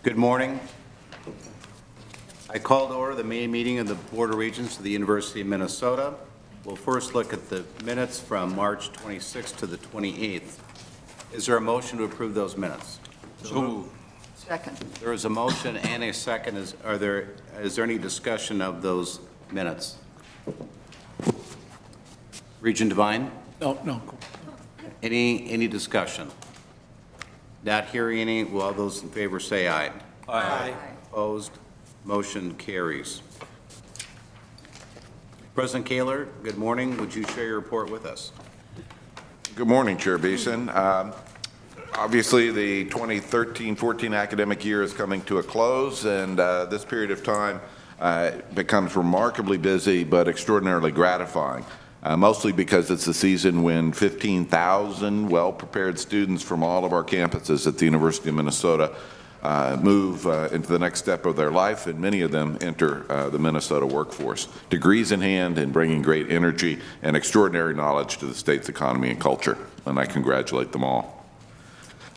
Good morning. I call to order the May meeting of the Board of Regents of the University of Minnesota. We'll first look at the minutes from March 26th to the 28th. Is there a motion to approve those minutes? So moved. Second. There is a motion and a second. Is there any discussion of those minutes? Regent Devine? No. Any discussion? Not hearing any. Will all those in favor say aye? Aye. Opposed? Motion carries. President Kaler, good morning. Would you share your report with us? Good morning, Chair Beeson. Obviously, the 2013-14 academic year is coming to a close, and this period of time becomes remarkably busy but extraordinarily gratifying, mostly because it's the season when 15,000 well-prepared students from all of our campuses at the University of Minnesota move into the next step of their life, and many of them enter the Minnesota workforce, degrees in hand and bringing great energy and extraordinary knowledge to the state's economy and culture, and I congratulate them all.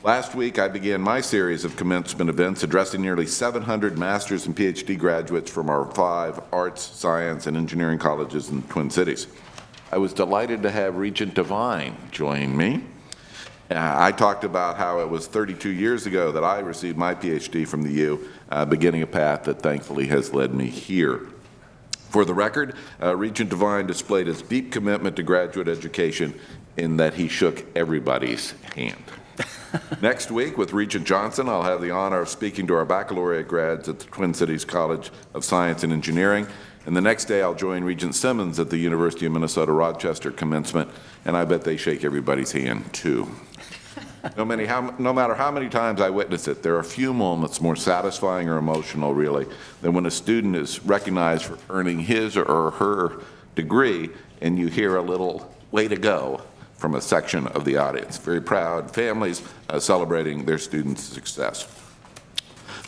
Last week, I began my series of commencement events addressing nearly 700 master's and PhD graduates from our 5 arts, science, and engineering colleges in the Twin Cities. I was delighted to have Regent Devine join me. I talked about how it was 32 years ago that I received my PhD from the U, beginning a path that thankfully has led me here. For the record, Regent Devine displayed his deep commitment to graduate education in that he shook everybody's hand. Next week, with Regent Johnson, I'll have the honor of speaking to our baccalaureate grads at the Twin Cities College of Science and Engineering. And the next day, I'll join Regent Simmons at the University of Minnesota Rochester commencement, and I bet they shake everybody's hand, too. No matter how many times I witness it, there are few moments more satisfying or emotional, really, than when a student is recognized for earning his or her degree, and you hear a little "way to go" from a section of the audience. Very proud families celebrating their students' success.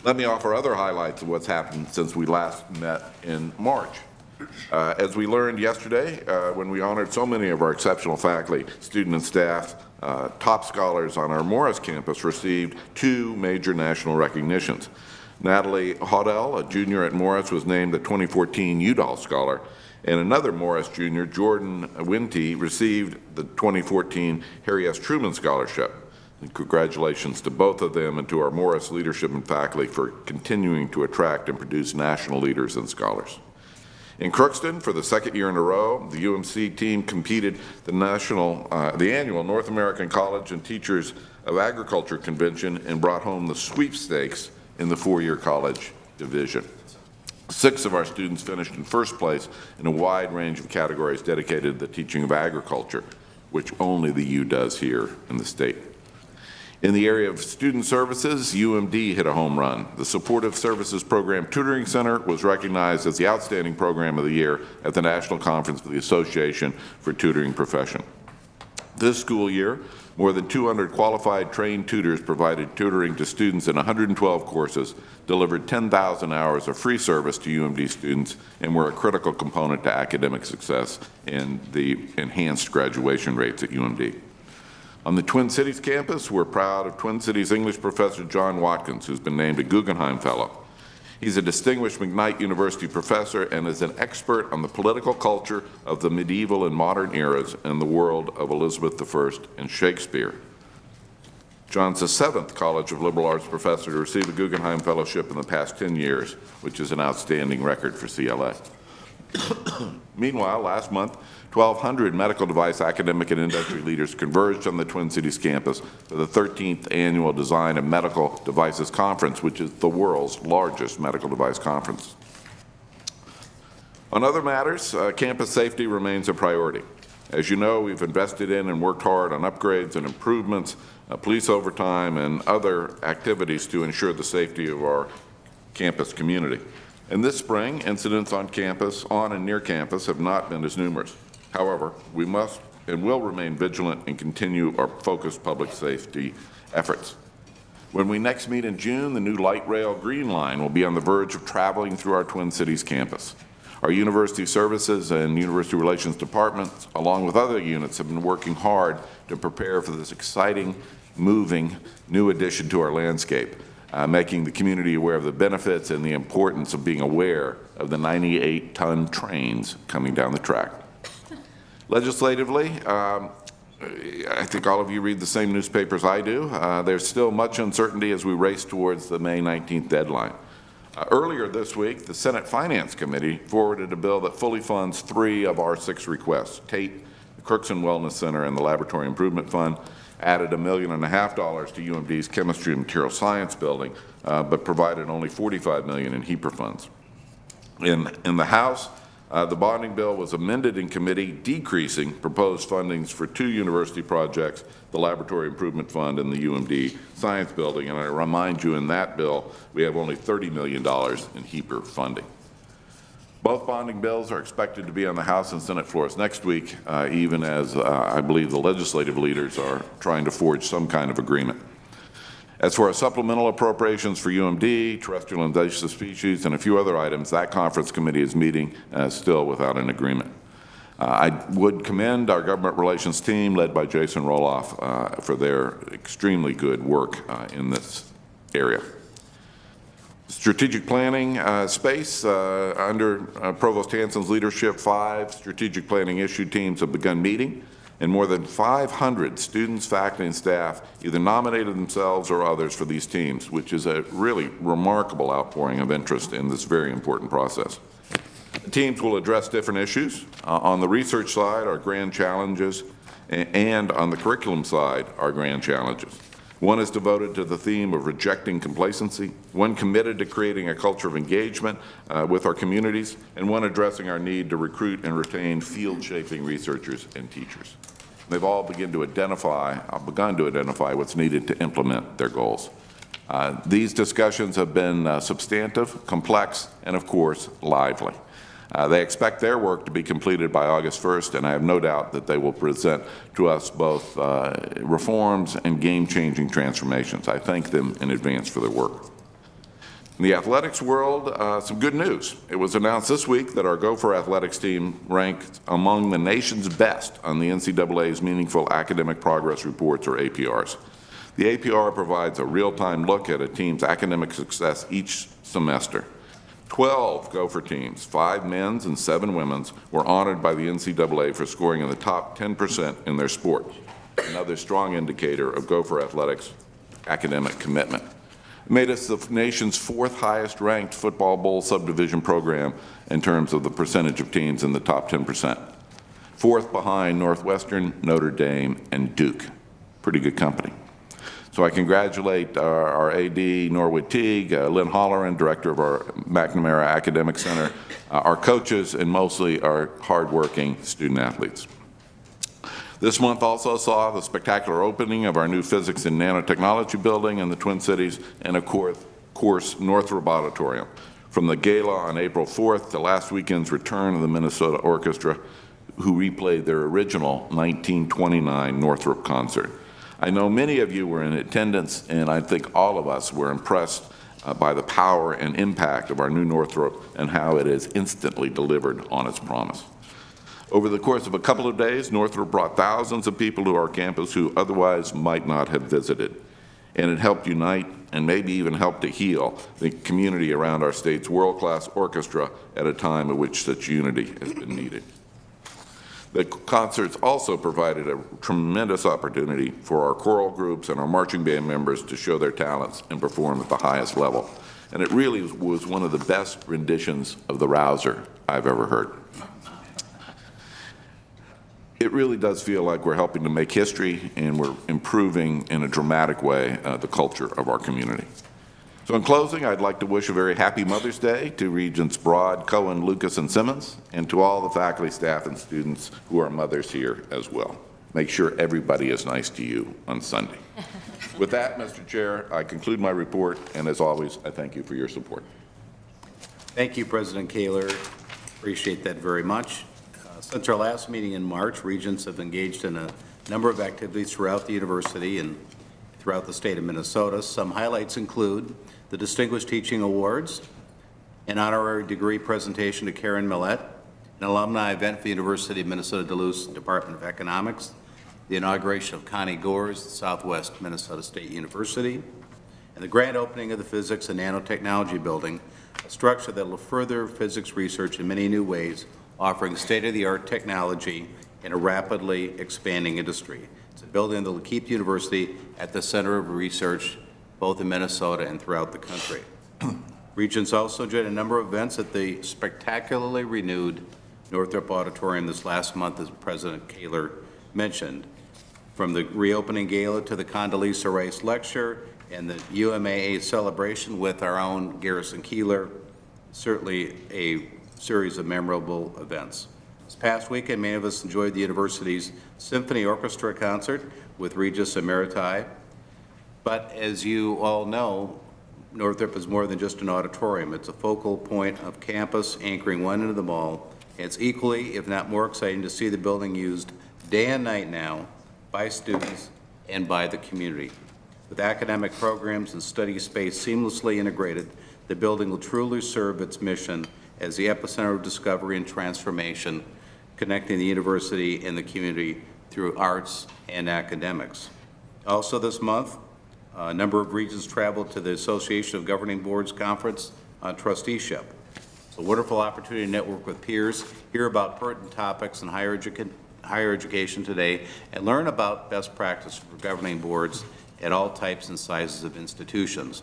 Let me offer other highlights of what's happened since we last met in March. As we learned yesterday, when we honored so many of our exceptional faculty, student and staff, top scholars on our Morris campus received 2 major national recognitions. Natalie Hodel, a junior at Morris, was named the 2014 Udall Scholar, and another Morris junior, Jordan Winty, received the 2014 Harry S. Truman Scholarship. And congratulations to both of them and to our Morris leadership and faculty for continuing to attract and produce national leaders and scholars. In Crookston, for the second year in a row, the UMC team competed the annual North American College and Teachers of Agriculture Convention and brought home the sweepstakes in the 4-year college division. 6 of our students finished in first place in a wide range of categories dedicated to the teaching of agriculture, which only the U does here in the state. In the area of student services, UMD hit a home run. The Supportive Services Program Tutoring Center was recognized as the Outstanding Program of the Year at the National Conference of the Association for Tutoring Profession. This school year, more than 200 qualified trained tutors provided tutoring to students in 112 courses, delivered 10,000 hours of free service to UMD students, and were a critical component to academic success and the enhanced graduation rates at UMD. On the Twin Cities campus, we're proud of Twin Cities English professor John Watkins, who's been named a Guggenheim Fellow. He's a distinguished McKnight University professor and is an expert on the political culture of the medieval and modern eras and the world of Elizabeth I and Shakespeare. John's the 7th College of Liberal Arts professor to receive a Guggenheim Fellowship in the past 10 years, which is an outstanding record for CLA. Meanwhile, last month, 1,200 medical device academic and industry leaders converged on the Twin Cities campus for the 13th Annual Design of Medical Devices Conference, which is the world's largest medical device conference. On other matters, campus safety remains a priority. As you know, we've invested in and worked hard on upgrades and improvements, police overtime, and other activities to ensure the safety of our campus community. And this spring, incidents on campus, on and near campus, have not been as numerous. However, we must and will remain vigilant and continue our focused public safety efforts. When we next meet in June, the new light rail Green Line will be on the verge of traveling through our Twin Cities campus. Our university services and university relations departments, along with other units, have been working hard to prepare for this exciting, moving, new addition to our landscape. making the community aware of the benefits and the importance of being aware of the 98-ton trains coming down the track. Legislatively, I think all of you read the same newspapers I do. There's still much uncertainty as we race towards the May 19th deadline. Earlier this week, the Senate Finance Committee forwarded a bill that fully funds 3 of our 6 requests. Tate, the Crookston Wellness Center, and the Laboratory Improvement Fund added $1.5 million to UMD's Chemistry and Material Science building, but provided only $45 million in HEPA funds. In the House, the bonding bill was amended in committee, decreasing proposed fundings for 2 university projects, the Laboratory Improvement Fund and the UMD Science Building. And I remind you, in that bill, we have only $30 million in HEPA funding. Both bonding bills are expected to be on the House and Senate floors next week, even as I believe the legislative leaders are trying to forge some kind of agreement. As for our supplemental appropriations for UMD, terrestrial invasive species, and a few other items, that conference committee is meeting still without an agreement. I would commend our government relations team led by Jason Roloff for their extremely good work in this area. Strategic planning space, under Provost Hanson's leadership, 5 strategic planning issue teams have begun meeting, and more than 500 students, faculty, and staff either nominated themselves or others for these teams, which is a really remarkable outpouring of interest in this very important process. The teams will address different issues. On the research side, our grand challenges, and on the curriculum side, our grand challenges. One is devoted to the theme of rejecting complacency, one committed to creating a culture of engagement with our communities, and one addressing our need to recruit and retain field-shaping researchers and teachers. They've all begun to identify what's needed to implement their goals. These discussions have been substantive, complex, and of course, lively. They expect their work to be completed by August 1st, and I have no doubt that they will present to us both reforms and game-changing transformations. I thank them in advance for their work. In the athletics world, some good news. It was announced this week that our Gopher athletics team ranked among the nation's best on the NCAA's Meaningful Academic Progress Reports, or APRs. The APR provides a real-time look at a team's academic success each semester. 12 Gopher teams, 5 men's and 7 women's, were honored by the NCAA for scoring in the top 10% in their sport, another strong indicator of Gopher athletics' academic commitment. It made us the nation's 4th highest ranked football bowl subdivision program in terms of the percentage of teams in the top 10%. 4th behind Northwestern, Notre Dame, and Duke. Pretty good company. So I congratulate our AD, Norwood Teague, Lynn Holleran, director of our McNamara Academic Center, our coaches, and mostly our hardworking student athletes. This month also saw the spectacular opening of our new physics and nanotechnology building in the Twin Cities, and of course, Northrop Auditorium. From the gala on April 4th to last weekend's return of the Minnesota Orchestra, who replayed their original 1929 Northrop concert. I know many of you were in attendance, and I think all of us were impressed by the power and impact of our new Northrop and how it has instantly delivered on its promise. Over the course of a couple of days, Northrop brought thousands of people to our campus who otherwise might not have visited, and it helped unite and maybe even helped to heal the community around our state's world-class orchestra at a time in which such unity has been needed. The concerts also provided a tremendous opportunity for our choral groups and our marching band members to show their talents and perform at the highest level. And it really was one of the best renditions of the Rouser I've ever heard. It really does feel like we're helping to make history, and we're improving in a dramatic way the culture of our community. So in closing, I'd like to wish a very happy Mother's Day to Regents Broad, Cohen, Lucas, and Simmons, and to all the faculty, staff, and students who are mothers here as well. Make sure everybody is nice to you on Sunday. With that, Mr. Chair, I conclude my report, and as always, I thank you for your support. Thank you, President Kaler. Appreciate that very much. Since our last meeting in March, Regents have engaged in a number of activities throughout the university and throughout the state of Minnesota. Some highlights include the Distinguished Teaching Awards, an honorary degree presentation to Karen Millett, an alumni event for the University of Minnesota Duluth Department of Economics, the inauguration of Connie Gore's Southwest Minnesota State University, and the grand opening of the Physics and Nanotechnology Building, a structure that will further physics research in many new ways, offering state-of-the-art technology in a rapidly expanding industry. It's a building that will keep the university at the center of research, both in Minnesota and throughout the country. Regents also enjoyed a number of events at the spectacularly renewed Northrop Auditorium this last month, as President Kaler mentioned. From the reopening gala to the Condoleezza Rice lecture and the UMAA celebration with our own Garrison Keeler, certainly a series of memorable events. This past weekend, many of us enjoyed the university's symphony orchestra concert with Regis Emeriti. But as you all know, Northrop is more than just an auditorium. It's a focal point of campus anchoring one end of the mall. And it's equally, if not more exciting, to see the building used day and night now by students and by the community. With academic programs and study space seamlessly integrated, the building will truly serve its mission as the epicenter of discovery and transformation, connecting the university and the community through arts and academics. Also this month, a number of Regents traveled to the Association of Governing Boards Conference on Trusteeship. It's a wonderful opportunity to network with peers, hear about pertinent topics in higher education today, and learn about best practice for governing boards at all types and sizes of institutions.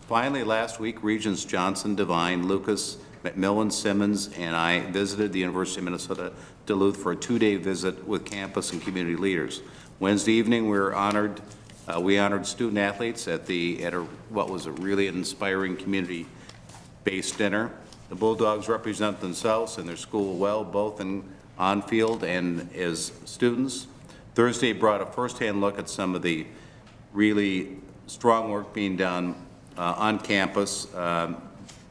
Finally, last week, Regents Johnson, Devine, Lucas, McMillan, Simmons, and I visited the University of Minnesota Duluth for a two-day visit with campus and community leaders. Wednesday evening, we honored student athletes at what was a really inspiring community-based dinner. The Bulldogs represent themselves and their school well, both on field and as students. Thursday brought a firsthand look at some of the really strong work being done on campus,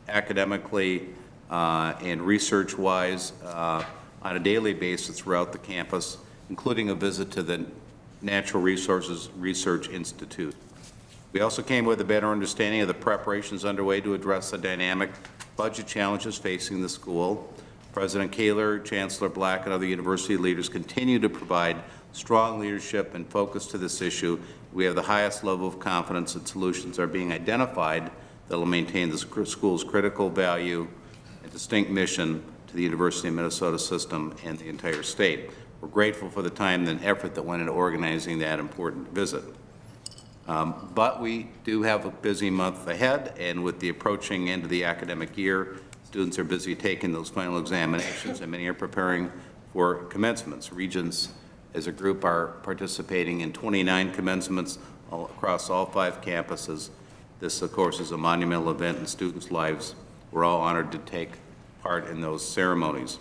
academically and research-wise on a daily basis throughout the campus, including a visit to the Natural Resources Research Institute. We also came with a better understanding of the preparations underway to address the dynamic budget challenges facing the school. President Kaler, Chancellor Black, and other university leaders continue to provide strong leadership and focus to this issue. We have the highest level of confidence that solutions are being identified that will maintain the school's critical value and distinct mission to the University of Minnesota system and the entire state. We're grateful for the time and effort that went into organizing that important visit. But we do have a busy month ahead, and with the approaching end of the academic year, students are busy taking those final examinations, and many are preparing for commencements. Regents, as a group, are participating in 29 commencements across all 5 campuses. This, of course, is a monumental event in students' lives. We're all honored to take part in those ceremonies.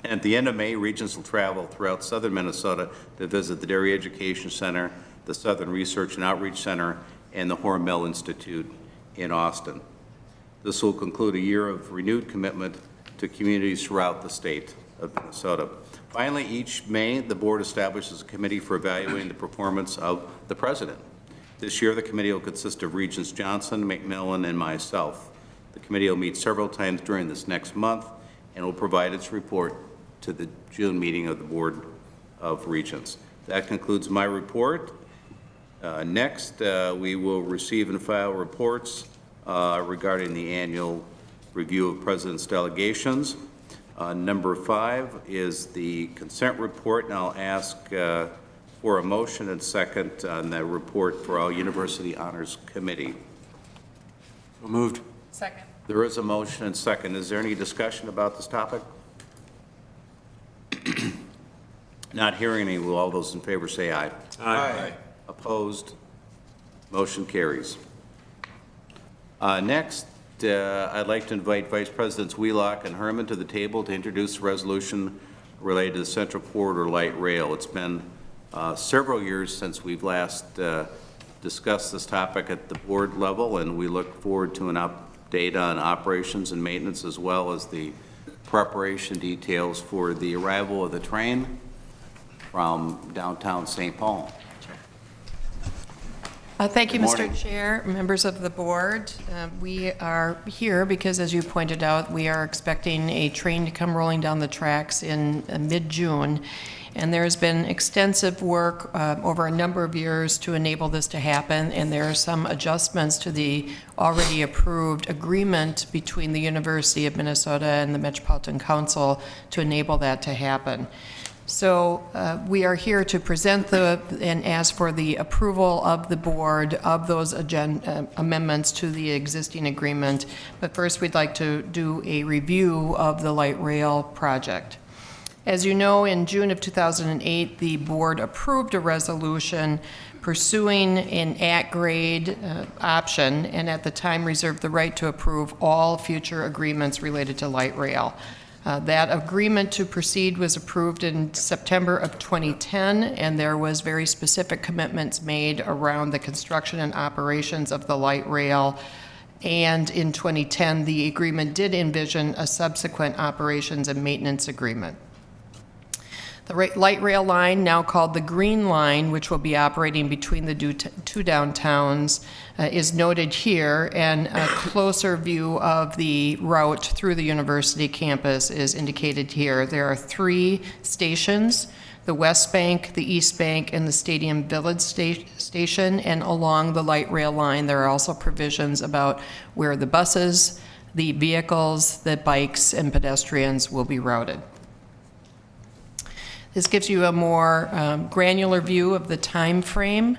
And at the end of May, Regents will travel throughout southern Minnesota to visit the Dairy Education Center, the Southern Research and Outreach Center, and the Hormel Institute in Austin. This will conclude a year of renewed commitment to communities throughout the state of Minnesota. Finally, each May, the board establishes a committee for evaluating the performance of the president. This year, the committee will consist of Regents Johnson, McMillan, and myself. The committee will meet several times during this next month and will provide its report to the June meeting of the Board of Regents. That concludes my report. Next, we will receive and file reports regarding the annual review of President's delegations. Number 5 is the consent report, and I'll ask for a motion and second on the report for all University Honors Committee. So moved. Second. There is a motion and second. Is there any discussion about this topic? Not hearing any, will all those in favor say aye? Aye. Opposed? Motion carries. Next, I'd like to invite Vice Presidents Wheelock and Herman to the table to introduce a resolution related to the Central Corridor Light Rail. It's been several years since we've last discussed this topic at the board level, and we look forward to an update on operations and maintenance, as well as the preparation details for the arrival of the train from downtown St. Paul. Thank you, Good Mr. morning. Chair, members of the board. We are here because, as you pointed out, we are expecting a train to come rolling down the tracks in mid-June. And there has been extensive work over a number of years to enable this to happen, and there are some adjustments to the already approved agreement between the University of Minnesota and the Metropolitan Council to enable that to happen. So we are here to present and ask for the approval of the board of those amendments to the existing agreement. But first, we'd like to do a review of the light rail project. As you know, in June of 2008, the board approved a resolution pursuing an at-grade option, and at the time reserved the right to approve all future agreements related to light rail. That agreement to proceed was approved in September of 2010, and there was very specific commitments made around the construction and operations of the light rail. And in 2010, the agreement did envision a subsequent operations and maintenance agreement. The light rail line, now called the Green Line, which will be operating between the two downtowns, is noted here, and a closer view of the route through the university campus is indicated here. There are 3 stations: the West Bank, the East Bank, and the Stadium Village station, and along the light rail line there are also provisions about where the buses, the vehicles, the bikes, and pedestrians will be routed. This gives you a more granular view of the time frame.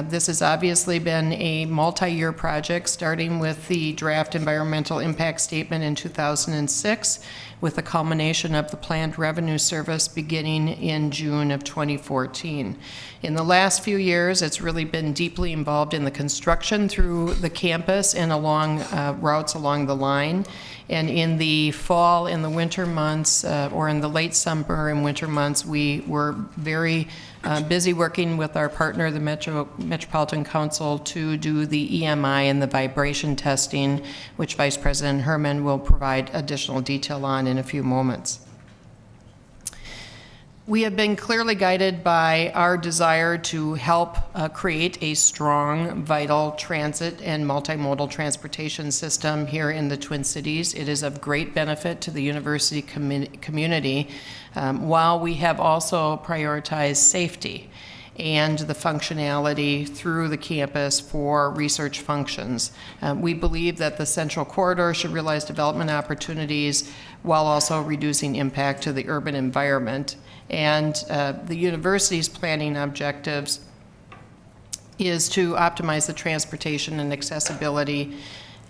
This has obviously been a multi-year project, starting with the draft environmental impact statement in 2006, with the culmination of the planned revenue service beginning in June of 2014. In the last few years, it's really been deeply involved in the construction through the campus and along routes along the line. And in the fall and the winter months, or in the late summer and winter months, we were very busy working with our partner, the Metropolitan Council, to do the EMI and the vibration testing, which Vice President Herman will provide additional detail on in a few moments. We have been clearly guided by our desire to help create a strong, vital transit and multimodal transportation system here in the Twin Cities. It is of great benefit to the university community, while we have also prioritized safety and the functionality through the campus for research functions. We believe that the Central Corridor should realize development opportunities while also reducing impact to the urban environment. And the university's planning objectives is to optimize the transportation and accessibility,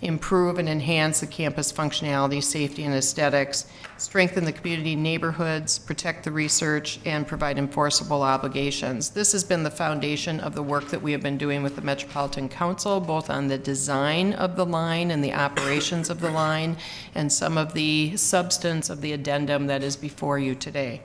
improve and enhance the campus functionality, safety, and aesthetics, strengthen the community neighborhoods, protect the research, and provide enforceable obligations. This has been the foundation of the work that we have been doing with the Metropolitan Council, both on the design of the line and the operations of the line, and some of the substance of the addendum that is before you today.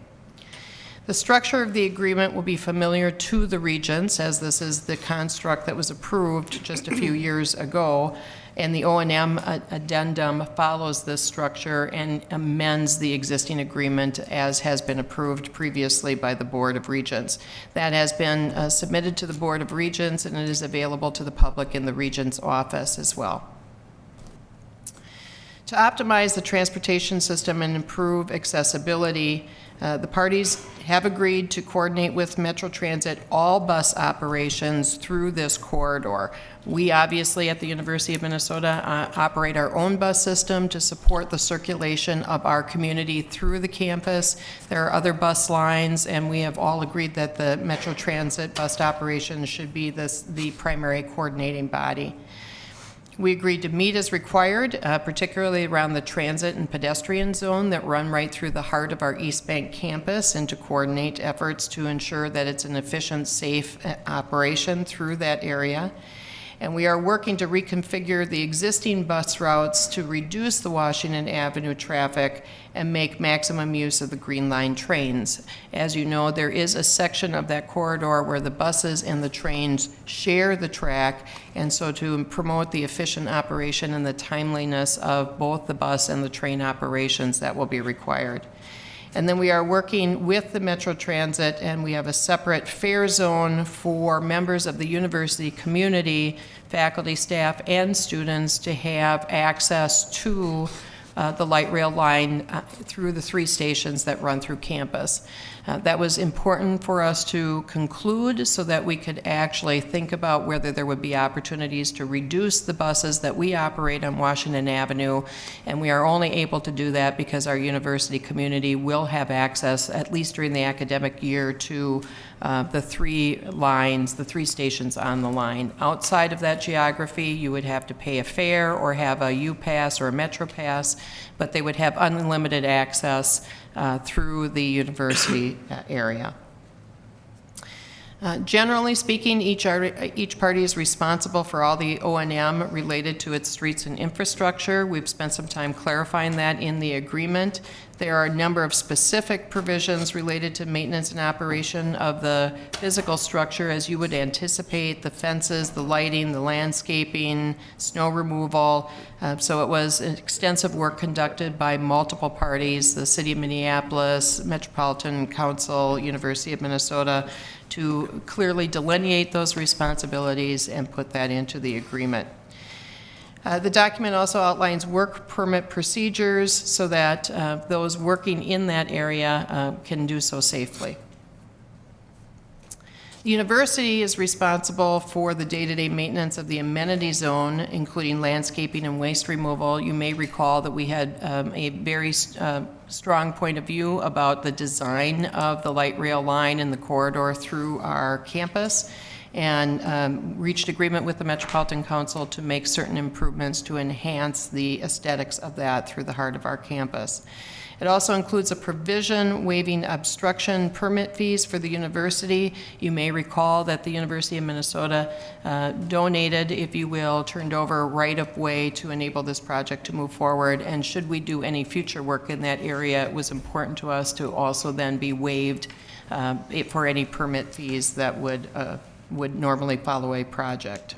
The structure of the agreement will be familiar to the Regents, as this is the construct that was approved just a few years ago, and the O&M addendum follows this structure and amends the existing agreement as has been approved previously by the Board of Regents. That has been submitted to the Board of Regents, and it is available to the public in the Regents' office as well. To optimize the transportation system and improve accessibility, the parties have agreed to coordinate with Metro Transit all bus operations through this corridor. We obviously at the University of Minnesota operate our own bus system to support the circulation of our community through the campus. There are other bus lines, and we have all agreed that the Metro Transit bus operations should be the primary coordinating body. We agreed to meet as required, particularly around the transit and pedestrian zone that run right through the heart of our East Bank campus, and to coordinate efforts to ensure that it's an efficient, safe operation through that area. And we are working to reconfigure the existing bus routes to reduce the Washington Avenue traffic and make maximum use of the Green Line trains. As you know, there is a section of that corridor where the buses and the trains share the track, and so to promote the efficient operation and the timeliness of both the bus and the train operations, that will be required. And then we are working with the Metro Transit, and we have a separate fare zone for members of the university community, faculty, staff, and students to have access to the light rail line through the 3 stations that run through campus. That was important for us to conclude so that we could actually think about whether there would be opportunities to reduce the buses that we operate on Washington Avenue, and we are only able to do that because our university community will have access, at least during the academic year, to the 3 lines, the 3 stations on the line. Outside of that geography, you would have to pay a fare or have a U-Pass or a Metro Pass, but they would have unlimited access through the university area. Generally speaking, each party is responsible for all the O&M related to its streets and infrastructure. We've spent some time clarifying that in the agreement. There are a number of specific provisions related to maintenance and operation of the physical structure, as you would anticipate, the fences, the lighting, the landscaping, snow removal. So it was extensive work conducted by multiple parties, the City of Minneapolis, Metropolitan Council, University of Minnesota, to clearly delineate those responsibilities and put that into the agreement. The document also outlines work permit procedures so that those working in that area can do so safely. The university is responsible for the day-to-day maintenance of the amenity zone, including landscaping and waste removal. You may recall that we had a very strong point of view about the design of the light rail line and the corridor through our campus, and reached agreement with the Metropolitan Council to make certain improvements to enhance the aesthetics of that through the heart of our campus. It also includes a provision waiving obstruction permit fees for the university. You may recall that the University of Minnesota donated, if you will, turned over right-of-way to enable this project to move forward. And should we do any future work in that area, it was important to us to also then be waived for any permit fees that would normally follow a project.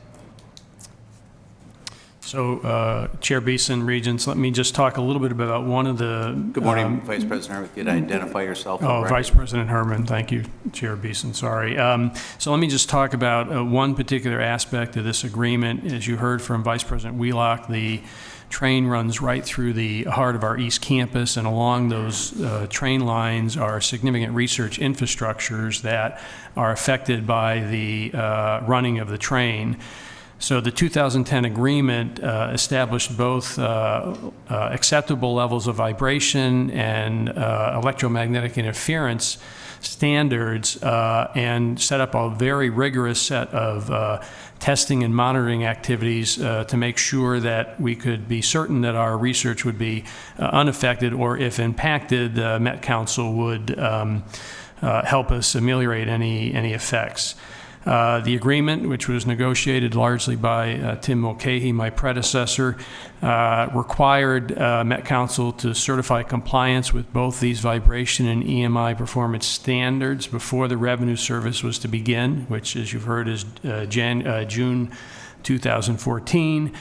So, Chair Beeson, Regents, let me just talk a little bit about one of the... Good morning, Vice President Herman. Could you identify yourself? for the record? Vice President Herman, thank you, Chair Beeson, sorry. So let me just talk about one particular aspect of this agreement. As you heard from Vice President Wheelock, the train runs right through the heart of our East Campus, and along those train lines are significant research infrastructures that are affected by the running of the train. So the 2010 agreement established both acceptable levels of vibration and electromagnetic interference standards and set up a very rigorous set of testing and monitoring activities to make sure that we could be certain that our research would be unaffected, or if impacted, the Met Council would help us ameliorate any effects. The agreement, which was negotiated largely by Tim Mulcahy, my predecessor, required Met Council to certify compliance with both these vibration and EMI performance standards before the revenue service was to begin, which, as you've heard, is June 2014.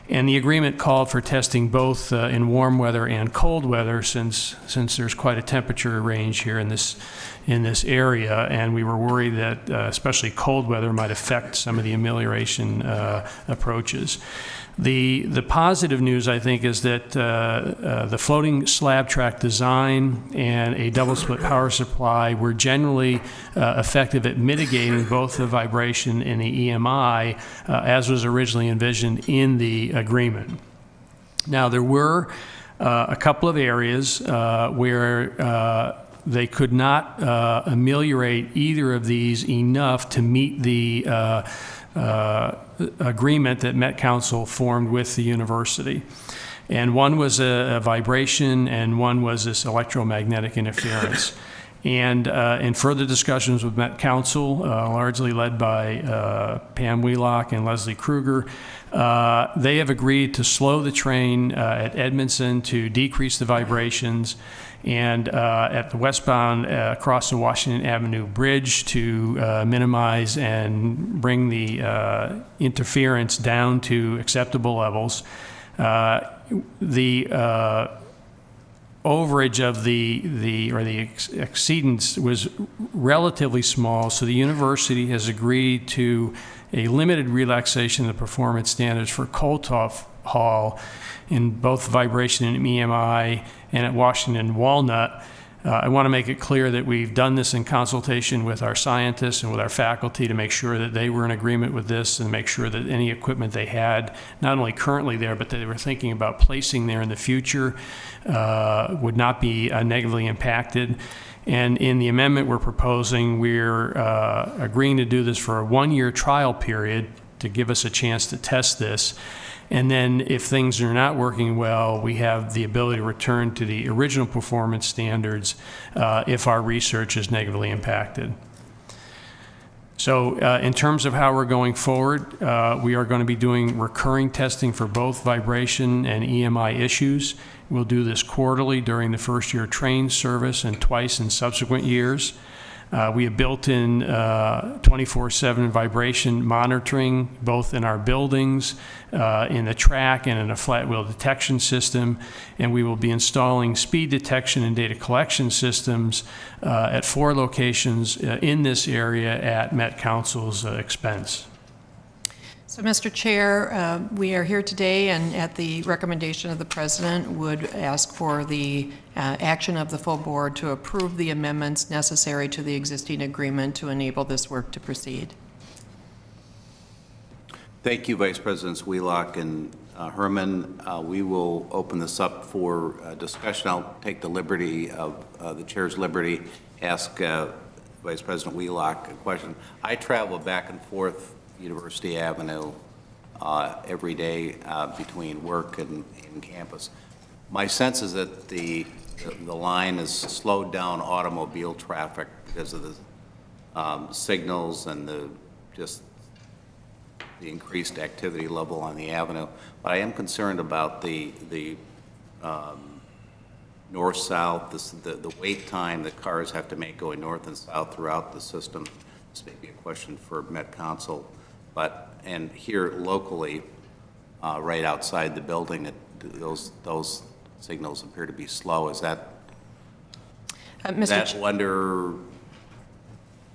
And the agreement called for testing both in warm weather and cold weather, since there's quite a temperature range here in this area, and we were worried that especially cold weather might affect some of the amelioration approaches. The positive news, I think, is that the floating slab track design and a double split power supply were generally effective at mitigating both the vibration and the EMI as was originally envisioned in the agreement. Now, there were a couple of areas where they could not ameliorate either of these enough to meet the agreement that Met Council formed with the university. And one was a vibration, and one was this electromagnetic interference. And in further discussions with Met Council, largely led by Pam Wheelock and Leslie Kruger, they have agreed to slow the train at Edmondson to decrease the vibrations, and at the westbound across the Washington Avenue Bridge to minimize and bring the interference down to acceptable levels. The overage of the exceedance was relatively small, so the university has agreed to a limited relaxation of the performance standards for Kolthoff Hall in both vibration and EMI and at Washington Walnut. I want to make it clear that we've done this in consultation with our scientists and with our faculty to make sure that they were in agreement with this and make sure that any equipment they had, not only currently there, but that they were thinking about placing there in the future, would not be negatively impacted. And in the amendment we're proposing, we're agreeing to do this for a 1-year trial period to give us a chance to test this. And then if things are not working well, we have the ability to return to the original performance standards if our research is negatively impacted. So in terms of how we're going forward, we are going to be doing recurring testing for both vibration and EMI issues. We'll do this quarterly during the first year train service and twice in subsequent years. We have built in 24/7 vibration monitoring, both in our buildings, in the track, and in a flat wheel detection system. And we will be installing speed detection and data collection systems at 4 locations in this area at Met Council's expense. So, Mr. Chair, we are here today, and at the recommendation of the President, would ask for the action of the full board to approve the amendments necessary to the existing agreement to enable this work to proceed. Thank you, Vice Presidents Wheelock and Herman. We will open this up for discussion. I'll take the liberty of the Chair's liberty, ask Vice President Wheelock a question. I travel back and forth University Avenue every day between work and campus. My sense is that the line has slowed down automobile traffic because of the signals and the increased activity level on the avenue. But I am concerned about the north-south, the wait time that cars have to make going north and south throughout the system. This may be a question for Met Council. And here locally, right outside the building, those signals appear to be slow. Is that under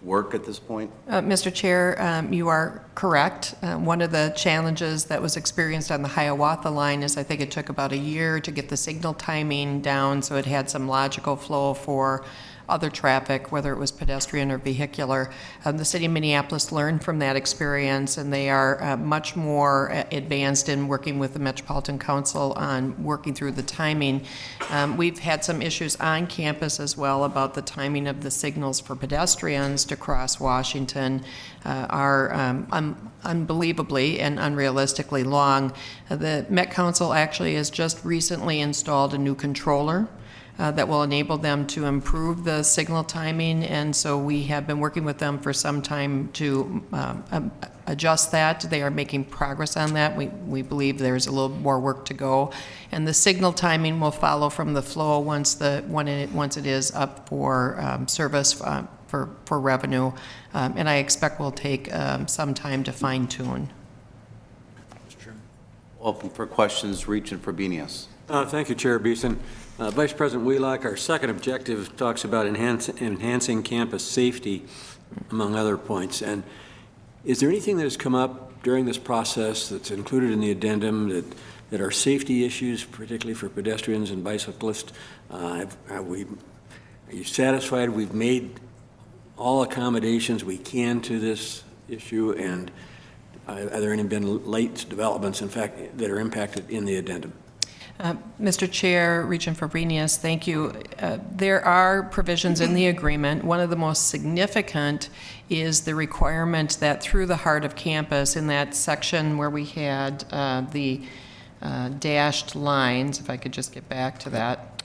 work at this point? Mr. Chair, you are correct. One of the challenges that was experienced on the Hiawatha line is I think it took about a year to get the signal timing down so it had some logical flow for other traffic, whether it was pedestrian or vehicular. The city of Minneapolis learned from that experience, and they are much more advanced in working with the Metropolitan Council on working through the timing. We've had some issues on campus as well about the timing of the signals for pedestrians to cross Washington are unbelievably and unrealistically long. The Met Council actually has just recently installed a new controller that will enable them to improve the signal timing, and so we have been working with them for some time to adjust that. They are making progress on that. We believe there's a little more work to go, and the signal timing will follow from the flow once it is up for service for revenue, and I expect will take some time to fine tune. Open for questions. Regent Frobenius. Thank you, Chair Beeson. Vice President Wheelock, our second objective talks about enhancing campus safety, among other points. And is there anything that has come up during this process that's included in the addendum that are safety issues, particularly for pedestrians and bicyclists? Are you satisfied we've made all accommodations we can to this issue? And are there any been late developments, in fact, that are impacted in the addendum? Mr. Chair, Regent Frobenius, thank you. There are provisions in the agreement. One of the most significant is the requirement that through the heart of campus, in that section where we had the dashed lines, if I could just get back to that,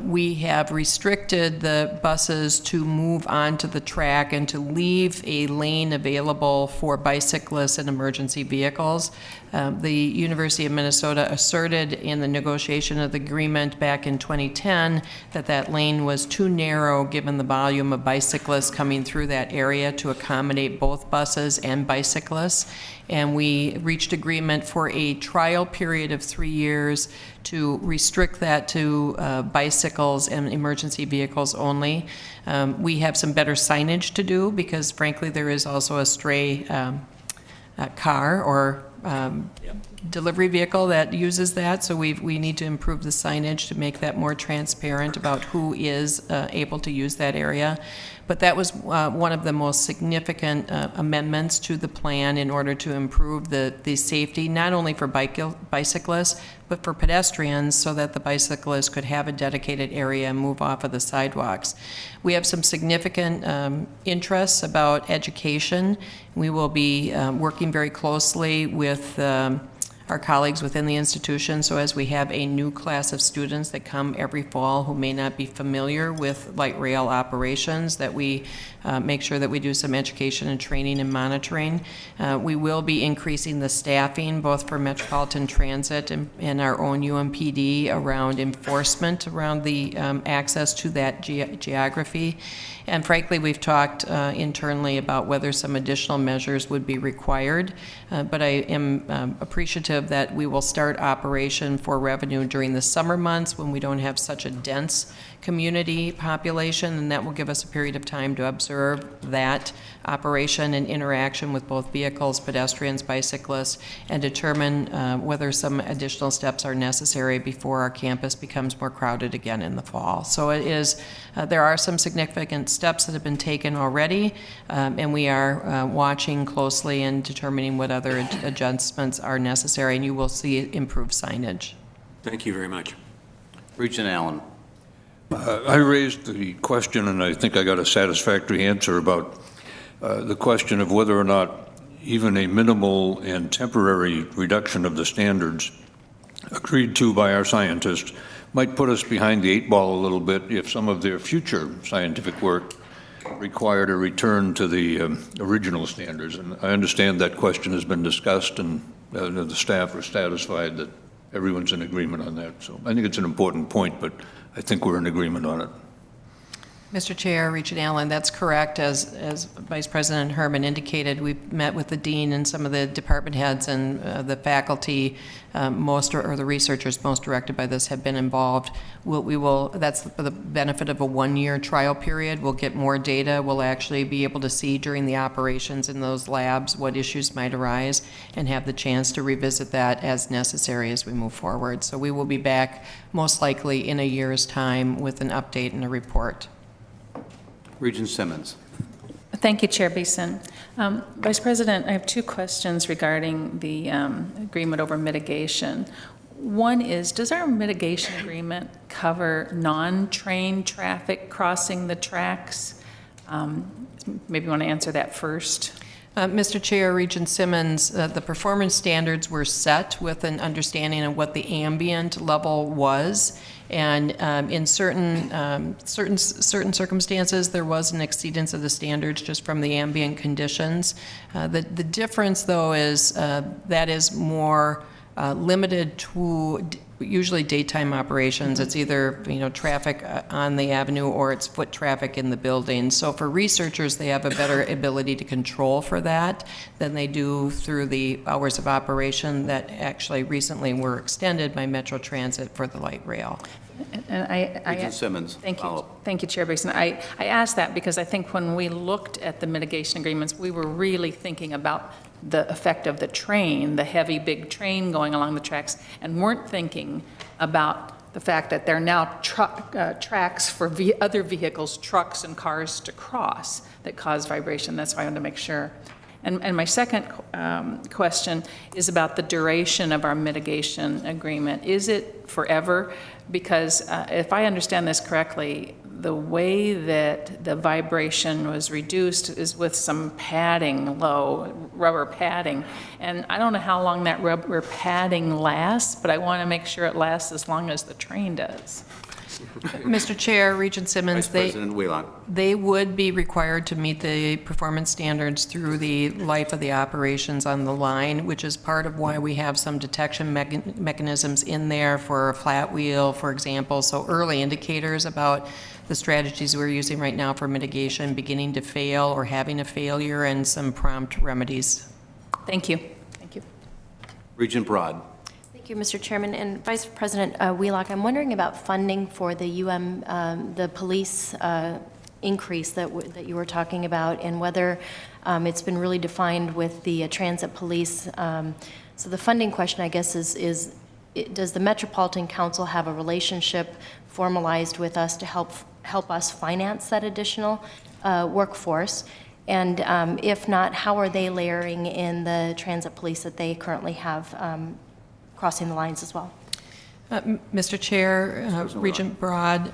we have restricted the buses to move onto the track and to leave a lane available for bicyclists and emergency vehicles. The University of Minnesota asserted in the negotiation of the agreement back in 2010 that that lane was too narrow given the volume of bicyclists coming through that area to accommodate both buses and bicyclists. And we reached agreement for a trial period of 3 years to restrict that to bicycles and emergency vehicles only. We have some better signage to do because frankly, there is also a stray car or delivery vehicle that uses that, so we need to improve the signage to make that more transparent about who is able to use that area. But that was one of the most significant amendments to the plan in order to improve the safety, not only for bicyclists, but for pedestrians, so that the bicyclists could have a dedicated area and move off of the sidewalks. We have some significant interests about education. We will be working very closely with our colleagues within the institution, so as we have a new class of students that come every fall who may not be familiar with light rail operations, that we make sure that we do some education and training and monitoring. We will be increasing the staffing, both for Metropolitan Transit and our own UMPD, around enforcement, around the access to that geography. And frankly, we've talked internally about whether some additional measures would be required, but I am appreciative that we will start operation for revenue during the summer months when we don't have such a dense community population, and that will give us a period of time to observe that operation and interaction with both vehicles, pedestrians, bicyclists, and determine whether some additional steps are necessary before our campus becomes more crowded again in the fall. So it is, there are some significant steps that have been taken already, and we are watching closely and determining what other adjustments are necessary, and you will see improved signage. Thank you very much. Regent Allen. I raised the question, and I think I got a satisfactory answer about the question of whether or not even a minimal and temporary reduction of the standards agreed to by our scientists might put us behind the 8 ball a little bit if some of their future scientific work required a return to the original standards. And I understand that question has been discussed, and the staff are satisfied that everyone's in agreement on that. So I think it's an important point, but I think we're in agreement on it. Mr. Chair, Regent Allen, that's correct. As Vice President Herman indicated, we've met with the dean and some of the department heads, and the faculty, or the researchers most directed by this, have been involved. We will. That's for the benefit of a 1-year trial period. We'll get more data. We'll actually be able to see during the operations in those labs what issues might arise, and have the chance to revisit that as necessary as we move forward. So we will be back most likely in a year's time with an update and a report. Regent Simmons. Thank you, Chair Beeson. Vice President, I have 2 questions regarding the agreement over mitigation. One is, does our mitigation agreement cover non-train traffic crossing the tracks? Maybe you want to answer that first. Mr. Chair, Regent Simmons, the performance standards were set with an understanding of what the ambient level was, and in certain circumstances, there was an exceedance of the standards just from the ambient conditions. The difference, though, is that is more limited to usually daytime operations. It's either, traffic on the avenue or it's foot traffic in the building. So for researchers, they have a better ability to control for that than they do through the hours of operation that actually recently were extended by Metro Transit for the light rail. And Regent Simmons. Thank you, Chair Basin. I asked that because I think when we looked at the mitigation agreements, we were really thinking about the effect of the train, the heavy, big train going along the tracks, and weren't thinking about the fact that there are now tracks for other vehicles, trucks and cars to cross that cause vibration. That's why I wanted to make sure. And my second question is about the duration of our mitigation agreement. Is it forever? Because if I understand this correctly, the way that the vibration was reduced is with some padding, low rubber padding. And I don't know how long that rubber padding lasts, but I want to make sure it lasts as long as the train does. Mr. Chair, Regent Simmons, Vice President Wheelock. they would be required to meet the performance standards through the life of the operations on the line, which is part of why we have some detection mechanisms in there for a flat wheel, for example. So early indicators about the strategies we're using right now for mitigation beginning to fail or having a failure, and some prompt remedies. Thank you. Thank you. Regent Broad. Thank you, Mr. Chairman. And Vice President Wheelock, I'm wondering about funding for the the police increase that you were talking about, and whether it's been really defined with the transit police. So the funding question, I guess, is does the Metropolitan Council have a relationship formalized with us to help us finance that additional workforce? And if not, how are they layering in the transit police that they currently have crossing the lines as well? Mr. Chair, Regent Broad,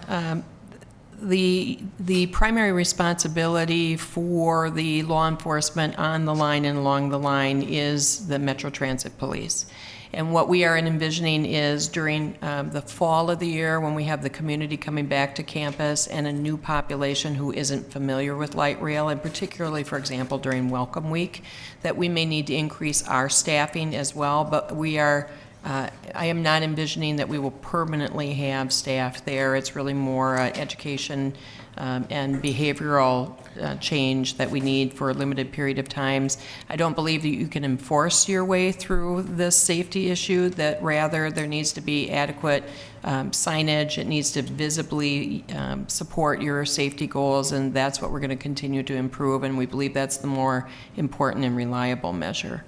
the primary responsibility for the law enforcement on the line and along the line is the Metro Transit Police. And what we are envisioning is during the fall of the year, when we have the community coming back to campus and a new population who isn't familiar with light rail, and particularly, for example, during Welcome Week, that we may need to increase our staffing as well. But we are, I am not envisioning that we will permanently have staff there. It's really more education and behavioral change that we need for a limited period of times. I don't believe that you can enforce your way through this safety issue, that rather there needs to be adequate signage. It needs to visibly support your safety goals, and that's what we're going to continue to improve, and we believe that's the more important and reliable measure.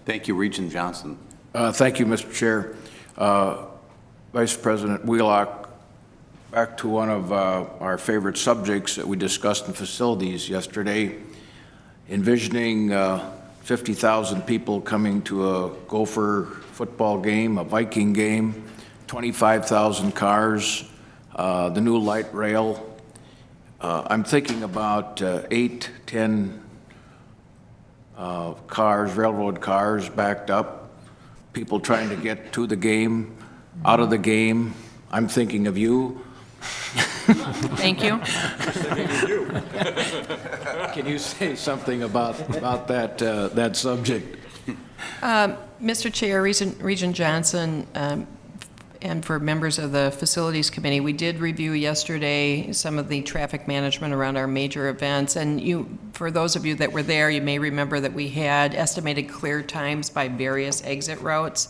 Thank you, Regent Johnson. Thank you, Mr. Chair. Vice President Wheelock, back to one of our favorite subjects that we discussed in facilities yesterday, envisioning 50,000 people coming to a Gopher football game, a Viking game, 25,000 cars, the new light rail. I'm thinking about 8, 10 cars, railroad cars backed up, people trying to get to the game, out of the game. I'm thinking of you. Thank you. Can you say something about that subject? Mr. Chair, Regent Johnson, and for members of the Facilities Committee, we did review yesterday some of the traffic management around our major events. And for those of you that were there, you may remember that we had estimated clear times by various exit routes.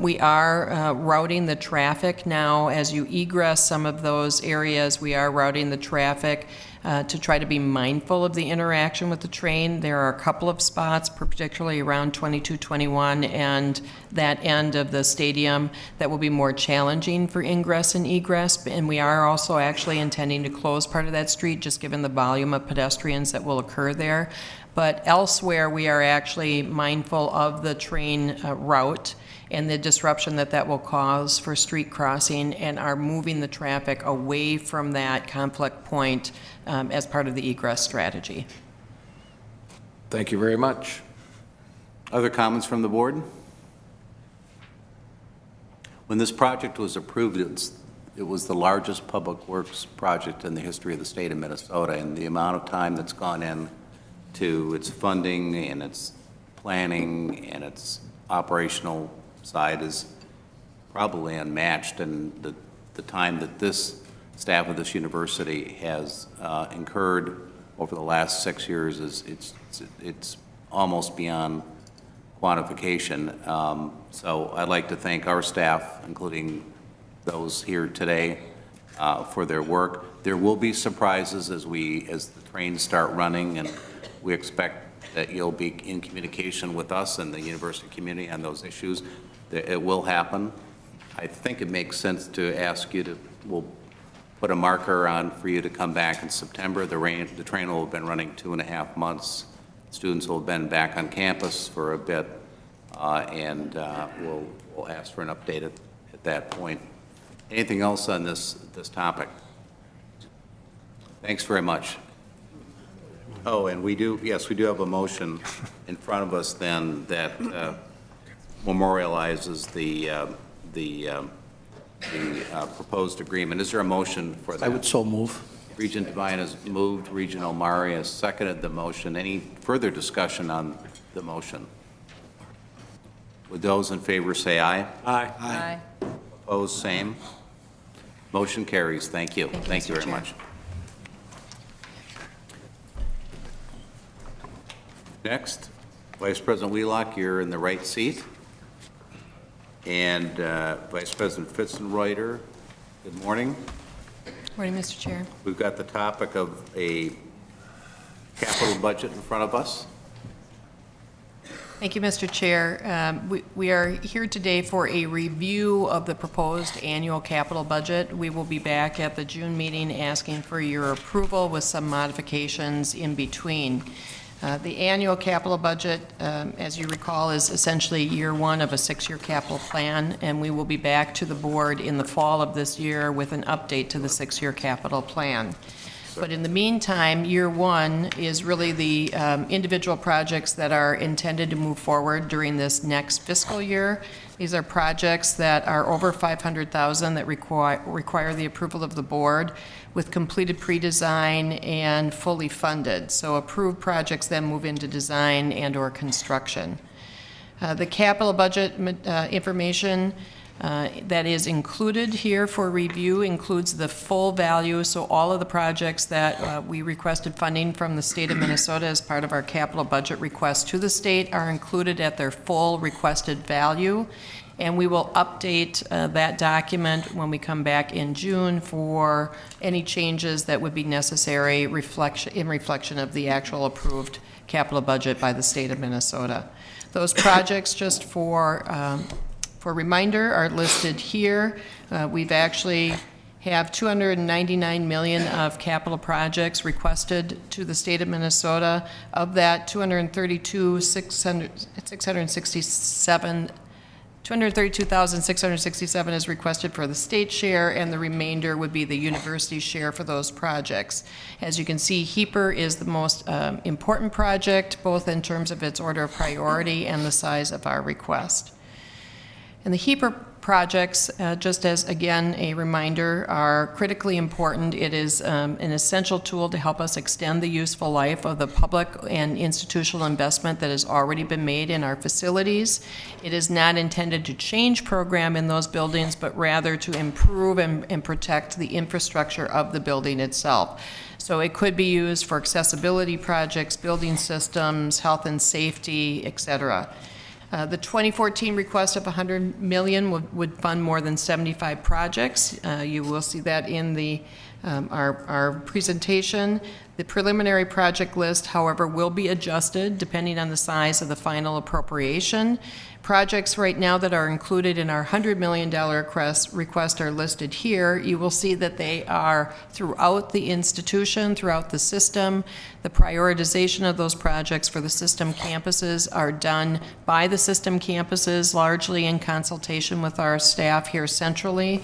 We are routing the traffic now. As you egress some of those areas, we are routing the traffic to try to be mindful of the interaction with the train. There are a couple of spots, particularly around 2221 and that end of the stadium, that will be more challenging for ingress and egress. And we are also actually intending to close part of that street, just given the volume of pedestrians that will occur there. But elsewhere, we are actually mindful of the train route and the disruption that will cause for street crossing, and are moving the traffic away from that conflict point as part of the egress strategy. Thank you very much. Other comments from the board? When this project was approved, it was the largest public works project in the history of the state of Minnesota, and the amount of time that's gone in to its funding and its planning and its operational side is probably unmatched, and the time that this staff of this university has incurred over the last 6 years is it's almost beyond quantification. So I'd like to thank our staff, including those here today, for their work. There will be surprises as the trains start running, and we expect that you'll be in communication with us and the university community on those issues. It will happen. I think it makes sense to ask you we'll put a marker on for you to come back in September. The train will have been running 2.5 months. Students will have been back on campus for a bit, and we'll ask for an update at that point. Anything else on this topic? Thanks very much. Oh, and we do have a motion in front of us then that memorializes the proposed agreement. Is there a motion for that? I would so move. Regent Devine has moved. Regent Omari has seconded the motion. Any further discussion on the motion? Would those in favor say aye? Aye. Aye. Opposed, same. Motion carries. Thank you. Thank you very much. Next, Vice President Wheelock, you're in the right seat. and Vice President Fitzenreuter. Good morning. Morning, Mr. Chair. We've got the topic of a capital budget in front of us. Thank you, Mr. Chair. We are here today for a review of the proposed annual capital budget. We will be back at the June meeting asking for your approval with some modifications in between. The annual capital budget, as you recall, is essentially year one of a 6-year capital plan, and we will be back to the board in the fall of this year with an update to the 6-year capital plan. But in the meantime, year one is really the individual projects that are intended to move forward during this next fiscal year. These are projects that are over $500,000 that require the approval of the board with completed pre-design and fully funded. So approved projects then move into design and/or construction. The capital budget information that is included here for review includes the full value, so all of the projects that we requested funding from the state of Minnesota as part of our capital budget request to the state are included at their full requested value, and we will update that document when we come back in June for any changes that would be necessary in reflection of the actual approved capital budget by the state of Minnesota. Those projects, just for reminder, are listed here. We've actually have $299 million of capital projects requested to the state of Minnesota. Of that, $232,667 is requested for the state share, and the remainder would be the university share for those projects. As you can see, HEAPR is the most important project, both in terms of its order of priority and the size of our request. And the HEAPR projects, just as, again, a reminder, are critically important. It is an essential tool to help us extend the useful life of the public and institutional investment that has already been made in our facilities. It is not intended to change program in those buildings, but rather to improve and protect the infrastructure of the building itself. So it could be used for accessibility projects, building systems, health and safety, et cetera. The 2014 request of $100 million would fund more than 75 projects. You will see that in our presentation. The preliminary project list, however, will be adjusted depending on the size of the final appropriation. Projects right now that are included in our $100 million request are listed here. You will see that they are throughout the institution, throughout the system. The prioritization of those projects for the system campuses are done by the system campuses, largely in consultation with our staff here centrally,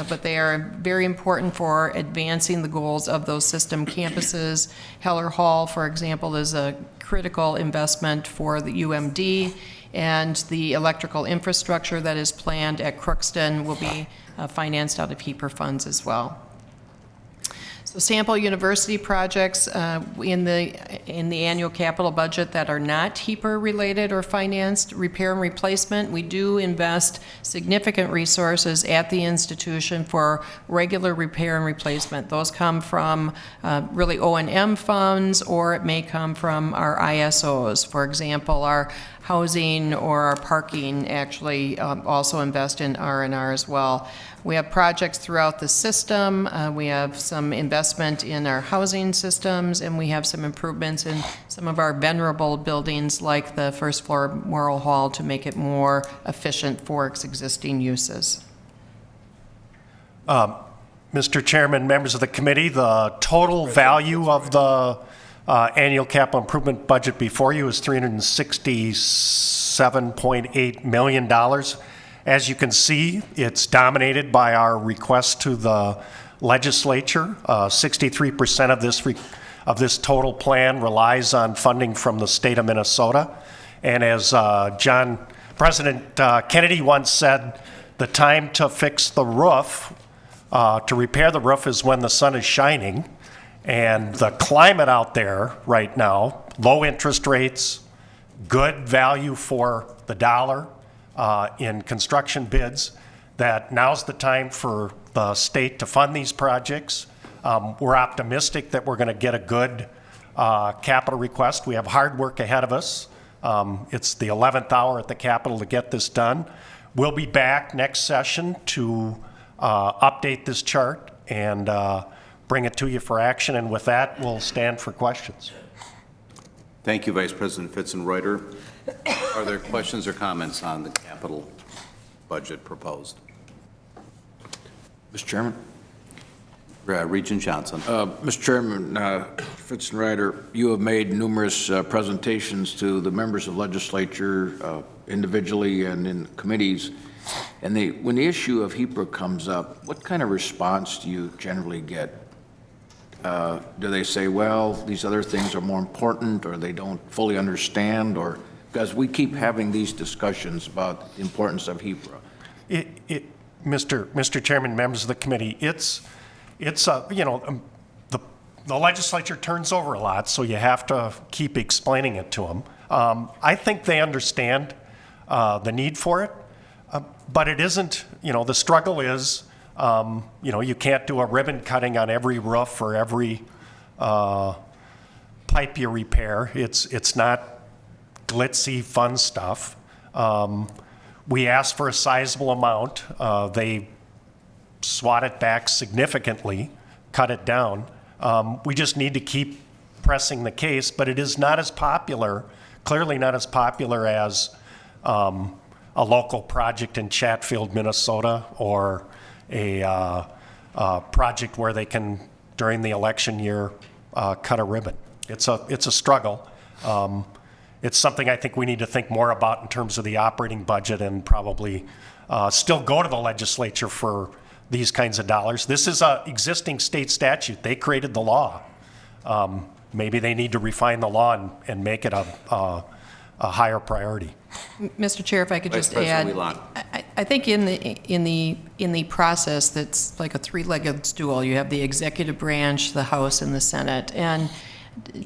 but they are very important for advancing the goals of those system campuses. Heller Hall, for example, is a critical investment for the UMD, and the electrical infrastructure that is planned at Crookston will be financed out of HEAPR funds as well. So sample university projects in the annual capital budget that are not HEAPR related or financed, repair and replacement, we do invest significant resources at the institution for regular repair and replacement. Those come from really O&M funds, or it may come from our ISOs. For example, our housing or our parking actually also invest in R&R as well. We have projects throughout the system. We have some investment in our housing systems, and we have some improvements in some of our venerable buildings like the first floor Memorial Hall to make it more efficient for its existing uses. Mr. Chairman, members of the committee, the total value of the annual capital improvement budget before you is $367.8 million. As you can see, it's dominated by our request to the legislature. 63% of this total plan relies on funding from the state of Minnesota. And as President Kennedy once said, the time to fix the roof, to repair the roof, is when the sun is shining. And the climate out there right now, low interest rates, good value for the dollar, in construction bids, that now's the time for the state to fund these projects. We're optimistic that we're going to get a good capital request. We have hard work ahead of us. It's the 11th hour at the Capitol to get this done. We'll be back next session to update this chart and bring it to you for action. And with that, we'll stand for questions. Thank you, Vice President Fitzenreuter. Are there questions or comments on the capital budget proposed? Mr. Chairman? Regent Johnson. Mr. Chairman, Fitzenreiter, you have made numerous presentations to the members of legislature individually and in committees. And when the issue of HEPA comes up, what kind of response do you generally get? Do they say, well, these other things are more important, or they don't fully understand, or because we keep having these discussions about the importance of HEPA? Mr. Chairman, members of the committee, it's the legislature turns over a lot, so you have to keep explaining it to them. I think they understand the need for it, but it isn't, the struggle is, you can't do a ribbon cutting on every roof or every pipe you repair. It's not glitzy, fun stuff. We asked for a sizable amount. They swat it back significantly, cut it down. We just need to keep pressing the case, but it is not as popular, clearly not as popular as a local project in Chatfield, Minnesota, or a project where they can, during the election year, cut a ribbon. It's a struggle. It's something I think we need to think more about in terms of the operating budget, and probably still go to the legislature for these kinds of dollars. This is an existing state statute. They created the law. Maybe they need to refine the law and make it a higher priority. Mr. Chair, if I could just Vice add, President I think in the process that's like a three-legged stool. You have the executive branch, the House, and the Senate, and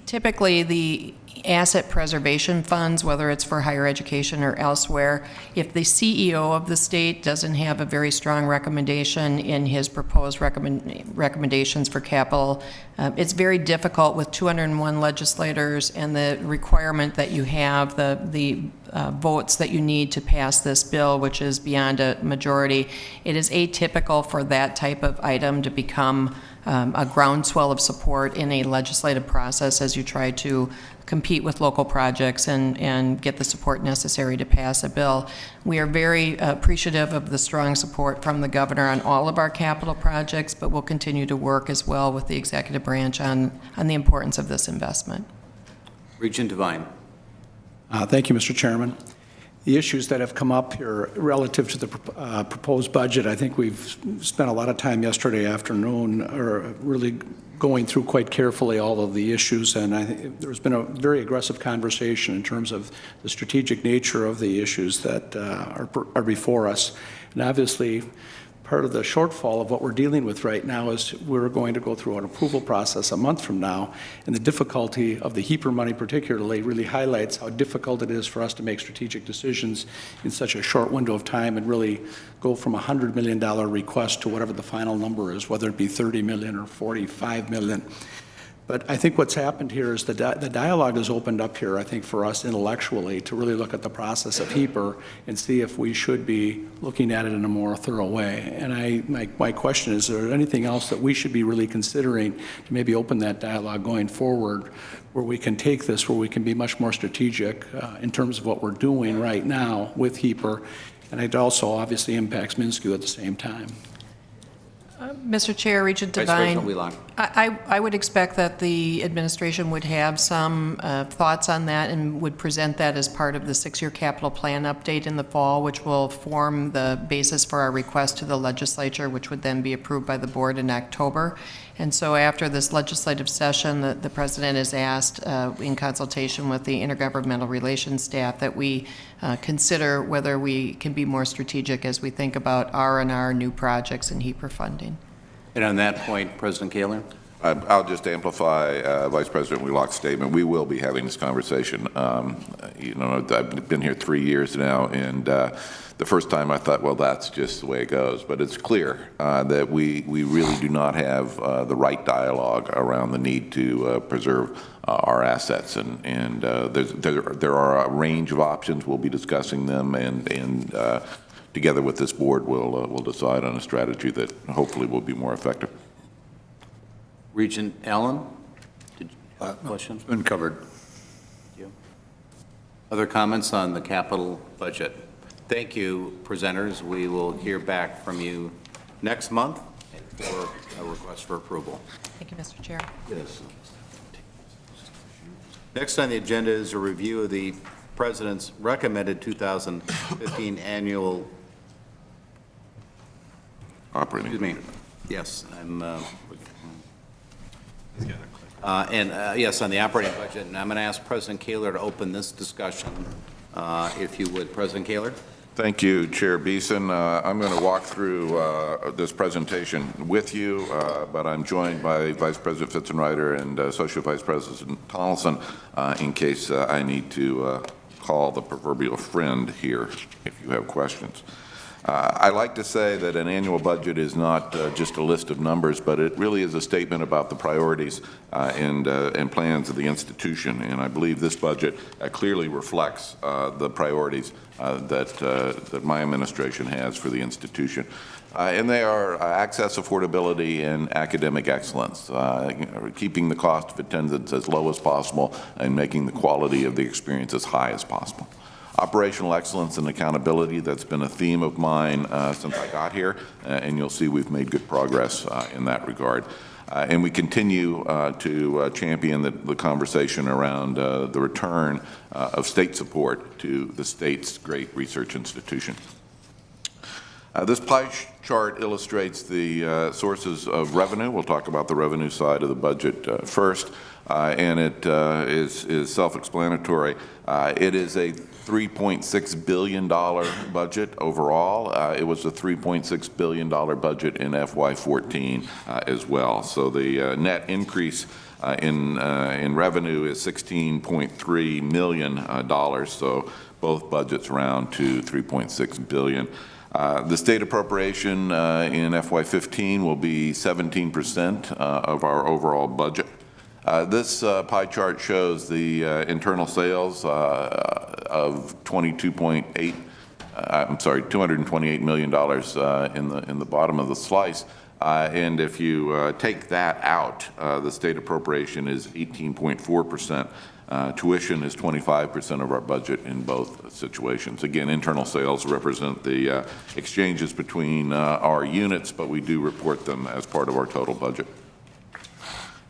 typically the asset preservation funds, whether it's for higher education or elsewhere, if the CEO of the state doesn't have a very strong recommendation in his proposed recommendations for capital, it's very difficult with 201 legislators and the requirement that you have the votes that you need to pass this bill, which is beyond a majority. It is atypical for that type of item to become a groundswell of support in a legislative process as you try to compete with local projects and get the support necessary to pass a bill. We are very appreciative of the strong support from the governor on all of our capital projects, but we'll continue to work as well with the executive branch on the importance of this investment. Regent Devine. Thank you, Mr. Chairman. The issues that have come up here relative to the proposed budget, I think we've spent a lot of time yesterday afternoon really going through quite carefully all of the issues, and I think there's been a very aggressive conversation in terms of the strategic nature of the issues that are before us. And obviously, part of the shortfall of what we're dealing with right now is we're going to go through an approval process a month from now, and the difficulty of the HEPA money particularly really highlights how difficult it is for us to make strategic decisions in such a short window of time and really go from a $100 million request to whatever the final number is, whether it be 30 million or 45 million. But I think what's happened here is the dialogue has opened up here, I think, for us intellectually to really look at the process of HEPA and see if we should be looking at it in a more thorough way. And my question is there anything else that we should be really considering to maybe open that dialogue going forward, where we can take this, where we can be much more strategic in terms of what we're doing right now with HEPA, and it also obviously impacts MNSCU at the same time. Mr. Chair, Regent Vice Devine, President Wheelock. I would expect that the administration would have some thoughts on that and would present that as part of the 6-year capital plan update in the fall, which will form the basis for our request to the legislature, which would then be approved by the board in October. And so after this legislative session, the president has asked, in consultation with the intergovernmental relations staff, that we consider whether we can be more strategic as we think about R&R, new projects, and HEPA funding. And on that point, President Kaler? I'll just amplify Vice President Wheelock's statement. We will be having this conversation. I've been here 3 years now, and the first time I thought, well, that's just the way it goes. But it's clear that we really do not have the right dialogue around the need to preserve our assets. And there are a range of options. We'll be discussing them and together with this board, we'll decide on a strategy that hopefully will be more effective. Regent Allen? Question? Been covered. Thank you. Other comments on the capital budget? Thank you, presenters. We will hear back from you next month for a request for approval. Thank you, Mr. Chair. Yes. Next on the agenda is a review of the President's recommended 2015 annual, Operating. excuse me, yes, yes, on the operating budget, and I'm going to ask President Kaler to open this discussion, if you would. President Kaler? Thank you, Chair Beeson. I'm going to walk through this presentation with you, but I'm joined by Vice President Fitzenreiter and Associate Vice President Tonelson in case I need to call the proverbial friend here if you have questions. I like to say that an annual budget is not just a list of numbers, but it really is a statement about the priorities and plans of the institution. And I believe this budget clearly reflects the priorities that my administration has for the institution. And they are access, affordability, and academic excellence, keeping the cost of attendance as low as possible and making the quality of the experience as high as possible. Operational excellence and accountability, that's been a theme of mine since I got here, and you'll see we've made good progress in that regard. And we continue to champion the conversation around the return of state support to the state's great research institution. This pie chart illustrates the sources of revenue. We'll talk about the revenue side of the budget first, and it is self-explanatory. It is a $3.6 billion budget overall. It was a $3.6 billion budget in FY14 as well. So the net increase in revenue is $16.3 million. So both budgets round to $3.6 billion. The state appropriation in FY15 will be 17% of our overall budget. This pie chart shows the internal sales of $228 million in the bottom of the slice. And if you take that out, the state appropriation is 18.4%. Tuition is 25% of our budget in both situations. Again, internal sales represent the exchanges between our units, but we do report them as part of our total budget.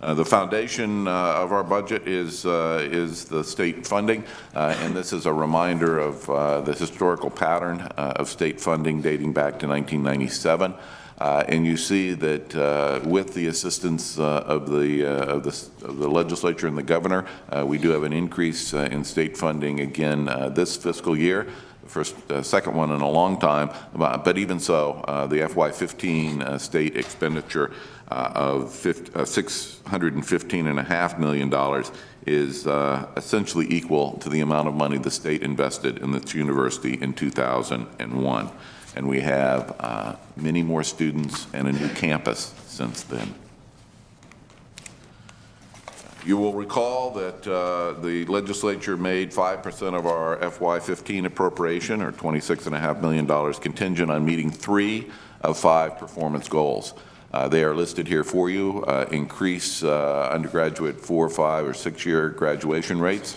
The foundation of our budget is the state funding, and this is a reminder of the historical pattern of state funding dating back to 1997. And you see that with the assistance of the legislature and the governor, we do have an increase in state funding again this fiscal year. Second one in a long time, but even so, the FY15 state expenditure of $615.5 million is essentially equal to the amount of money the state invested in this university in 2001. And we have many more students and a new campus since then. You will recall that the legislature made 5% of our FY15 appropriation, or $26.5 million, contingent on meeting 3 of 5 performance goals. They are listed here for you. Increase undergraduate 4-, 5-, or 6-year graduation rates,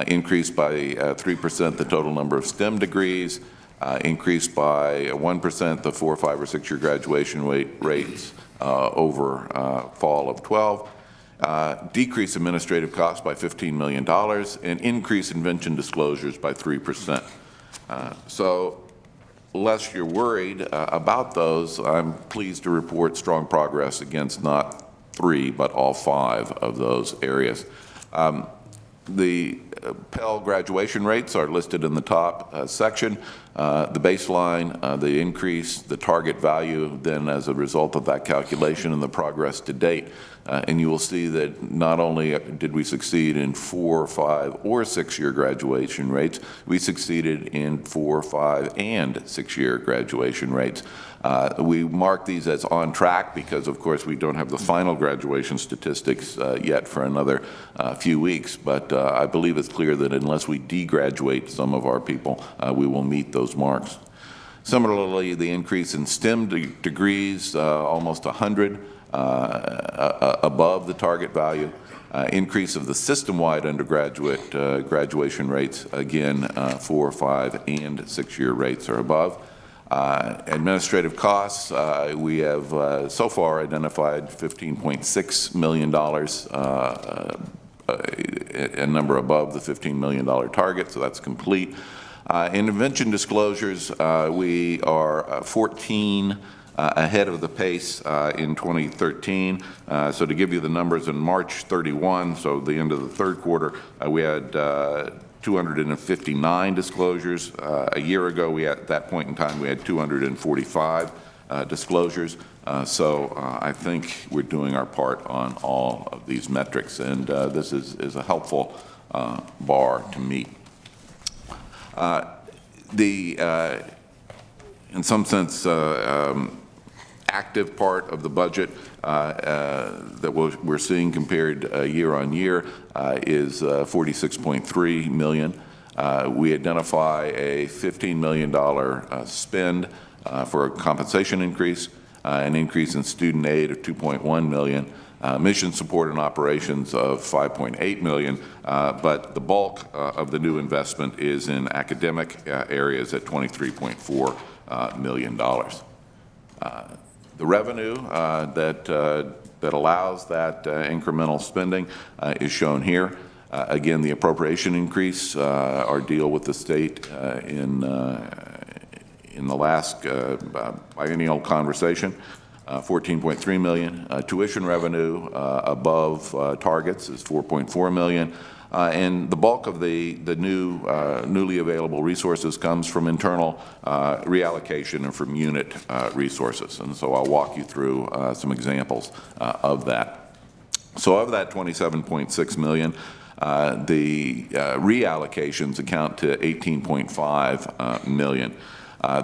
increase by 3% the total number of STEM degrees, increase by 1% the 4-, 5-, or 6-year graduation rates over fall of 12. Decrease administrative costs by $15 million, and increase invention disclosures by 3%. So, lest you're worried about those, I'm pleased to report strong progress against not 3, but all 5 of those areas. The Pell graduation rates are listed in the top section. The baseline, the increase, the target value, then as a result of that calculation and the progress to date. And you will see that not only did we succeed in 4-, 5-, or 6-year graduation rates, we succeeded in 4-, 5-, and 6-year graduation rates. We mark these as on track because, of course, we don't have the final graduation statistics yet for another few weeks, but I believe it's clear that unless we degraduate some of our people, we will meet those marks. Similarly, the increase in STEM degrees, almost 100 above the target value. Increase of the system-wide undergraduate graduation rates, again, 4, 5, and 6-year rates are above. Administrative costs, we have so far identified $15.6 million, a number above the $15 million target, so that's complete. Intervention disclosures, we are 14 ahead of the pace in 2013. So to give you the numbers, in March 31, so the end of the third quarter, we had 259 disclosures. A year ago, at that point in time, we had 245 disclosures. So I think we're doing our part on all of these metrics, and this is a helpful bar to meet. In some sense, active part of the budget that we're seeing compared year on year is $46.3 million. We identify a $15 million spend for a compensation increase, an increase in student aid of $2.1 million, mission support and operations of $5.8 million, but the bulk of the new investment is in academic areas at $23.4 million. The revenue that allows that incremental spending is shown here. Again, the appropriation increase, our deal with the state in the last biennial conversation, $14.3 million. Tuition revenue above targets is $4.4 million. And the bulk of the newly available resources comes from internal reallocation and from unit resources. And so I'll walk you through some examples of that. So of that $27.6 million, the reallocations account to $18.5 million.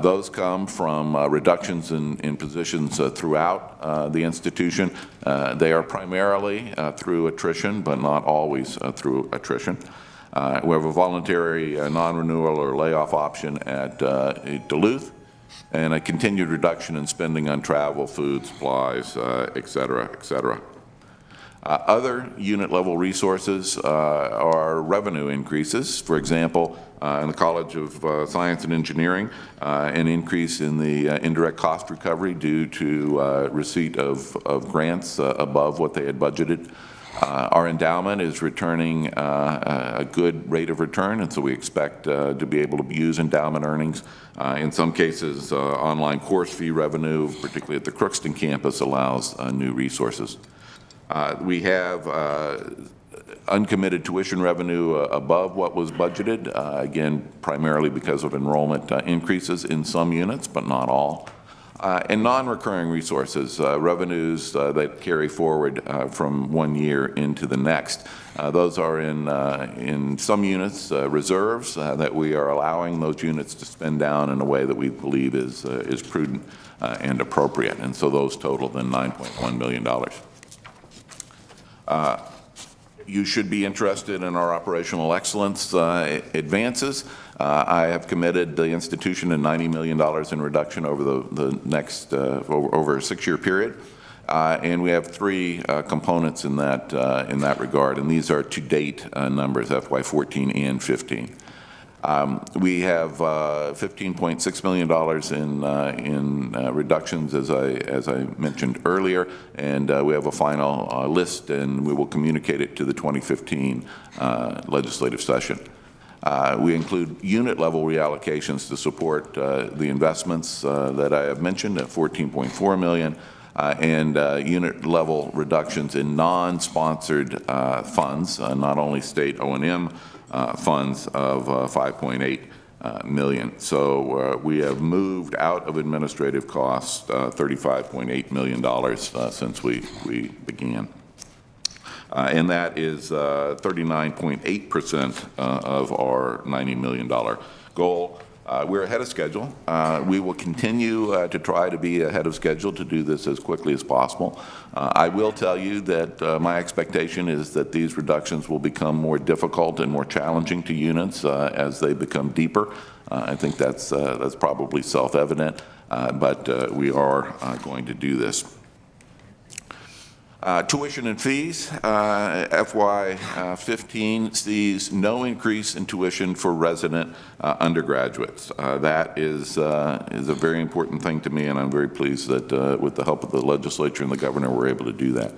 Those come from reductions in positions throughout the institution. They are primarily through attrition, but not always through attrition. We have a voluntary non-renewal or layoff option at Duluth, and a continued reduction in spending on travel, food, supplies, et cetera, et cetera. Other unit-level resources are revenue increases. For example, in the College of Science and Engineering, an increase in the indirect cost recovery due to receipt of grants above what they had budgeted. Our endowment is returning a good rate of return, and so we expect to be able to use endowment earnings. In some cases, online course fee revenue, particularly at the Crookston campus, allows new resources. We have uncommitted tuition revenue above what was budgeted, again, primarily because of enrollment increases in some units, but not all. And non-recurring resources, revenues that carry forward from one year into the next. Those are in some units, reserves that we are allowing those units to spend down in a way that we believe is prudent and appropriate. And so those total then $9.1 million. You should be interested in our operational excellence advances. I have committed the institution to $90 million in reduction over the next, over a 6-year period. And we have 3 components in that regard, and these are to-date numbers, FY14 and 15. We have $15.6 million in reductions, as I mentioned earlier, and we have a final list, and we will communicate it to the 2015 legislative session. We include unit-level reallocations to support the investments that I have mentioned at $14.4 million, and unit-level reductions in non-sponsored funds, not only state O&M funds of $5.8 million. So we have moved out of administrative costs $35.8 million since we began. And that is 39.8% of our $90 million goal. We're ahead of schedule. We will continue to try to be ahead of schedule to do this as quickly as possible. I will tell you that my expectation is that these reductions will become more difficult and more challenging to units as they become deeper I think that's probably self-evident, but we are going to do this. Tuition and fees, FY15 sees no increase in tuition for resident undergraduates. That is a very important thing to me, and I'm very pleased that with the help of the legislature and the governor, we're able to do that.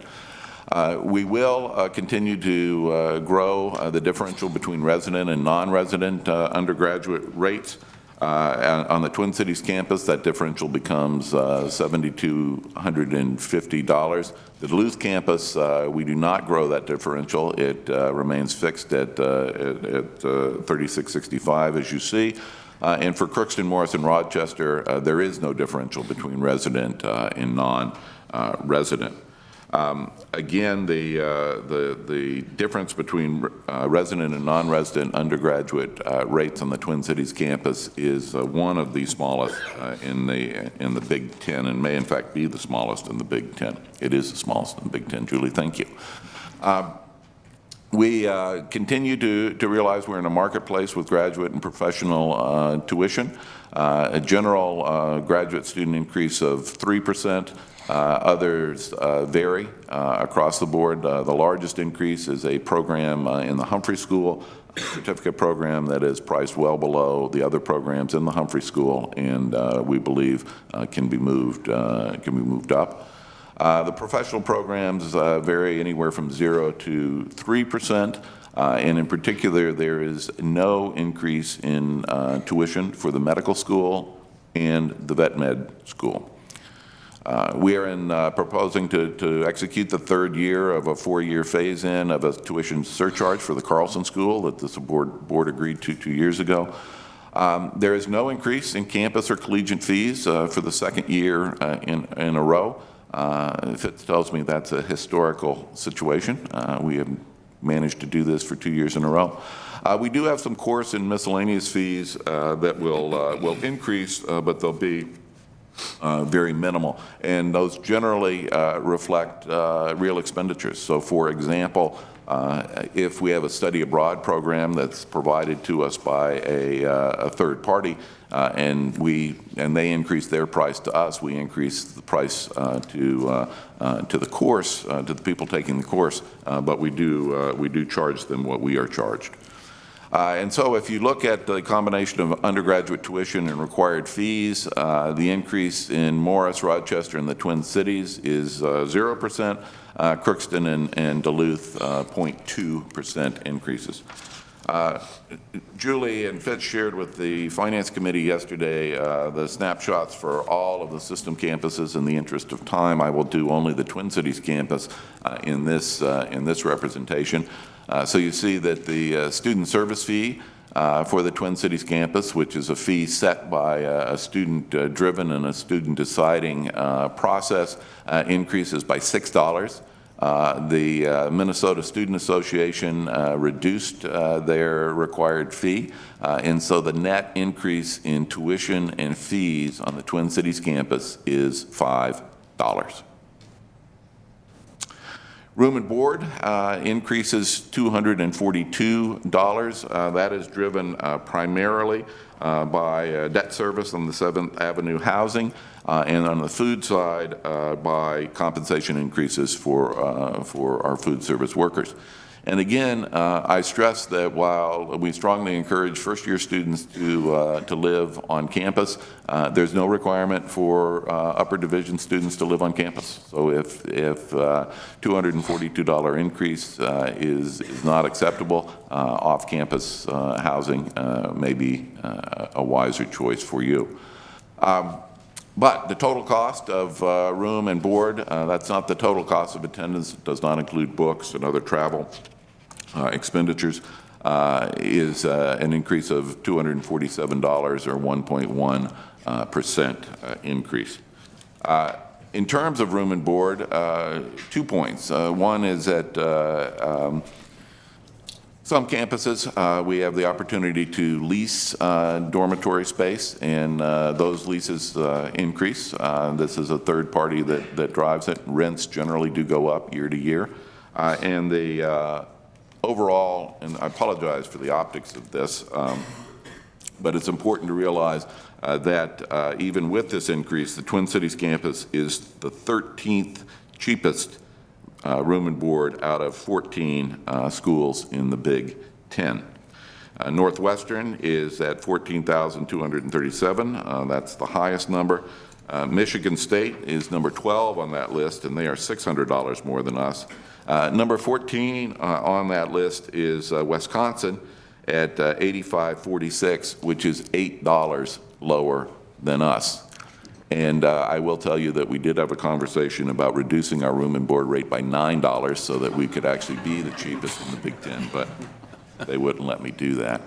We will continue to grow the differential between resident and non-resident undergraduate rates. On the Twin Cities campus, that differential becomes $7,250. The Duluth campus, we do not grow that differential. It remains fixed at $36.65, as you see. And for Crookston, Morris, and Rochester, there is no differential between resident and non-resident. Again, the difference between resident and non-resident undergraduate rates on the Twin Cities campus is one of the smallest in the Big Ten, and may in fact be the smallest in the Big Ten. It is the smallest in the Big Ten. Julie, thank you. We continue to realize we're in a marketplace with graduate and professional tuition. A general graduate student increase of 3%. Others vary across the board. The largest increase is a program in the Humphrey School, a certificate program that is priced well below the other programs in the Humphrey School, and we believe can be moved up. The professional programs vary anywhere from 0 to 3%, and in particular, there is no increase in tuition for the medical school and the vet med school. We are proposing to execute the third year of a 4-year phase-in of a tuition surcharge for the Carlson School that this board agreed to 2 years ago. There is no increase in campus or collegiate fees for the second year in a row. Fitz tells me that's a historical situation. We have managed to do this for 2 years in a row. We do have some course and miscellaneous fees that will increase, but they'll be very minimal, and those generally reflect real expenditures. So, for example, if we have a study abroad program that's provided to us by a third party, and they increase their price to us, we increase the price to the course, to the people taking the course, but we do charge them what we are charged. And so if you look at the combination of undergraduate tuition and required fees, the increase in Morris, Rochester, and the Twin Cities is 0%, Crookston and Duluth 0.2% increases. Julie and Fitz shared with the Finance Committee yesterday the snapshots for all of the system campuses. In the interest of time, I will do only the Twin Cities campus in this representation. So you see that the student service fee for the Twin Cities campus, which is a fee set by a student-driven and a student-deciding process, increases by $6. The Minnesota Student Association reduced their required fee, and so the net increase in tuition and fees on the Twin Cities campus is $5. Room and board increases $242. That is driven primarily by debt service on the 7th Avenue housing, and on the food side by compensation increases for our food service workers. And again, I stress that while we strongly encourage first-year students to live on campus, there's no requirement for upper division students to live on campus. So if $242 increase is not acceptable, off-campus housing may be a wiser choice for you. But the total cost of room and board, that's not the total cost of attendance. It does not include books and other travel expenditures, is an increase of $247 or 1.1% increase. In terms of room and board, 2 points. One is that some campuses, we have the opportunity to lease dormitory space, and those leases increase. This is a third party that drives it. Rents generally do go up year to year. And the overall, and I apologize for the optics of this, But it's important to realize that even with this increase, the Twin Cities campus is the 13th cheapest room and board out of 14 schools in the Big Ten. Northwestern is at $14,237. That's the highest number. Michigan State is number 12 on that list, and they are $600 more than us. Number 14 on that list is Wisconsin at $85.46, which is $8 lower than us. And I will tell you that we did have a conversation about reducing our room and board rate by $9 so that we could actually be the cheapest in the Big Ten, but they wouldn't let me do that.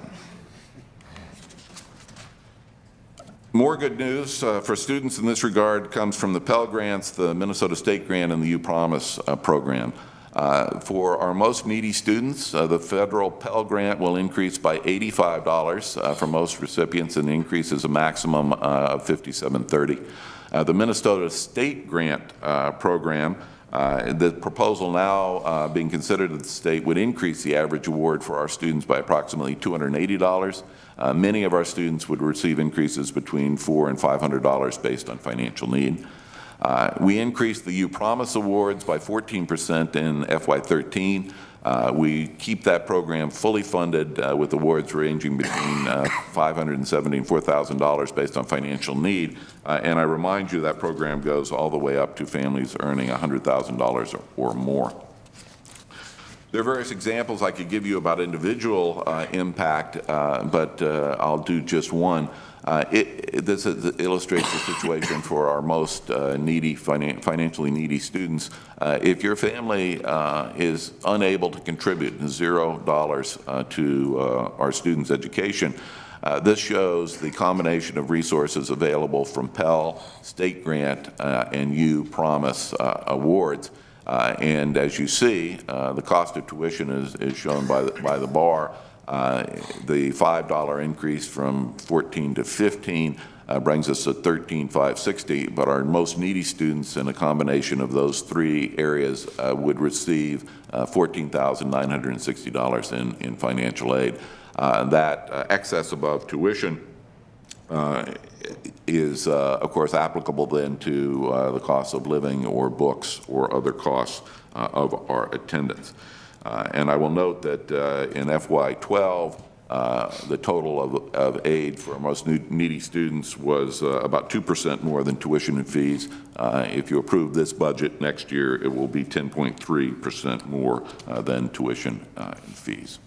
More good news for students in this regard comes from the Pell Grants, the Minnesota State Grant, and the U-Promise program. For our most needy students, the federal Pell Grant will increase by $85 for most recipients, and the increase is a maximum of $57.30. The Minnesota State Grant program, the proposal now being considered at the state would increase the average award for our students by approximately $280. Many of our students would receive increases between $400 and $500 based on financial need. We increased the U-Promise awards by 14% in FY13. We keep that program fully funded with awards ranging between $570 and $4,000 based on financial need. And I remind you that program goes all the way up to families earning $100,000 or more. There are various examples I could give you about individual impact, but I'll do just one. This illustrates the situation for our most needy, financially needy students. If your family is unable to contribute $0 to our students' education, this shows the combination of resources available from Pell, State Grant, and U-Promise awards. And as you see, the cost of tuition is shown by the bar. The $5 increase from 14 to 15 brings us to $13,560, but our most needy students in a combination of those three areas would receive $14,960 in financial aid. That excess above tuition is, of course, applicable then to the cost of living or books or other costs of our attendance. And I will note that in FY12, the total of aid for our most needy students was about 2% more than tuition and fees. If you approve this budget next year, it will be 10.3% more than tuition and fees.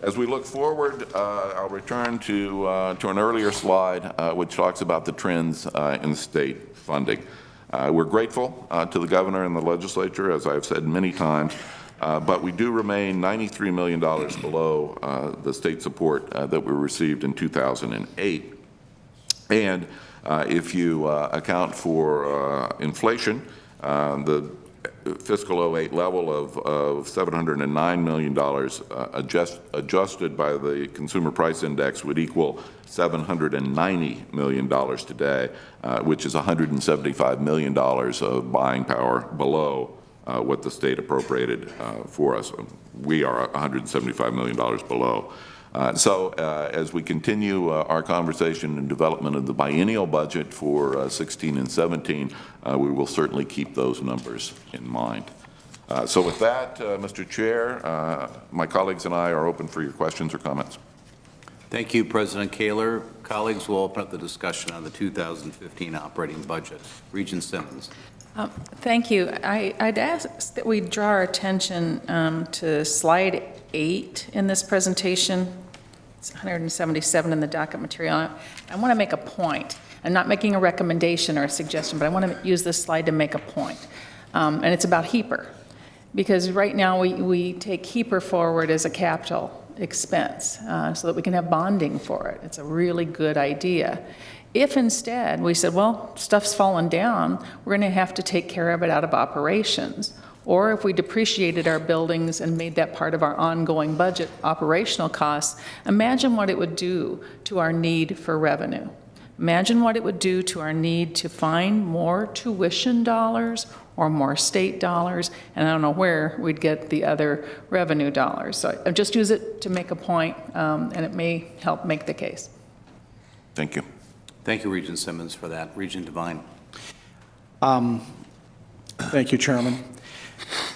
As we look forward, I'll return to an earlier slide which talks about the trends in state funding. We're grateful to the governor and the legislature, as I've said many times, but we do remain $93 million below the state support that we received in 2008. And if you account for inflation, the fiscal 08 level of $709 million adjusted by the Consumer Price Index would equal $790 million today, which is $175 million of buying power below what the state appropriated for us. We are $175 million below. So as we continue our conversation and development of the biennial budget for 16 and 17, we will certainly keep those numbers in mind. So with that, Mr. Chair, my colleagues and I are open for your questions or comments. Thank you, President Kaler. Colleagues, will open up the discussion on the 2015 operating budget. Regent Simmons. Thank you. I'd ask that we draw our attention to slide 8 in this presentation. It's 177 in the docket material. I want to make a point. I'm not making a recommendation or a suggestion, but I want to use this slide to make a point. And it's about HEAPR. Because right now we take HEAPR forward as a capital expense so that we can have bonding for it. It's a really good idea. If instead we said, well, stuff's fallen down, we're going to have to take care of it out of operations. Or if we depreciated our buildings and made that part of our ongoing budget operational costs, imagine what it would do to our need for revenue. Imagine what it would do to our need to find more tuition dollars or more state dollars, and I don't know where we'd get the other revenue dollars. So I just use it to make a point, and it may help make the case. Thank you. Thank you, Regent Simmons, for that. Regent Devine. Thank you, Chairman.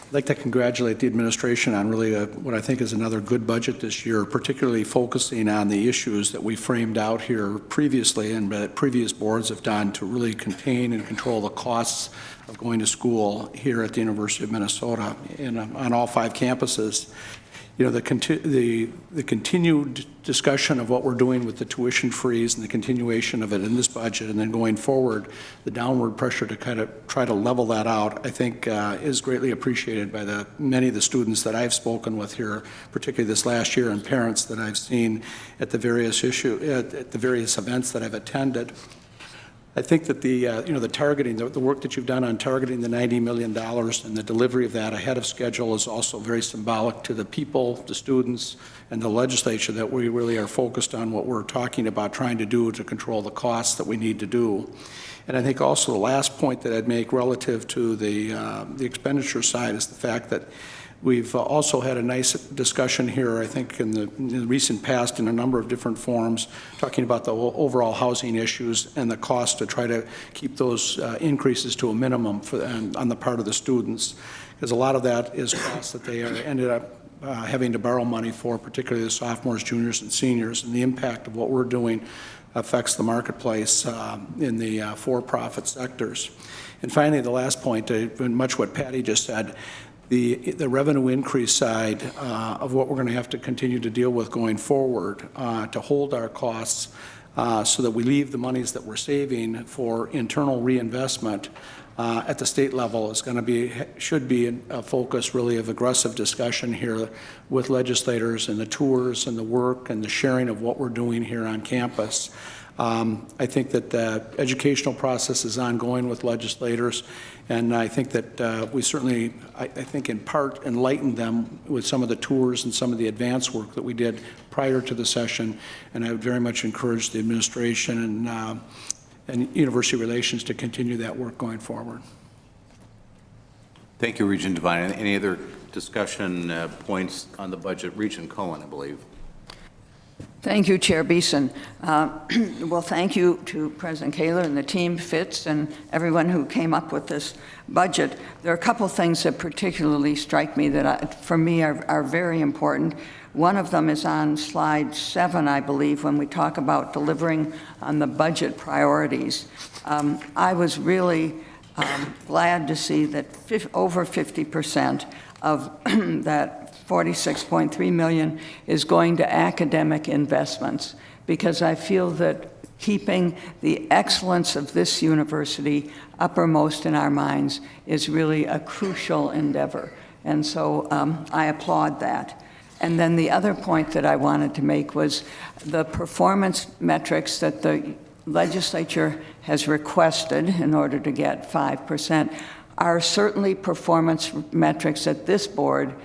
I'd like to congratulate the administration on really what I think is another good budget this year, particularly focusing on the issues that we framed out here previously and that previous boards have done to really contain and control the costs of going to school here at the University of Minnesota and on all 5 campuses. You know, the continued discussion of what we're doing with the tuition freeze and the continuation of it in this budget, and then going forward, the downward pressure to kind of try to level that out, I think is greatly appreciated by many of the students that I've spoken with here, particularly this last year, and parents that I've seen at the various events that I've attended. I think that the targeting, the work that you've done on targeting the $90 million and the delivery of that ahead of schedule is also very symbolic to the people, the students, and the legislature that we really are focused on what we're talking about trying to do to control the costs that we need to do. And I think also the last point that I'd make relative to the expenditure side is the fact that we've also had a nice discussion here, I think, in the recent past in a number of different forums, talking about the overall housing issues and the cost to try to keep those increases to a minimum on the part of the students, because a lot of that is costs that they ended up having to borrow money for, particularly the sophomores, juniors, and seniors, and the impact of what we're doing affects the marketplace in the for-profit sectors. And finally, the last point, much what Patty just said, the revenue increase side of what we're going to have to continue to deal with going forward to hold our costs so that we leave the monies that we're saving for internal reinvestment at the state level is going to be, should be a focus really of aggressive discussion here with legislators and the tours and the work and the sharing of what we're doing here on campus. I think that the educational process is ongoing with legislators, and I think that we certainly, I think in part, enlightened them with some of the tours and some of the advanced work that we did prior to the session, and I would very much encourage the administration and university relations to continue that work going forward. Thank you, Regent Devine. Any other discussion points on the budget? Regent Cohen, I believe. Thank you, Chair Beeson. Well, thank you to President Kaler and the team, Fitz, and everyone who came up with this budget. There are a couple things that particularly strike me that, for me, are very important. One of them is on slide 7, I believe, when we talk about delivering on the budget priorities. I was really glad to see that over 50% of that $46.3 million is going to academic investments, because I feel that keeping the excellence of this university uppermost in our minds is really a crucial endeavor. And so I applaud that. And then the other point that I wanted to make was the performance metrics that the legislature has requested in order to get 5% are certainly performance metrics that this board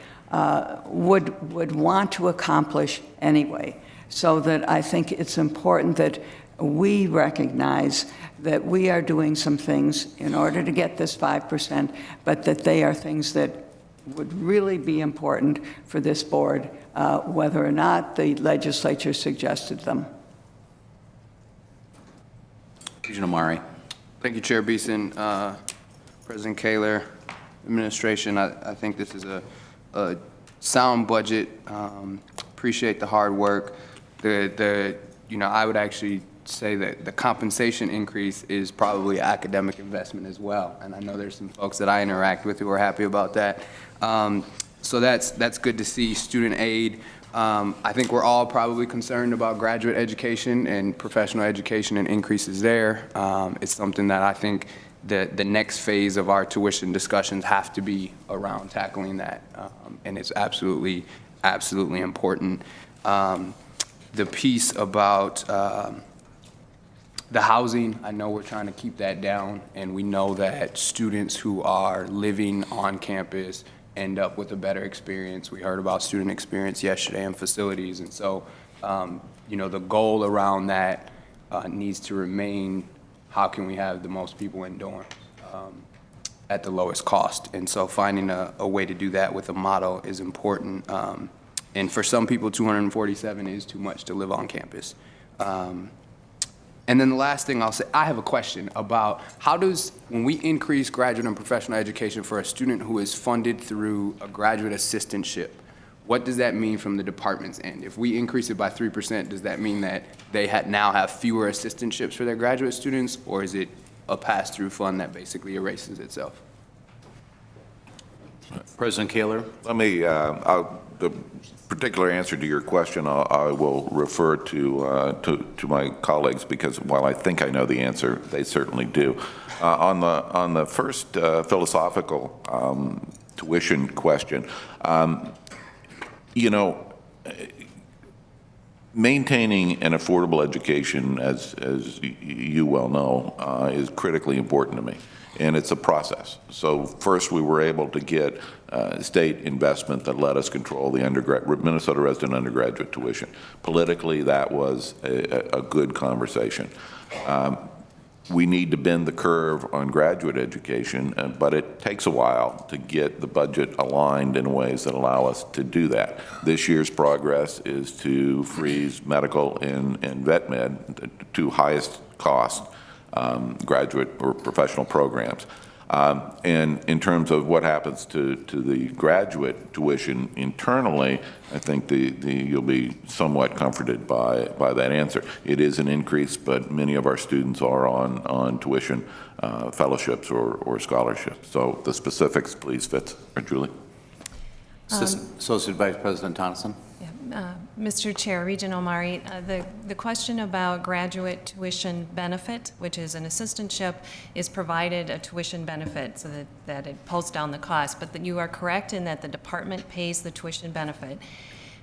would want to accomplish anyway. So that I think it's important that we recognize that we are doing some things in order to get this 5%, but that they are things that would really be important for this board, whether or not the legislature suggested them. Regent Omari. Thank you, Chair Beeson. President Kaler, administration, I think this is a sound budget. Appreciate the hard work. I would actually say that the compensation increase is probably academic investment as well. And I know there's some folks that I interact with who are happy about that. So that's good to see. Student aid, I think we're all probably concerned about graduate education and professional education and increases there. It's something that I think the next phase of our tuition discussions have to be around tackling that, and it's absolutely important. The piece about the housing, I know we're trying to keep that down, and we know that students who are living on campus end up with a better experience. We heard about student experience yesterday in facilities, and so the goal around that needs to remain, how can we have the most people in dorms at the lowest cost? And so finding a way to do that with a model is important. And for some people, 247 is too much to live on campus. And then the last thing I'll say, I have a question about how does, when we increase graduate and professional education for a student who is funded through a graduate assistantship, what does that mean from the department's end? If we increase it by 3%, does that mean that they now have fewer assistantships for their graduate students, or is it a pass-through fund that basically erases itself? President Kaler? Let me, the particular answer to your question, I will refer to my colleagues, because while I think I know the answer, they certainly do. On the first philosophical tuition question, you know, maintaining an affordable education, as you well know, is critically important to me. And it's a process. So first we were able to get state investment that let us control the Minnesota resident undergraduate tuition. Politically, that was a good conversation. We need to bend the curve on graduate education, but it takes a while to get the budget aligned in ways that allow us to do that. This year's progress is to freeze medical and vet med, two highest cost graduate or professional programs. And in terms of what happens to the graduate tuition internally, I think you'll be somewhat comforted by that answer. It is an increase, but many of our students are on tuition fellowships or scholarships. So the specifics, please, Fitz or Julie. Associate Vice President Tonneson. Mr. Chair, Regent Omari, the question about graduate tuition benefit, which is an assistantship, is provided a tuition benefit so that it pulls down the cost. But you are correct in that the department pays the tuition benefit.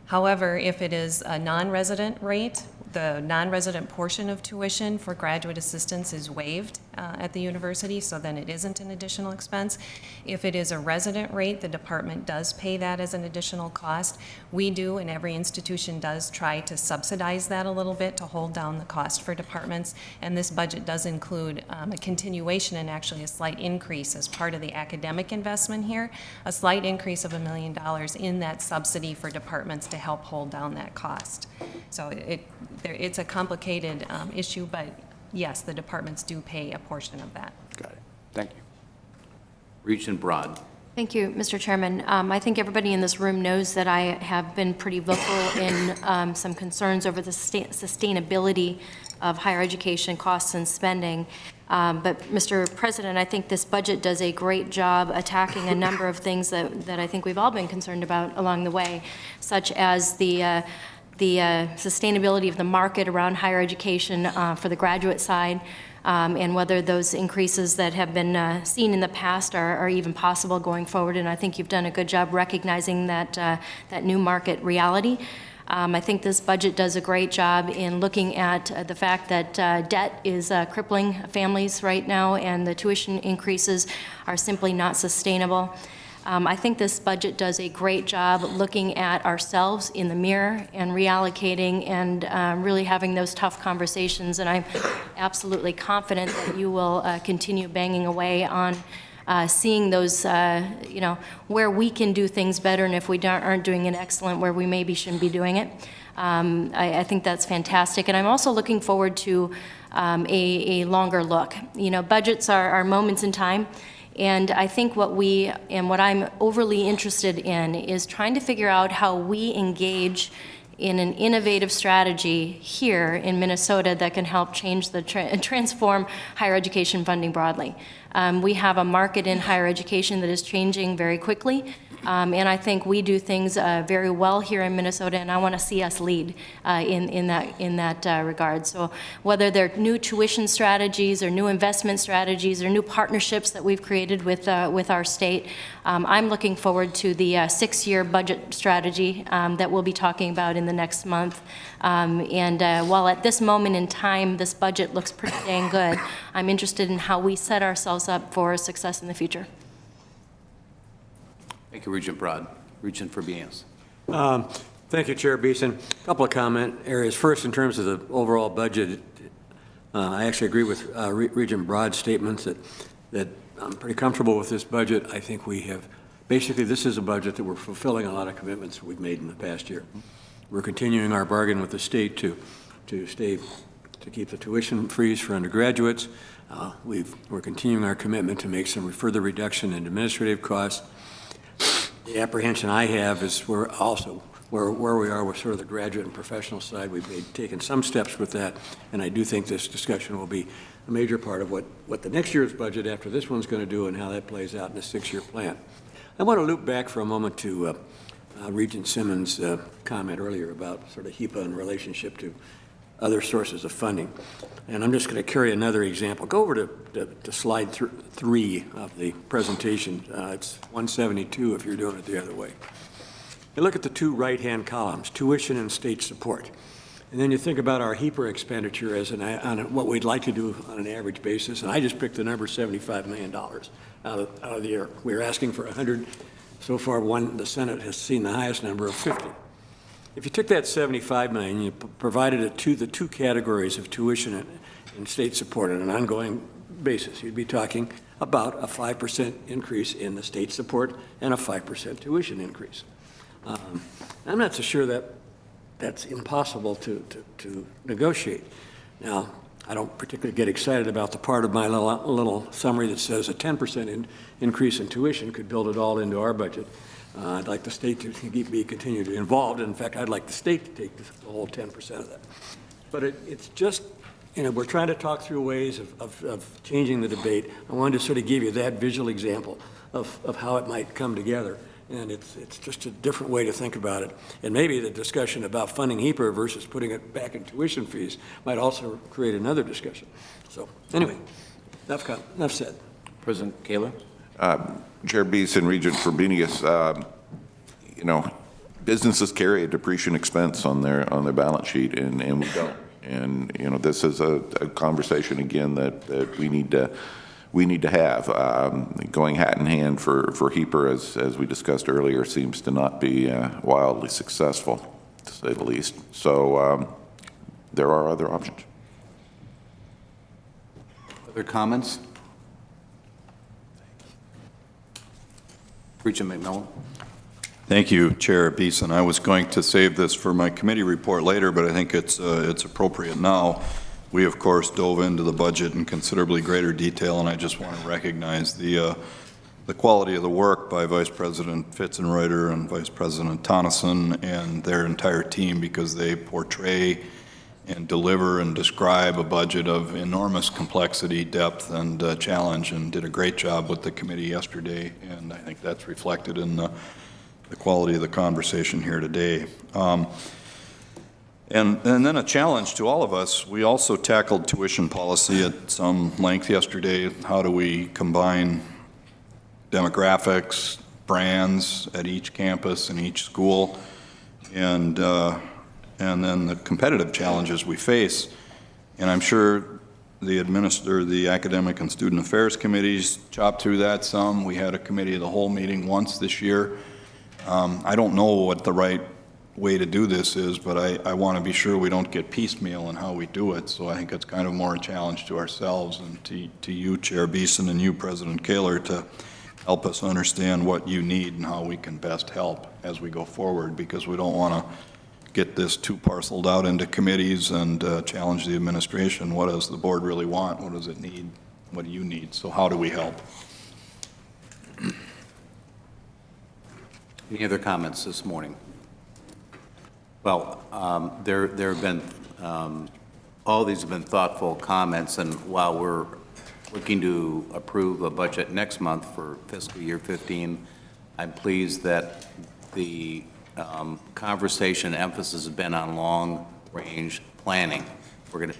However, if it is a non-resident rate, the non-resident portion of tuition for graduate assistants is waived at the university, so then it isn't an additional expense. If it is a resident rate, the department does pay that as an additional cost. We do, and every institution does, try to subsidize that a little bit to hold down the cost for departments, and this budget does include a continuation and actually a slight increase as part of the academic investment here, a slight increase of $1 million in that subsidy for departments to help hold down that cost. So it's a complicated issue, but yes, the departments do pay a portion of that. Got it. Thank you. Regent Broad. Thank you, Mr. Chairman. I think everybody in this room knows that I have been pretty vocal in some concerns over the sustainability of higher education costs and spending. But, Mr. President, I think this budget does a great job attacking a number of things that I think we've all been concerned about along the way, such as the sustainability of the market around higher education for the graduate side, and whether those increases that have been seen in the past are even possible going forward. And I think you've done a good job recognizing that new market reality. I think this budget does a great job in looking at the fact that debt is crippling families right now, and the tuition increases are simply not sustainable. I think this budget does a great job looking at ourselves in the mirror and reallocating and really having those tough conversations, and I'm absolutely confident that you will continue banging away on seeing those, where we can do things better, and if we aren't doing it excellent, where we maybe shouldn't be doing it. I think that's fantastic, and I'm also looking forward to a longer look. Budgets are moments in time. And I think what I'm overly interested in is trying to figure out how we engage in an innovative strategy here in Minnesota that can help change transform higher education funding broadly. We have a market in higher education that is changing very quickly. And I think we do things very well here in Minnesota, and I want to see us lead in that regard. So whether they're new tuition strategies or new investment strategies or new partnerships that we've created with our state, I'm looking forward to the 6-year budget strategy that we'll be talking about in the next month. While at this moment in time this budget looks pretty dang good, I'm interested in how we set ourselves up for success in the future. Thank you, Regent Broad. Regent Fabians. Thank you, Chair Beeson. A couple of comment areas. First, in terms of the overall budget, I actually agree with Regent Broad's statements that I'm pretty comfortable with this budget. I think we have, basically, this is a budget that we're fulfilling a lot of commitments we've made in the past year. We're continuing our bargain with the state to keep the tuition freeze for undergraduates. We're continuing our commitment to make some further reduction in administrative costs. The apprehension I have is we're also where we are with sort of the graduate and professional side. We've taken some steps with that, and I do think this discussion will be a major part of what the next year's budget after this one's going to do and how that plays out in a 6-year plan. I want to loop back for a moment to Regent Simmons' comment earlier about sort of HEPA in relationship to other sources of funding. And I'm just going to carry another example. Go over to slide 3 of the presentation. It's 172 if you're doing it the other way. You look at the 2 right-hand columns, tuition and state support. And then you think about our HEPA expenditure as on what we'd like to do on an average basis. And I just picked the number $75 million out of the year. We're asking for 100. So far, the Senate has seen the highest number of 50. If you took that $75 million, you provided it to the 2 categories of tuition and state support on an ongoing basis, you'd be talking about a 5% increase in the state support and a 5% tuition increase. I'm not so sure that that's impossible to negotiate. Now, I don't particularly get excited about the part of my little summary that says a 10% increase in tuition could build it all into our budget. I'd like the state to continue to be involved. In fact, I'd like the state to take the whole 10% of that. But it's just, we're trying to talk through ways of changing the debate. I wanted to sort of give you that visual example of how it might come together. And it's just a different way to think about it. And maybe the discussion about funding HEPA versus putting it back in tuition fees might also create another discussion. So anyway, enough said. President Kaler? Chair Beeson, Regent Frobenius, businesses carry a depreciation expense on their balance sheet, and we don't. And this is a conversation again that we need to have. Going hat in hand for HEPA, as we discussed earlier, seems to not be wildly successful, to say the least. So there are other options. Other comments? Regent McMillan. Thank you, Chair Beeson. I was going to save this for my committee report later, but I think it's appropriate now. We, of course, dove into the budget in considerably greater detail, and I just want to recognize the quality of the work by Vice President Fitzenreuter and Vice President Tonneson and their entire team, because they portray and deliver and describe a budget of enormous complexity, depth, and challenge, and did a great job with the committee yesterday, and I think that's reflected in the quality of the conversation here today. And then a challenge to all of us. We also tackled tuition policy at some length yesterday. How do we combine demographics, brands at each campus and each school, and then the competitive challenges we face. And I'm sure the academic and student affairs committees chopped through that some. We had a committee of the whole meeting once this year. I don't know what the right way to do this is, but I want to be sure we don't get piecemeal in how we do it. So I think it's kind of more a challenge to ourselves and to you, Chair Beeson, and you, President Kaler, to help us understand what you need and how we can best help as we go forward, because we don't want to get this too parceled out into committees and challenge the administration. What does the board really want? What does it need? What do you need? So how do we help? Any other comments this morning? Well, there have been, all these have been thoughtful comments, and while we're looking to approve a budget next month for fiscal year 15, I'm pleased that the conversation emphasis has been on long-range planning.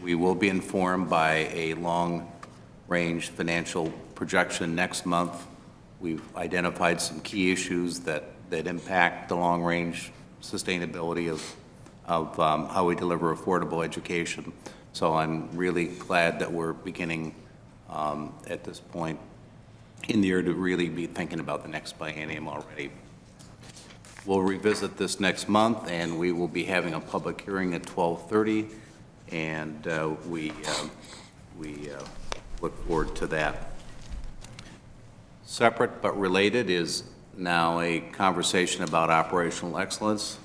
We will be informed by a long-range financial projection next month. We've identified some key issues that impact the long-range sustainability of how we deliver affordable education. So I'm really glad that we're beginning at this point in the year to really be thinking about the next biennium already. We'll revisit this next month, and we will be having a public hearing at 12:30, and we we look forward to that. Separate but related is now a conversation about operational excellence.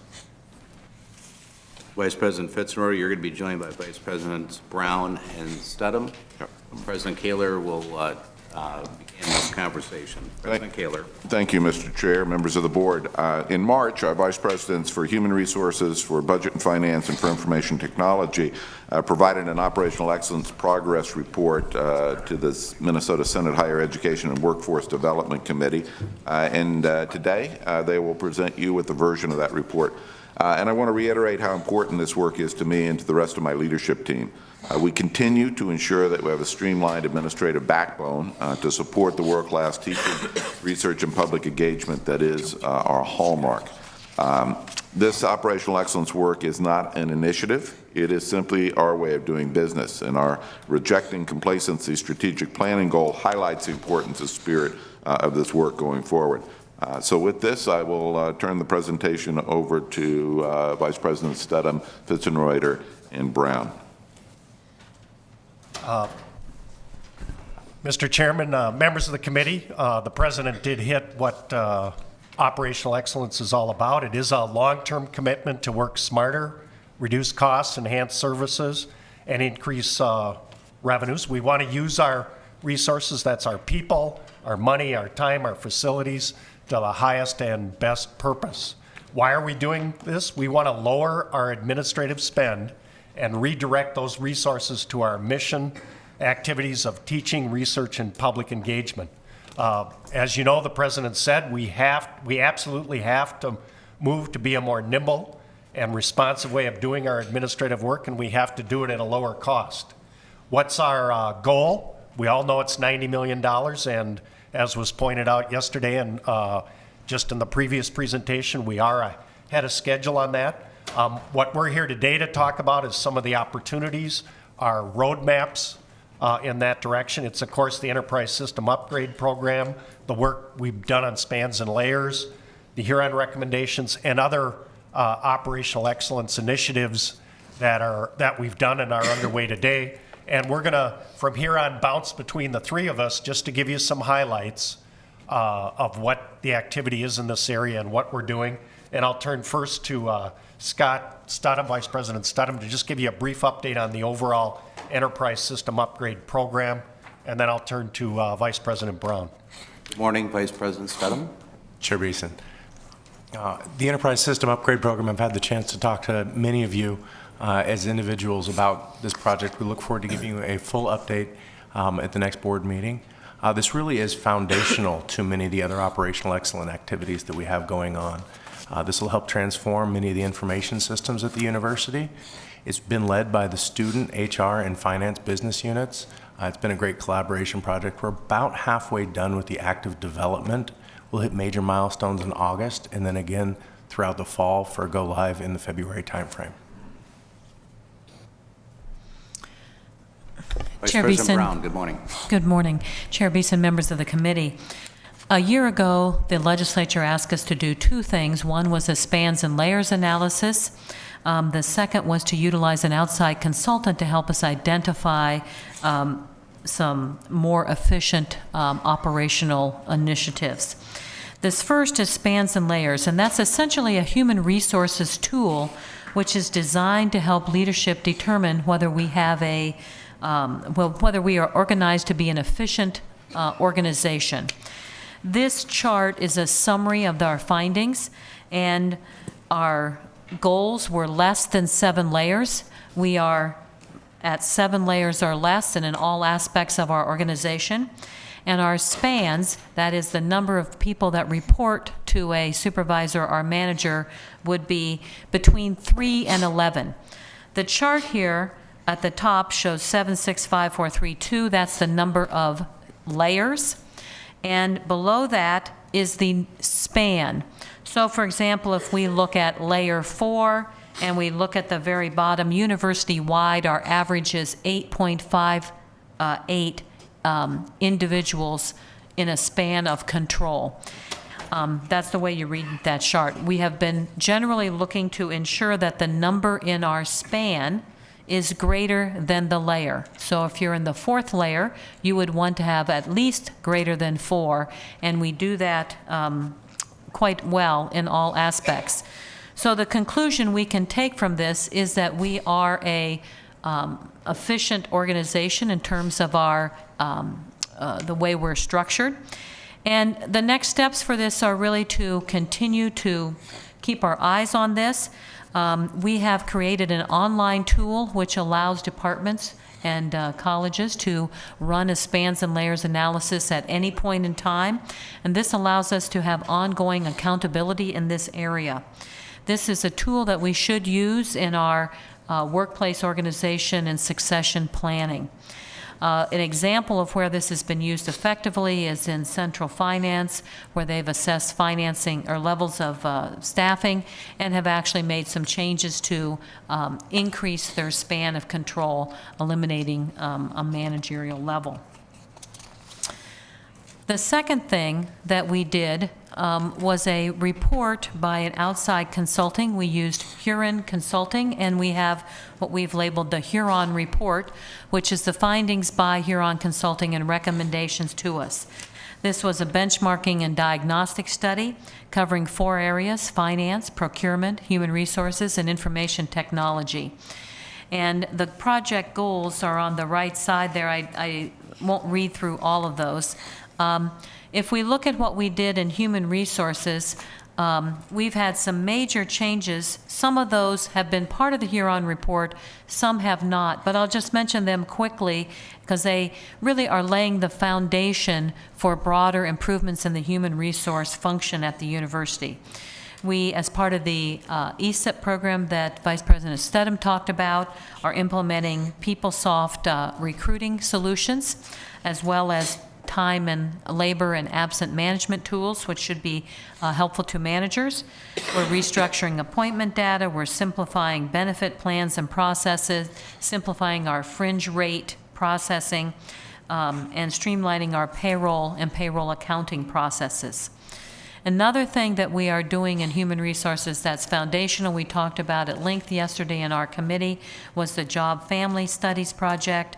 Vice President Fitzroy, you're going to be joined by Vice Presidents Brown and Studham. Yep. President Kaler will begin this conversation. President Kaler. Thank you, Mr. Chair, members of the board. In March, our Vice Presidents for Human Resources, for Budget and Finance, and for Information Technology provided an operational excellence progress report to the Minnesota Senate Higher Education and Workforce Development Committee. And today, they will present you with a version of that report. And I want to reiterate how important this work is to me and to the rest of my leadership team. We continue to ensure that we have a streamlined administrative backbone to support the world-class teaching, research, and public engagement that is our hallmark. This operational excellence work is not an initiative. It is simply our way of doing business, and our Rejecting Complacency strategic planning goal highlights the importance and spirit of this work going forward. So with this, I will turn the presentation over to Vice President Studham, Fitzroy, and Brown. Mr. Chairman, members of the committee, the President did hit what operational excellence is all about. It is a long-term commitment to work smarter, reduce costs, enhance services, and increase revenues. We want to use our resources, that's our people, our money, our time, our facilities, to the highest and best purpose. Why are we doing this? We want to lower our administrative spend and redirect those resources to our mission activities of teaching, research, and public engagement. As you know, the President said we absolutely have to move to be a more nimble and responsive way of doing our administrative work, and we have to do it at a lower cost. What's our goal? We all know it's $90 million, and as was pointed out yesterday and just in the previous presentation, we are ahead of schedule on that. What we're here today to talk about is some of the opportunities, our roadmaps in that direction. It's, of course, the Enterprise System Upgrade Program, the work we've done on spans and layers, the Huron recommendations, and other operational excellence initiatives that we've done and are underway today. And we're going to, from here on, bounce between the three of us just to give you some highlights of what the activity is in this area and what we're doing. And I'll turn first to Scott Studham, Vice President Studham, to just give you a brief update on the overall Enterprise System Upgrade Program. And then I'll turn to Vice President Brown. Good morning, Vice President Studham. Chair Beeson. The Enterprise System Upgrade Program, I've had the chance to talk to many of you as individuals about this project. We look forward to giving you a full update at the next board meeting. This really is foundational to many of the other operational excellence activities that we have going on. This will help transform many of the information systems at the university. It's been led by the student, HR, and finance business units. It's been a great collaboration project. We're about halfway done with the active development. We'll hit major milestones in August, and then again throughout the fall for go live in the February timeframe. Vice Chair President Beeson. Brown, good morning. Good morning. Chair Beeson, members of the committee. A year ago, the legislature asked us to do two things. One was a spans and layers analysis. The second was to utilize an outside consultant to help us identify some more efficient operational initiatives. This first is spans and layers, and that's essentially a human resources tool which is designed to help leadership determine whether we have whether we are organized to be an efficient organization. This chart is a summary of our findings, and our goals were less than 7 layers. We are at 7 layers or less and in all aspects of our organization. And our spans, that is the number of people that report to a supervisor or manager, would be between 3 and 11. The chart here at the top shows 7, 6, 5, 4, 3, 2. That's the number of layers. And below that is the span. So, for example, if we look at layer 4 and we look at the very bottom, university-wide, our average is 8.58 individuals in a span of control. That's the way you read that chart. We have been generally looking to ensure that the number in our span is greater than the layer. So if you're in the 4th layer, you would want to have at least greater than 4, and we do that quite well in all aspects. So the conclusion we can take from this is that we are a efficient organization in terms of our the way we're structured. And the next steps for this are really to continue to keep our eyes on this. We have created an online tool which allows departments and colleges to run a spans and layers analysis at any point in time. And this allows us to have ongoing accountability in this area. This is a tool that we should use in our workplace organization and succession planning. An example of where this has been used effectively is in central finance, where they've assessed financing or levels of staffing and have actually made some changes to increase their span of control, eliminating a managerial level. The second thing that we did was a report by an outside consulting. We used Huron Consulting, and we have what we've labeled the Huron Report, which is the findings by Huron Consulting and recommendations to us. This was a benchmarking and diagnostic study covering 4 areas: finance, procurement, human resources, and information technology. And the project goals are on the right side there. I won't read through all of those. If we look at what we did in human resources, we've had some major changes. Some of those have been part of the Huron report, some have not, but I'll just mention them quickly because they really are laying the foundation for broader improvements in the human resource function at the university. We, as part of the ESIP program that Vice President Stedham talked about, are implementing PeopleSoft recruiting solutions, as well as time and labor and absent management tools, which should be helpful to managers. We're restructuring appointment data. We're simplifying benefit plans and processes, simplifying our fringe rate processing, and streamlining our payroll and payroll accounting processes. Another thing that we are doing in human resources that's foundational, we talked about at length yesterday in our committee, was the Job Family Studies Project.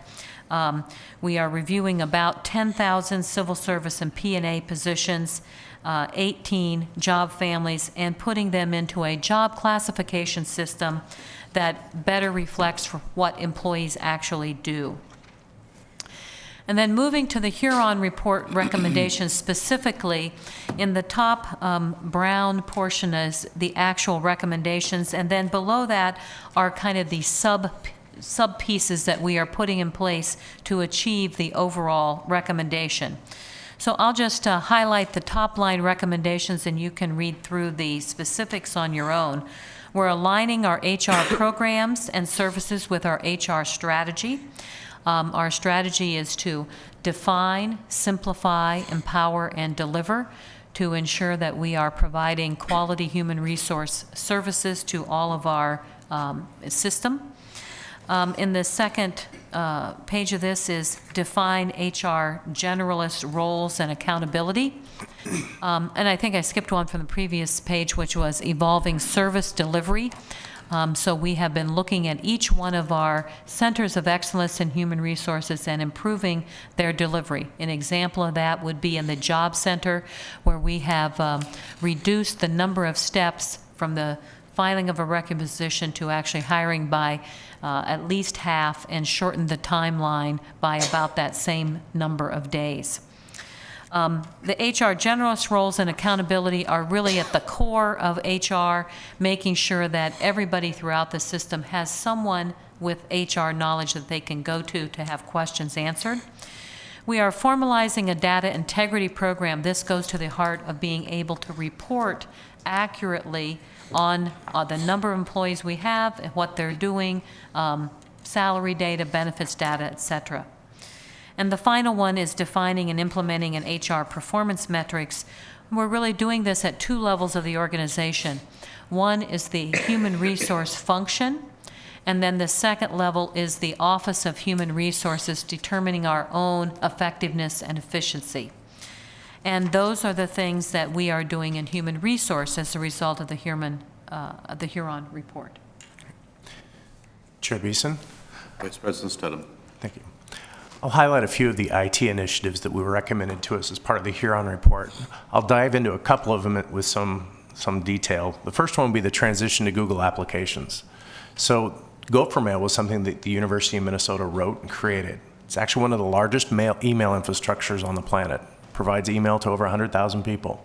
We are reviewing about 10,000 civil service and P&A positions, 18 job families, and putting them into a job classification system that better reflects what employees actually do. And then moving to the Huron report recommendations specifically, in the top brown portion is the actual recommendations, and then below that are kind of the sub pieces that we are putting in place to achieve the overall recommendation. So I'll just highlight the top line recommendations, and you can read through the specifics on your own. We're aligning our HR programs and services with our HR strategy. Our strategy is to define, simplify, empower, and deliver to ensure that we are providing quality human resource services to all of our system. In the second page of this is define HR generalist roles and accountability. And I think I skipped one from the previous page, which was evolving service delivery. So we have been looking at each one of our centers of excellence in human resources and improving their delivery. An example of that would be in the job center, where we have reduced the number of steps from the filing of a requisition to actually hiring by at least half, and shortened the timeline by about that same number of days. The HR generalist roles and accountability are really at the core of HR, making sure that everybody throughout the system has someone with HR knowledge that they can go to have questions answered. We are formalizing a data integrity program. This goes to the heart of being able to report accurately on the number of employees we have, and what they're doing, salary data, benefits data, et cetera. And the final one is defining and implementing an HR performance metrics. We're really doing this at 2 levels of the organization. One is the human resource function, and then the second level is the Office of Human Resources, determining our own effectiveness and efficiency. And those are the things that we are doing in human resource as a result of the Huron report. Chair Beeson? Vice President Stidham. Thank you. I'll highlight a few of the IT initiatives that were recommended to us as part of the Huron report. I'll dive into a couple of them with some detail. The first one would be the transition to Google applications. So Gopher Mail was something that the University of Minnesota wrote and created. It's actually one of the largest email infrastructures on the planet. It provides email to over 100,000 people.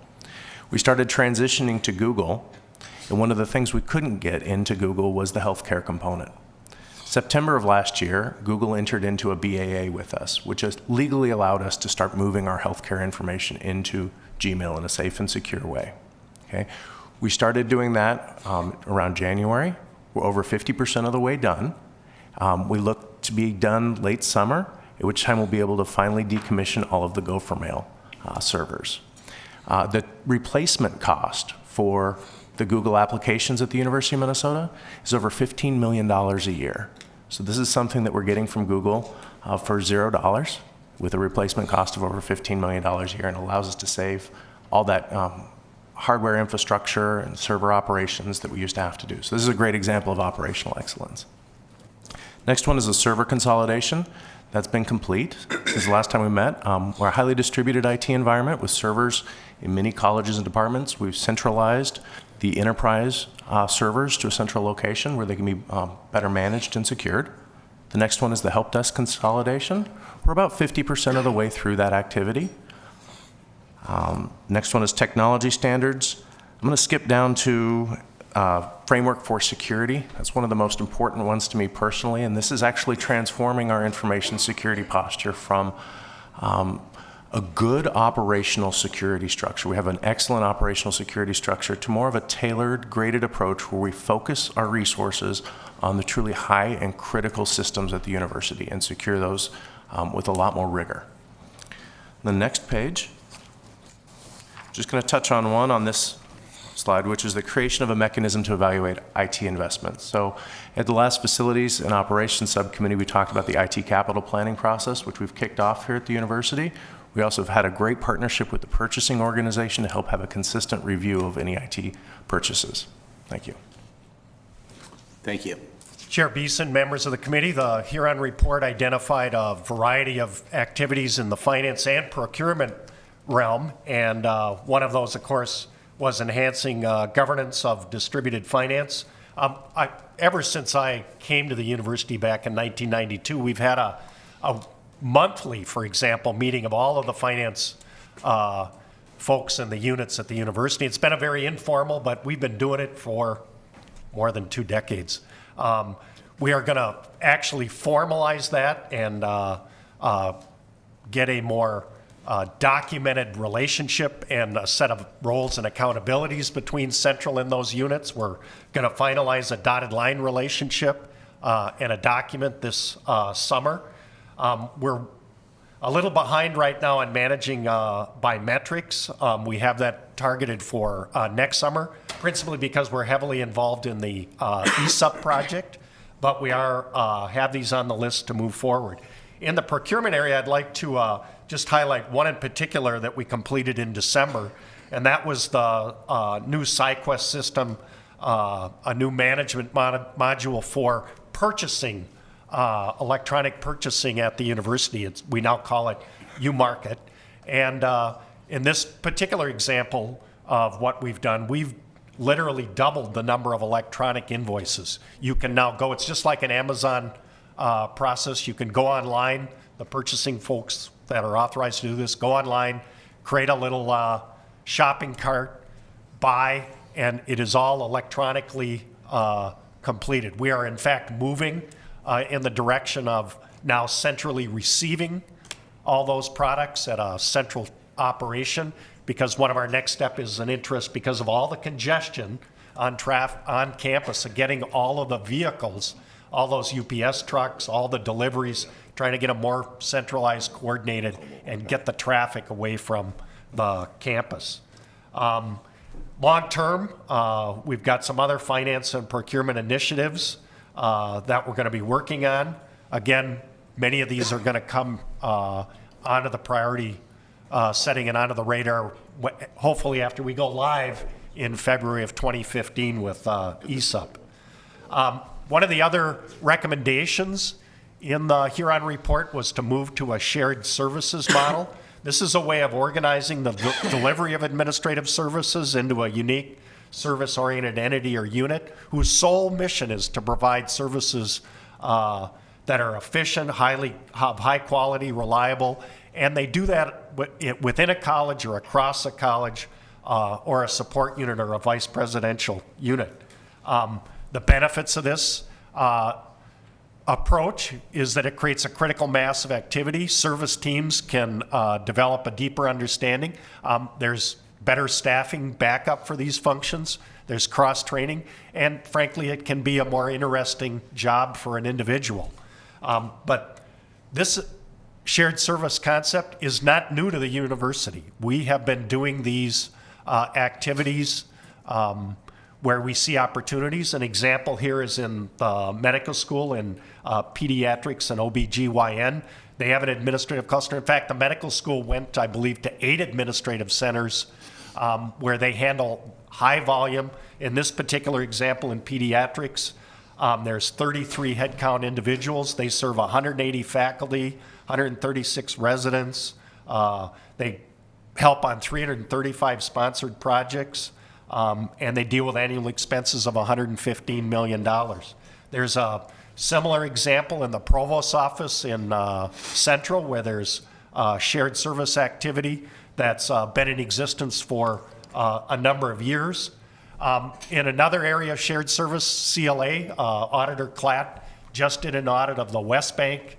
We started transitioning to Google, and one of the things we couldn't get into Google was the healthcare component. September of last year, Google entered into a BAA with us, which has legally allowed us to start moving our healthcare information into Gmail in a safe and secure way. Okay? We started doing that around January. We're over 50% of the way done. We look to be done late summer, at which time we'll be able to finally decommission all of the Gopher Mail servers. The replacement cost for the Google applications at the University of Minnesota is over $15 million a year. So this is something that we're getting from Google for $0 with a replacement cost of over $15 million a year, and allows us to save all that hardware infrastructure and server operations that we used to have to do. So this is a great example of operational excellence. Next one is a server consolidation. That's been complete since the last time we met. We're a highly distributed IT environment with servers in many colleges and departments. We've centralized the enterprise servers to a central location where they can be better managed and secured. The next one is the help desk consolidation. We're about 50% of the way through that activity. Next one is technology standards. I'm going to skip down to framework for security. That's one of the most important ones to me personally, and this is actually transforming our information security posture from a good operational security structure. We have an excellent operational security structure to more of a tailored, graded approach where we focus our resources on the truly high and critical systems at the university and secure those with a lot more rigor. The next page, just going to touch on one on this slide, which is the creation of a mechanism to evaluate IT investments. So at the last Facilities and Operations Subcommittee, we talked about the IT capital planning process, which we've kicked off here at the university. We also have had a great partnership with the purchasing organization to help have a consistent review of any IT purchases. Thank you. Thank you. Chair Beeson, members of the committee, the Huron report identified a variety of activities in the finance and procurement realm, and one of those, of course, was enhancing governance of distributed finance. Ever since I came to the university back in 1992, we've had a monthly, for example, meeting of all of the finance folks and the units at the university. It's been a very informal, but we've been doing it for more than 2 decades. We are going to actually formalize that and get a more documented relationship and a set of roles and accountabilities between Central and those units. We're going to finalize a dotted line relationship and a document this summer. We're a little behind right now on managing by metrics. We have that targeted for next summer, principally because we're heavily involved in the ESUP project, but we have these on the list to move forward. In the procurement area, I'd like to just highlight one in particular that we completed in December, and that was the new SciQuest system, a new management module for purchasing, electronic purchasing at the university. We now call it UMarket. And in this particular example of what we've done, we've literally doubled the number of electronic invoices. You can now go, it's just like an Amazon process. You can go online, the purchasing folks that are authorized to do this, go online, create a little shopping cart, buy, and it is all electronically completed. We are in fact moving in the direction of now centrally receiving all those products at a central operation, because one of our next step is an interest because of all the congestion on campus of getting all of the vehicles, all those UPS trucks, all the deliveries, trying to get them more centralized, coordinated, and get the traffic away from the campus. Long term, we've got some other finance and procurement initiatives that we're going to be working on. Again, many of these are going to come onto the priority setting and onto the radar, hopefully after we go live in February of 2015 with ESUP. One of the other recommendations in the Huron report was to move to a shared services model. This is a way of organizing the delivery of administrative services into a unique service-oriented entity or unit whose sole mission is to provide services that are efficient, high quality, reliable, and they do that within a college or across a college or a support unit or a vice presidential unit. The benefits of this approach is that it creates a critical mass of activity. Service teams can develop a deeper understanding. There's better staffing backup for these functions. There's cross-training, and frankly, it can be a more interesting job for an individual. But this shared service concept is not new to the university. We have been doing these activities where we see opportunities. An example here is in the medical school in pediatrics and OBGYN. They have an administrative cluster. In fact, the medical school went, I believe, to 8 administrative centers where they handle high volume. In this particular example in pediatrics, there's 33 headcount individuals. They serve 180 faculty, 136 residents. They help on 335 sponsored projects, and they deal with annual expenses of $115 million. There's a similar example in the provost's office in Central, where there's shared service activity that's been in existence for a number of years. In another area of shared service, CLA, Auditor Klatt just did an audit of the West Bank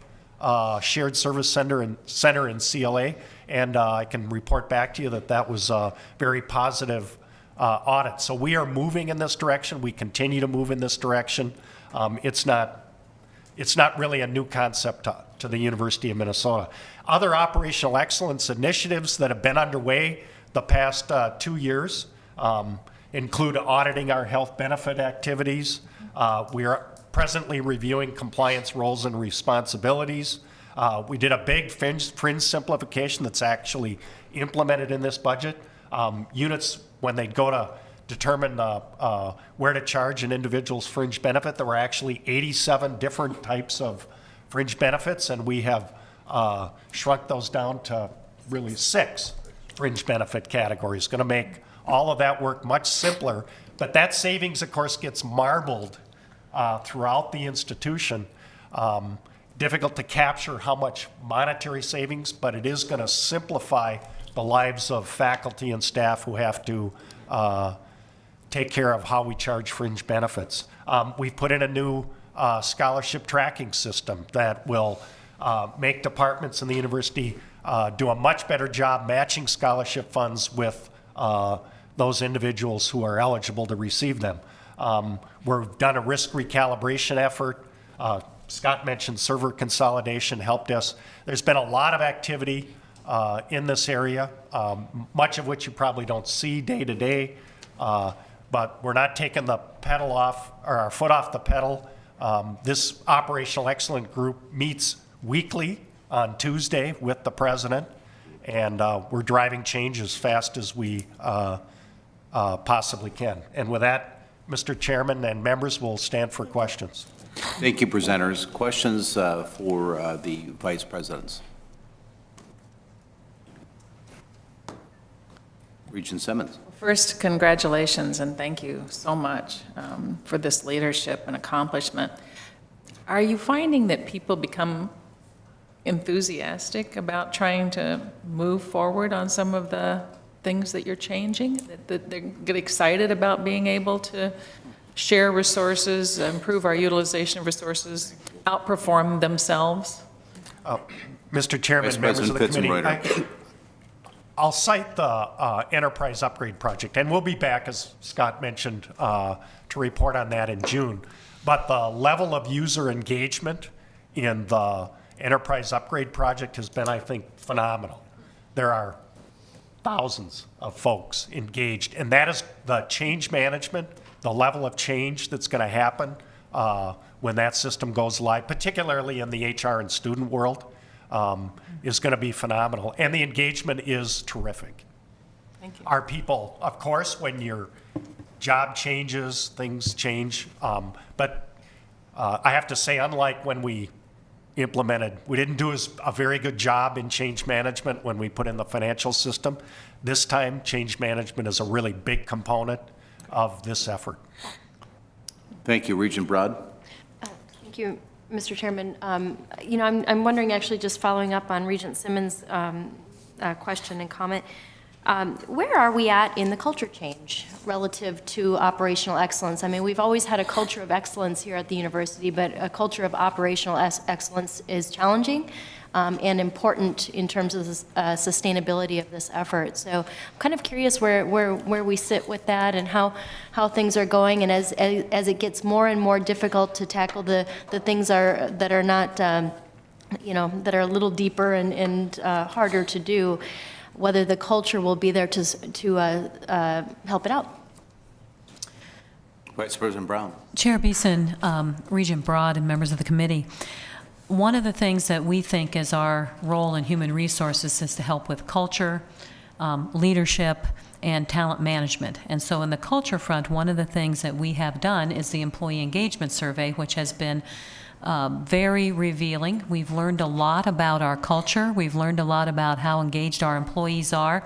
Shared Service Center in CLA, and I can report back to you that that was a very positive audit. So we are moving in this direction. We continue to move in this direction. It's not really a new concept to the University of Minnesota. Other operational excellence initiatives that have been underway the past 2 years include auditing our health benefit activities. We are presently reviewing compliance roles and responsibilities. We did a big fringe simplification that's actually implemented in this budget. Units, when they go to determine where to charge an individual's fringe benefit, there were actually 87 different types of fringe benefits, and we have shrunk those down to really 6 fringe benefit categories. Going to make all of that work much simpler, but that savings, of course, gets marbled throughout the institution. Difficult to capture how much monetary savings, but it is going to simplify the lives of faculty and staff who have to take care of how we charge fringe benefits. We've put in a new scholarship tracking system that will make departments in the university do a much better job matching scholarship funds with those individuals who are eligible to receive them. We've done a risk recalibration effort. Scott mentioned server consolidation, help desk. There's been a lot of activity in this area, much of which you probably don't see day to day, but we're not taking the pedal off, or our foot off the pedal. This operational excellence group meets weekly on Tuesday with the president, and we're driving change as fast as we possibly can. And with that, Mr. Chairman and members will stand for questions. Thank you, presenters. Questions for the vice presidents? Regent Simmons. First, congratulations and thank you so much for this leadership and accomplishment. Are you finding that people become enthusiastic about trying to move forward on some of the things that you're changing? That they get excited about being able to share resources, improve our utilization of resources, outperform themselves? Mr. Chairman, Vice members of the President committee, I'll cite the enterprise upgrade project, and we'll be back, as Scott mentioned, to report on that in June. But the level of user engagement in the enterprise upgrade project has been, I think, phenomenal. There are thousands of folks engaged, and that is the change management, the level of change that's going to happen when that system goes live, particularly in the HR and student world, is going to be phenomenal. And the engagement is terrific. Thank you. Our people, of course, when your job changes, things change. But I have to say, unlike when we implemented. We didn't do a very good job in change management when we put in the financial system. This time, change management is a really big component of this effort. Thank you. Regent Broad? Thank you, Mr. Chairman. You know, I'm wondering, actually, just following up on Regent Simmons' question and comment, where are we at in the culture change relative to operational excellence? I mean, we've always had a culture of excellence here at the university, but a culture of operational excellence is challenging and important in terms of the sustainability of this effort. So I'm kind of curious where we sit with that and how things are going. And as it gets more and more difficult to tackle the things that are not, you know, that are a little deeper and harder to do, whether the culture will be there to help it out. Vice President Brown. Chair Beeson, Regent Broad, and members of the committee, one of the things that we think is our role in human resources is to help with culture, leadership, and talent management. And so in the culture front, one of the things that we have done is the employee engagement survey, which has been very revealing. We've learned a lot about our culture. We've learned a lot about how engaged our employees are,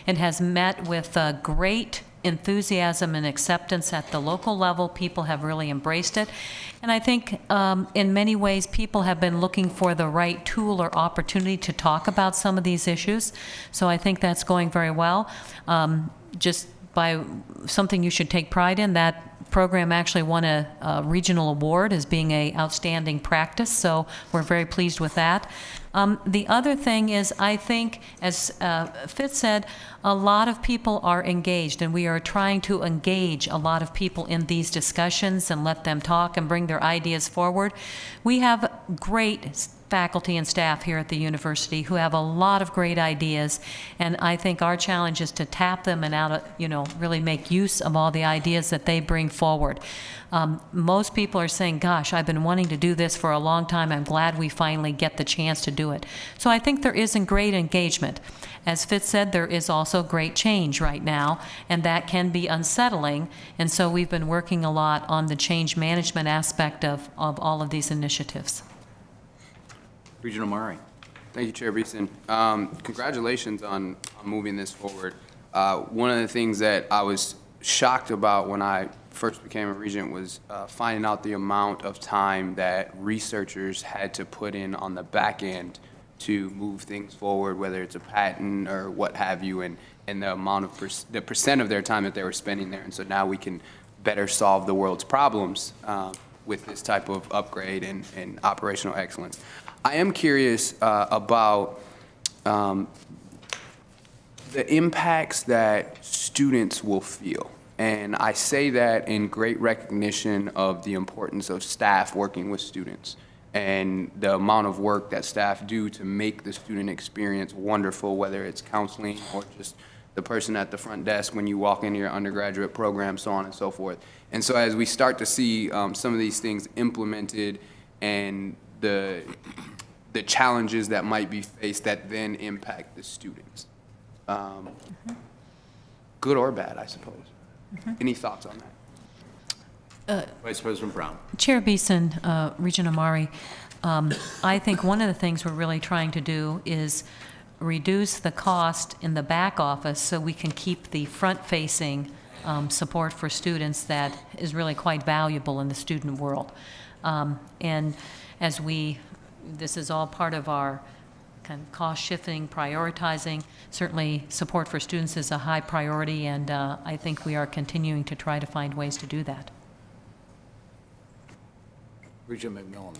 and has met with great enthusiasm and acceptance at the local level. People have really embraced it. And I think in many ways people have been looking for the right tool or opportunity to talk about some of these issues. So I think that's going very well. Just by something you should take pride in, that program actually won a regional award as being an outstanding practice, so we're very pleased with that. The other thing is, I think, as Fitz said, a lot of people are engaged, and we are trying to engage a lot of people in these discussions and let them talk and bring their ideas forward. We have great faculty and staff here at the university who have a lot of great ideas, and I think our challenge is to tap them and really make use of all the ideas that they bring forward. Most people are saying, gosh, I've been wanting to do this for a long time. I'm glad we finally get the chance to do it. So I think there is great engagement. As Fitz said, there is also great change right now, and that can be unsettling. And so we've been working a lot on the change management aspect of all of these initiatives. Regent Omari. Thank you, Chair Beeson. Congratulations on moving this forward. One of the things that I was shocked about when I first became a regent was finding out the amount of time that researchers had to put in on the back end to move things forward, whether it's a patent or what have you, and the amount of the percent of their time that they were spending there. And so now we can better solve the world's problems with this type of upgrade and operational excellence. I am curious about the impacts that students will feel. And I say that in great recognition of the importance of staff working with students and the amount of work that staff do to make the student experience wonderful, whether it's counseling or just the person at the front desk when you walk into your undergraduate program, so on and so forth. And so as we start to see some of these things implemented and the challenges that might be faced that then impact the students, good or bad, I suppose. Any thoughts on that? Vice President Brown. Chair Beeson, Regent Omari, I think one of the things we're really trying to do is reduce the cost in the back office so we can keep the front-facing support for students that is really quite valuable in the student world. And as this is all part of our kind of cost shifting, prioritizing. Certainly support for students is a high priority, and I think we are continuing to try to find ways to do that. Regent McMillan.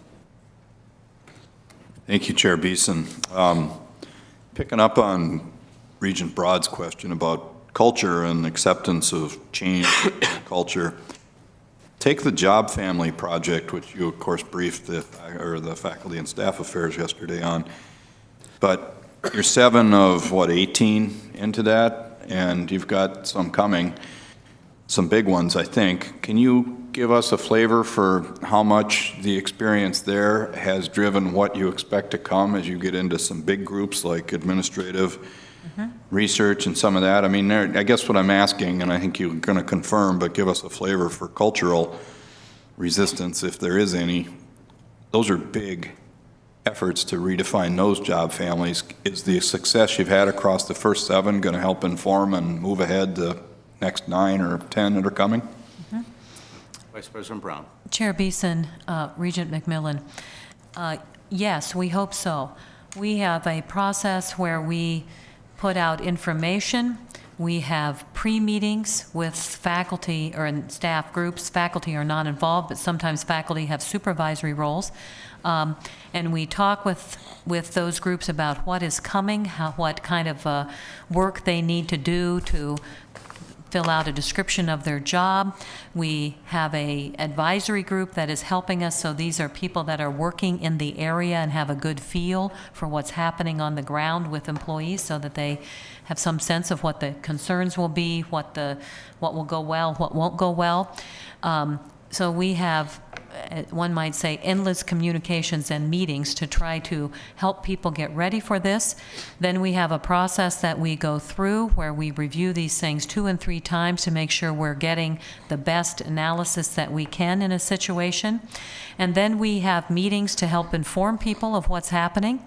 Thank you, Chair Beeson. Picking up on Regent Broad's question about culture and acceptance of change in culture, take the Job Family Project, which you, of course, briefed the Faculty and Staff Affairs yesterday on. But you're 7 of, 18 into that, and you've got some coming, some big ones, I think. Can you give us a flavor for how much the experience there has driven what you expect to come as you get into some big groups like administrative research and some of that? I mean, I guess what I'm asking, and I think you're going to confirm, but give us a flavor for cultural resistance, if there is any. Those are big efforts to redefine those job families. Is the success you've had across the first 7 going to help inform and move ahead the next 9 or 10 that are coming? Vice President Brown. Chair Beeson, Regent McMillan, yes, we hope so. We have a process where we put out information. We have pre-meetings with faculty or in staff groups. Faculty are not involved, but sometimes faculty have supervisory roles. And we talk with those groups about what is coming, what kind of work they need to do to fill out a description of their job. We have a advisory group that is helping us, so these are people that are working in the area and have a good feel for what's happening on the ground with employees so that they have some sense of what the concerns will be, what will go well, what won't go well. So we have, one might say, endless communications and meetings to try to help people get ready for this. Then we have a process that we go through where we review these things 2 and 3 times to make sure we're getting the best analysis that we can in a situation. And then we have meetings to help inform people of what's happening.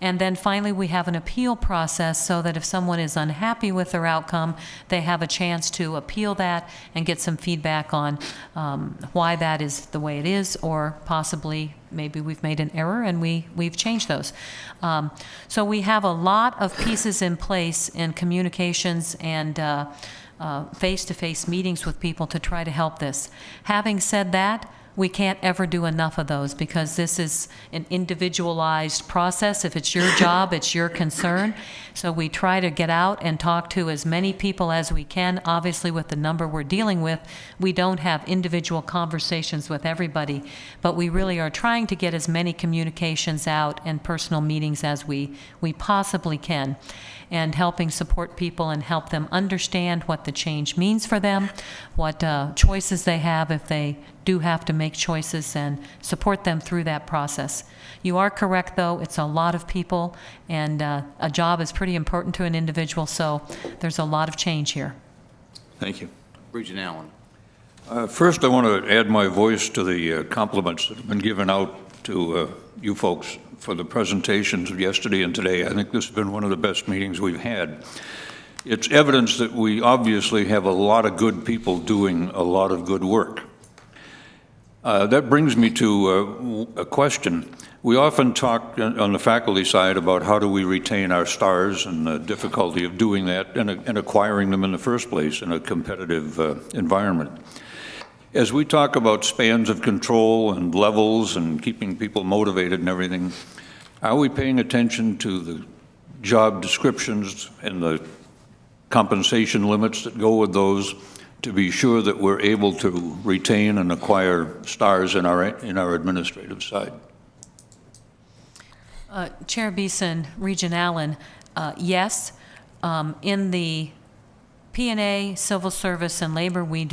And then finally, we have an appeal process so that if someone is unhappy with their outcome, they have a chance to appeal that and get some feedback on why that is the way it is, or possibly maybe we've made an error and we've changed those. So we have a lot of pieces in place in communications and face-to-face meetings with people to try to help this. Having said that, we can't ever do enough of those because this is an individualized process. If it's your job, it's your concern. So we try to get out and talk to as many people as we can. Obviously, with the number we're dealing with, we don't have individual conversations with everybody, but we really are trying to get as many communications out and personal meetings as we possibly can, and helping support people and help them understand what the change means for them, what choices they have if they do have to make choices, and support them through that process. You are correct, though, it's a lot of people, and a job is pretty important to an individual, so there's a lot of change here. Thank you. Regent Allen. First, I want to add my voice to the compliments that have been given out to you folks for the presentations of yesterday and today. I think this has been one of the best meetings we've had. It's evidence that we obviously have a lot of good people doing a lot of good work. That brings me to a question. We often talk on the faculty side about how do we retain our stars and the difficulty of doing that and acquiring them in the first place in a competitive environment. As we talk about spans of control and levels and keeping people motivated and everything, are we paying attention to the job descriptions and the compensation limits that go with those to be sure that we're able to retain and acquire stars in our administrative side? Chair Beeson, Regent Allen, yes. In the P&A, civil service, and labor, we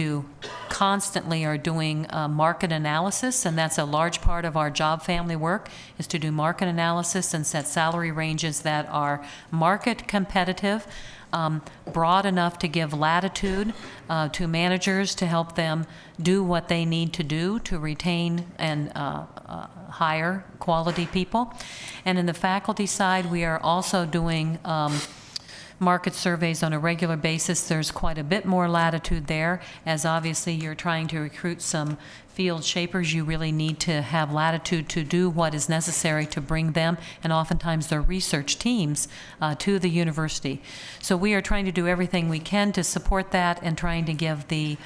constantly are doing market analysis, and that's a large part of our job family work, is to do market analysis and set salary ranges that are market competitive, broad enough to give latitude to managers to help them do what they need to do to retain and hire quality people. And in the faculty side, we are also doing market surveys on a regular basis. There's quite a bit more latitude there, as obviously you're trying to recruit some field shapers. You really need to have latitude to do what is necessary to bring them, and oftentimes their research teams, to the university. So we are trying to do everything we can to support that and trying to give the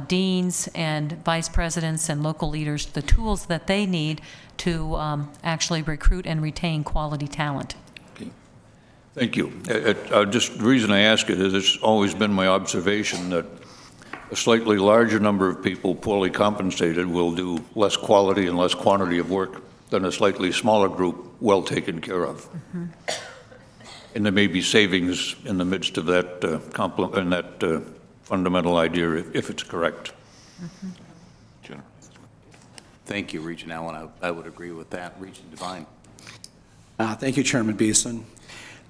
deans and vice presidents and local leaders the tools that they need to actually recruit and retain quality talent. Thank you. Just the reason I ask it is it's always been my observation that a slightly larger number of people poorly compensated will do less quality and less quantity of work than a slightly smaller group well taken care of. Mm-hmm. And there may be savings in the midst of that fundamental idea if it's correct. Mm-hmm. Thank you, Regent Allen. I would agree with that. Regent Devine. Thank you, Chairman Beeson.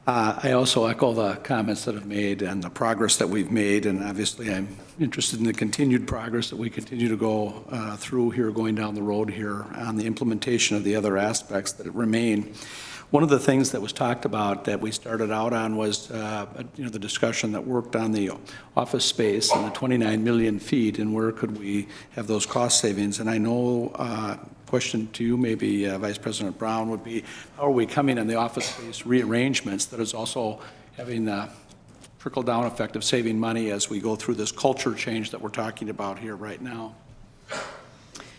I also echo the comments that have made and the progress that we've made, and obviously I'm interested in the continued progress that we continue to go through here, going down the road here on the implementation of the other aspects that remain. One of the things that was talked about that we started out on was the discussion that worked on the office space and the 29 million feet and where could we have those cost savings. And I know question to you, maybe Vice President Brown, would be how are we coming on the office space rearrangements that is also having the trickle-down effect of saving money as we go through this culture change that we're talking about here right now.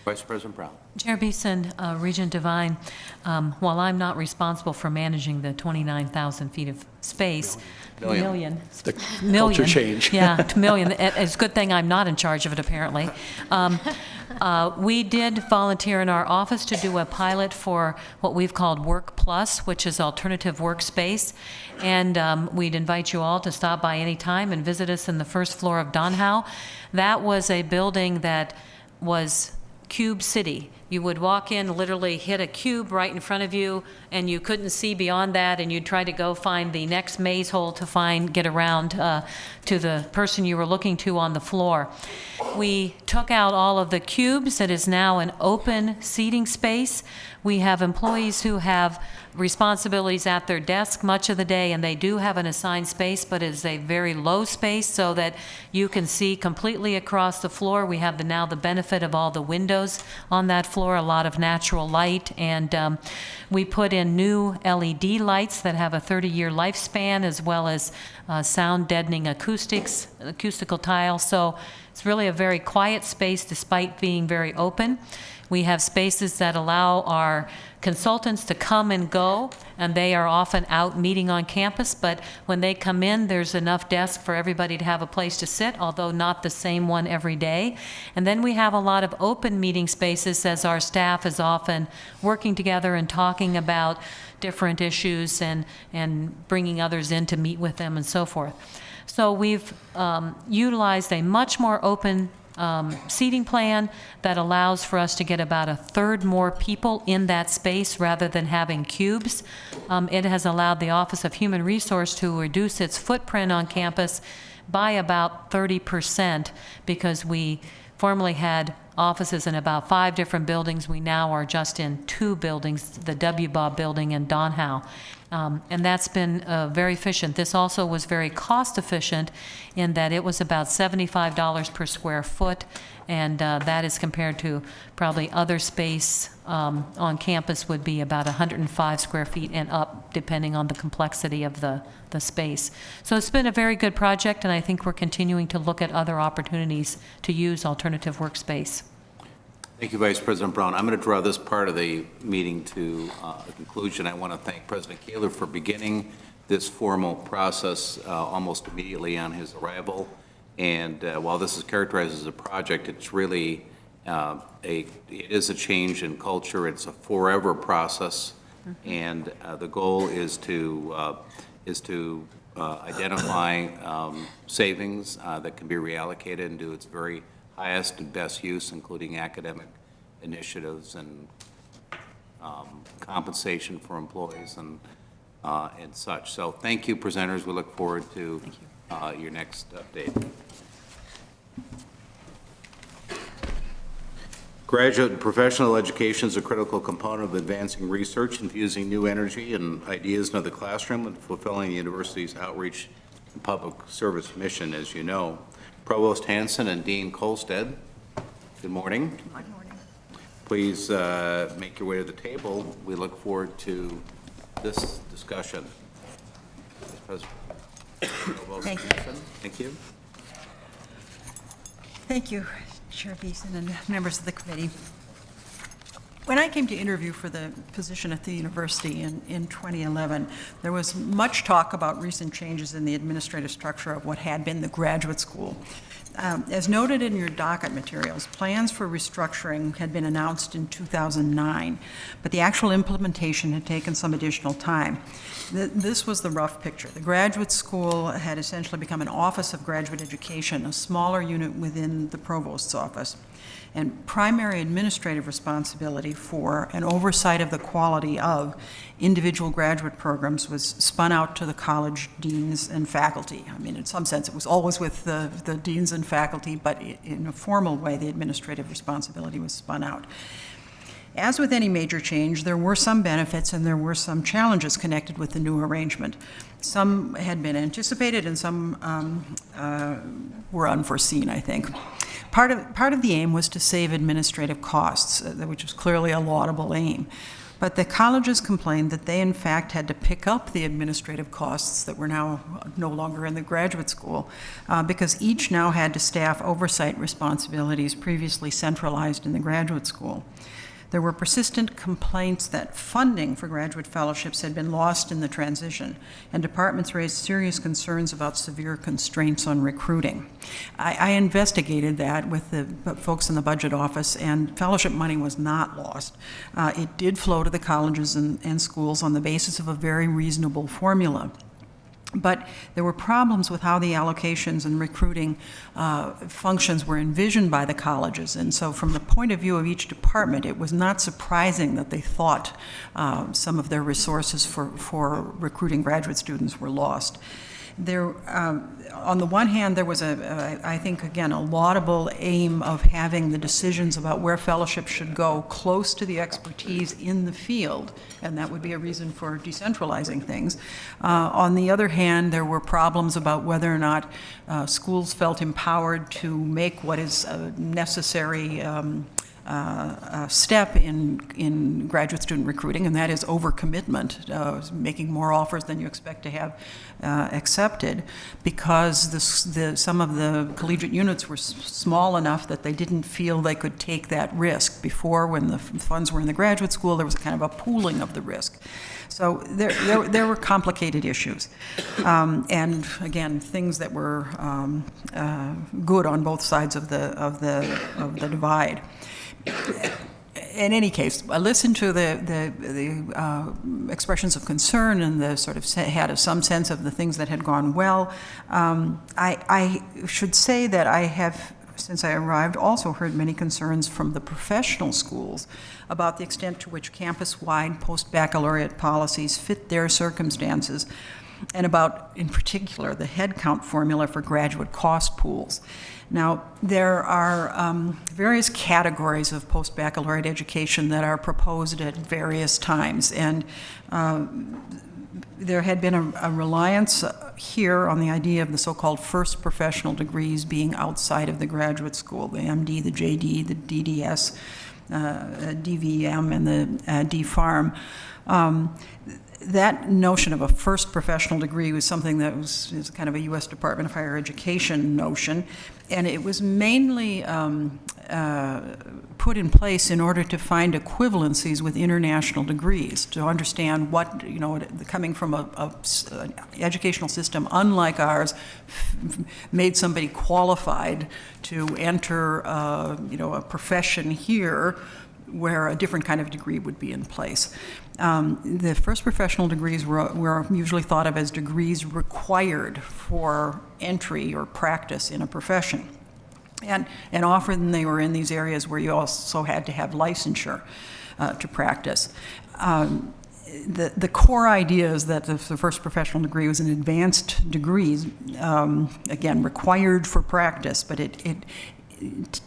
Vice President Brown. Chair Beeson, Regent Devine, while I'm not responsible for managing the 29,000 feet of space, million. The culture change. Yeah, million. It's a good thing I'm not in charge of it, apparently. We did volunteer in our office to do a pilot for what we've called Work Plus, which is alternative workspace. And we'd invite you all to stop by any time and visit us in the first floor of Donhow. That was a building that was Cube City. You would walk in, literally hit a cube right in front of you, and you couldn't see beyond that, and you'd try to go find the next maze hole to get around to the person you were looking to on the floor. We took out all of the cubes. It is now an open seating space. We have employees who have responsibilities at their desk much of the day, and they do have an assigned space, but it is a very low space so that you can see completely across the floor. We have now the benefit of all the windows on that floor, a lot of natural light, and we put in new LED lights that have a 30-year lifespan, as well as sound deadening acoustical tile. So it's really a very quiet space despite being very open. We have spaces that allow our consultants to come and go, and they are often out meeting on campus, but when they come in, there's enough desk for everybody to have a place to sit, although not the same one every day. And then we have a lot of open meeting spaces as our staff is often working together and talking about different issues and bringing others in to meet with them and so forth. So we've utilized a much more open seating plan that allows for us to get about a third more people in that space rather than having cubes. It has allowed the Office of Human Resource to reduce its footprint on campus by about 30% because we formerly had offices in about 5 different buildings. We now are just in 2 buildings, the W. Bob building and Donhow. And that's been very efficient. This also was very cost efficient in that it was about $75 per square foot, and that is compared to probably other space on campus would be about 105 square feet and up, depending on the complexity of the space. So it's been a very good project, and I think we're continuing to look at other opportunities to use alternative workspace. Thank you, Vice President Brown. I'm going to draw this part of the meeting to a conclusion. I want to thank President Kaler for beginning this formal process almost immediately on his arrival. And while this is characterized as a project, it's really it is a change in culture. It's a forever process, and the goal is to identify savings that can be reallocated and do its very highest and best use, including academic initiatives and compensation for employees and such. So thank you, presenters. We look forward to your next update. Graduate and professional education is a critical component of advancing research, infusing new energy and ideas into the classroom, and fulfilling the university's outreach and public service mission, as you know. Provost Hanson and Dean Kolstad, good morning. Good morning. Please make your way to the table. We look forward to this discussion. Thank you. Thank you. Thank you, Chair Beeson and members of the committee. When I came to interview for the position at the university in 2011, there was much talk about recent changes in the administrative structure of what had been the graduate school. As noted in your docket materials, plans for restructuring had been announced in 2009, but the actual implementation had taken some additional time. This was the rough picture. The graduate school had essentially become an office of graduate education, a smaller unit within the provost's office. And primary administrative responsibility for and oversight of the quality of individual graduate programs was spun out to the college deans and faculty. I mean, in some sense, it was always with the deans and faculty, but in a formal way, the administrative responsibility was spun out. As with any major change, there were some benefits and there were some challenges connected with the new arrangement. Some had been anticipated and some were unforeseen, I think. Part of the aim was to save administrative costs, which was clearly a laudable aim. But the colleges complained that they, in fact, had to pick up the administrative costs that were now no longer in the graduate school because each now had to staff oversight responsibilities previously centralized in the graduate school. There were persistent complaints that funding for graduate fellowships had been lost in the transition, and departments raised serious concerns about severe constraints on recruiting. I investigated that with the folks in the budget office, and fellowship money was not lost. It did flow to the colleges and schools on the basis of a very reasonable formula. But there were problems with how the allocations and recruiting functions were envisioned by the colleges. And so from the point of view of each department, it was not surprising that they thought some of their resources for recruiting graduate students were lost. There, on the one hand, there was I think, again, a laudable aim of having the decisions about where fellowship should go close to the expertise in the field, and that would be a reason for decentralizing things. On the other hand, there were problems about whether or not schools felt empowered to make what is a necessary step in graduate student recruiting, and that is overcommitment, making more offers than you expect to have accepted, because some of the collegiate units were small enough that they didn't feel they could take that risk. Before, when the funds were in the graduate school, there was kind of a pooling of the risk. So there were complicated issues, and again, things that were good on both sides of the divide. In any case, I listened to the expressions of concern and the sort of had some sense of the things that had gone well. I should say that I have, since I arrived, also heard many concerns from the professional schools about the extent to which campus-wide post-baccalaureate policies fit their circumstances, and about, in particular, the headcount formula for graduate cost pools. Now, there are various categories of post-baccalaureate education that are proposed at various times, and there had been a reliance here on the idea of the so-called first professional degrees being outside of the graduate school, the MD, the JD, the DDS, DVM, and the DPharm. That notion of a first professional degree was something that is kind of a U.S. Department of Higher Education notion, and it was mainly put in place in order to find equivalencies with international degrees, to understand what, coming from an educational system unlike ours, made somebody qualified to enter, a profession here where a different kind of degree would be in place. The first professional degrees were usually thought of as degrees required for entry or practice in a profession. And often they were in these areas where you also had to have licensure to practice. The core idea is that the first professional degree was an advanced degree, again, required for practice, but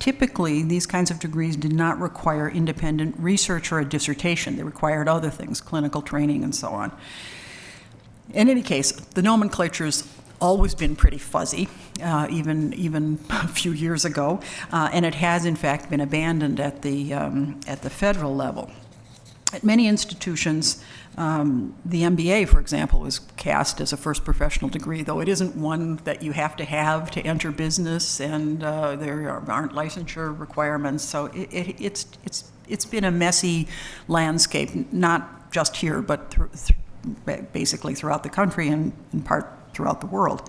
typically, these kinds of degrees did not require independent research or a dissertation. They required other things, clinical training and so on. In any case, the nomenclature's always been pretty fuzzy, even a few years ago, and it has, in fact, been abandoned at the federal level. At many institutions, the MBA, for example, was cast as a first professional degree, though it isn't one that you have to enter business, and there aren't licensure requirements. So it's been a messy landscape, not just here, but basically throughout the country and in part throughout the world.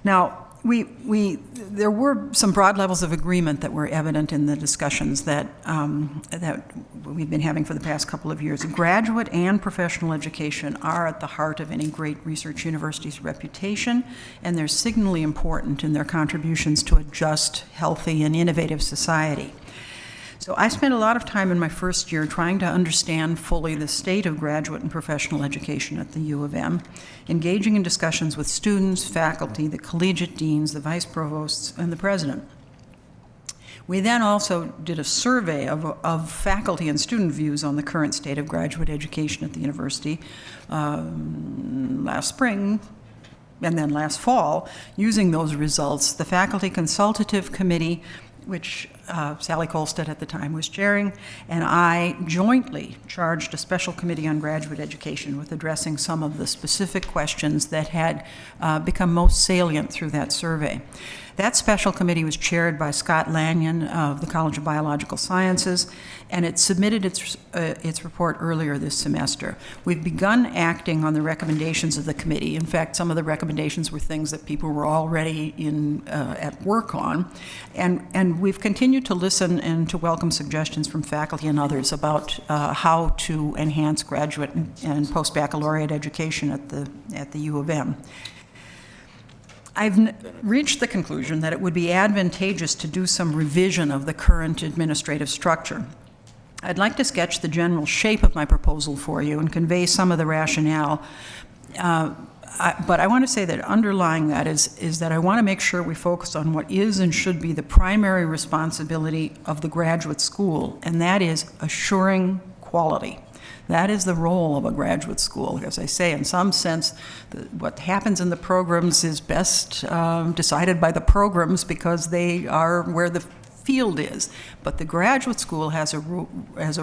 Now, There were some broad levels of agreement that were evident in the discussions that we've been having for the past couple of years. Graduate and professional education are at the heart of any great research university's reputation, and they're signally important in their contributions to a just, healthy, and innovative society. So I spent a lot of time in my first year trying to understand fully the state of graduate and professional education at the U of M, engaging in discussions with students, faculty, the collegiate deans, the vice provosts, and the president. We then also did a survey of faculty and student views on the current state of graduate education at the university last spring and then last fall. Using those results, the Faculty Consultative Committee, which Sally Kolstad at the time was chairing, and I jointly charged a special committee on graduate education with addressing some of the specific questions that had become most salient through that survey. That special committee was chaired by Scott Lanyon of the College of Biological Sciences, and it submitted its report earlier this semester. We've begun acting on the recommendations of the committee. In fact, some of the recommendations were things that people were already at work on, and we've continued to listen and to welcome suggestions from faculty and others about how to enhance graduate and post-baccalaureate education at the U of M. I've reached the conclusion that it would be advantageous to do some revision of the current administrative structure. I'd like to sketch the general shape of my proposal for you and convey some of the rationale, but I want to say that underlying that is that I want to make sure we focus on what is and should be the primary responsibility of the graduate school, and that is assuring quality. That is the role of a graduate school. As I say, in some sense, what happens in the programs is best decided by the programs because they are where the field is. But the graduate school has a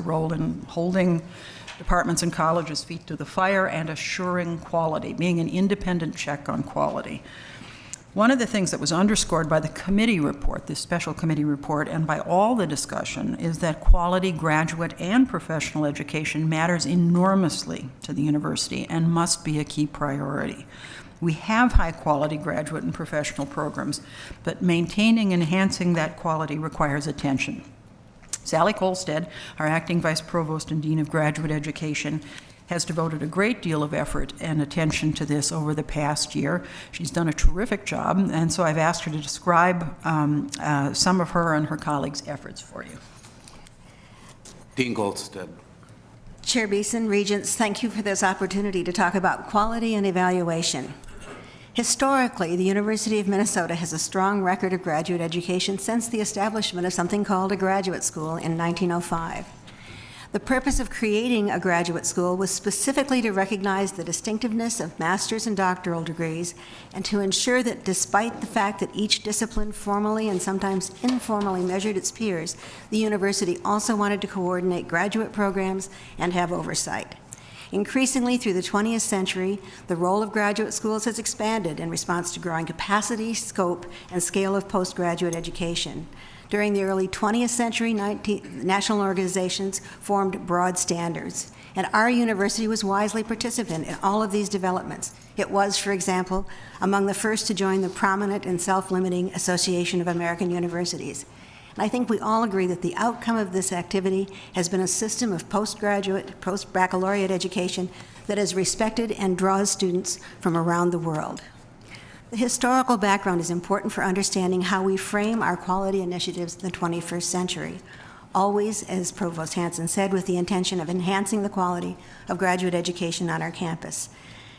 role in holding departments and colleges' feet to the fire and assuring quality, being an independent check on quality. One of the things that was underscored by the committee report, this special committee report, and by all the discussion is that quality graduate and professional education matters enormously to the university and must be a key priority. We have high-quality graduate and professional programs, but maintaining and enhancing that quality requires attention. Sally Kolstad, our acting vice provost and dean of graduate education, has devoted a great deal of effort and attention to this over the past year. She's done a terrific job, and so I've asked her to describe some of her and her colleagues' efforts for you. Dean Goldstead. Chair Beeson, Regents, thank you for this opportunity to talk about quality and evaluation. Historically, the University of Minnesota has a strong record of graduate education since the establishment of something called a graduate school in 1905. The purpose of creating a graduate school was specifically to recognize the distinctiveness of master's and doctoral degrees and to ensure that despite the fact that each discipline formally and sometimes informally measured its peers, the university also wanted to coordinate graduate programs and have oversight. Increasingly through the 20th century, the role of graduate schools has expanded in response to growing capacity, scope, and scale of postgraduate education. During the early 20th century, national organizations formed broad standards, and our university was wisely participant in all of these developments. It was, for example, among the first to join the prominent and self-limiting Association of American Universities. And I think we all agree that the outcome of this activity has been a system of postgraduate, post-baccalaureate education that is respected and draws students from around the world. The historical background is important for understanding how we frame our quality initiatives in the 21st century, always, as Provost Hanson said, with the intention of enhancing the quality of graduate education on our campus.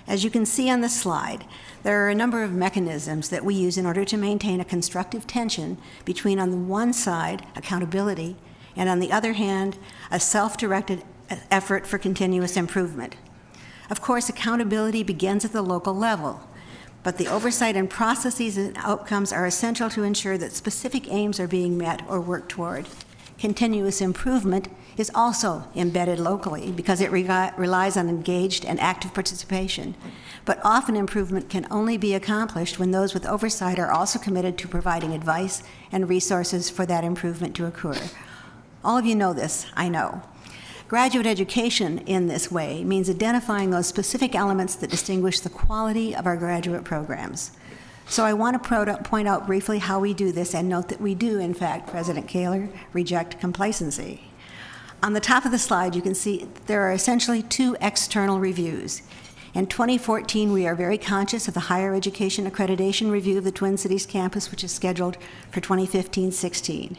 As you can see on the slide, there are a number of mechanisms that we use in order to maintain a constructive tension between, on the one side, accountability, and on the other hand, a self-directed effort for continuous improvement. Of course, accountability begins at the local level, but the oversight and processes and outcomes are essential to ensure that specific aims are being met or worked toward. Continuous improvement is also embedded locally because it relies on engaged and active participation. But often improvement can only be accomplished when those with oversight are also committed to providing advice and resources for that improvement to occur. All of you know this, I know. Graduate education in this way means identifying those specific elements that distinguish the quality of our graduate programs. So I want to point out briefly how we do this and note that we do, in fact, President Kaler, reject complacency. On the top of the slide, you can see there are essentially two external reviews. In 2014, we are very conscious of the Higher Education Accreditation Review of the Twin Cities campus, which is scheduled for 2015-16.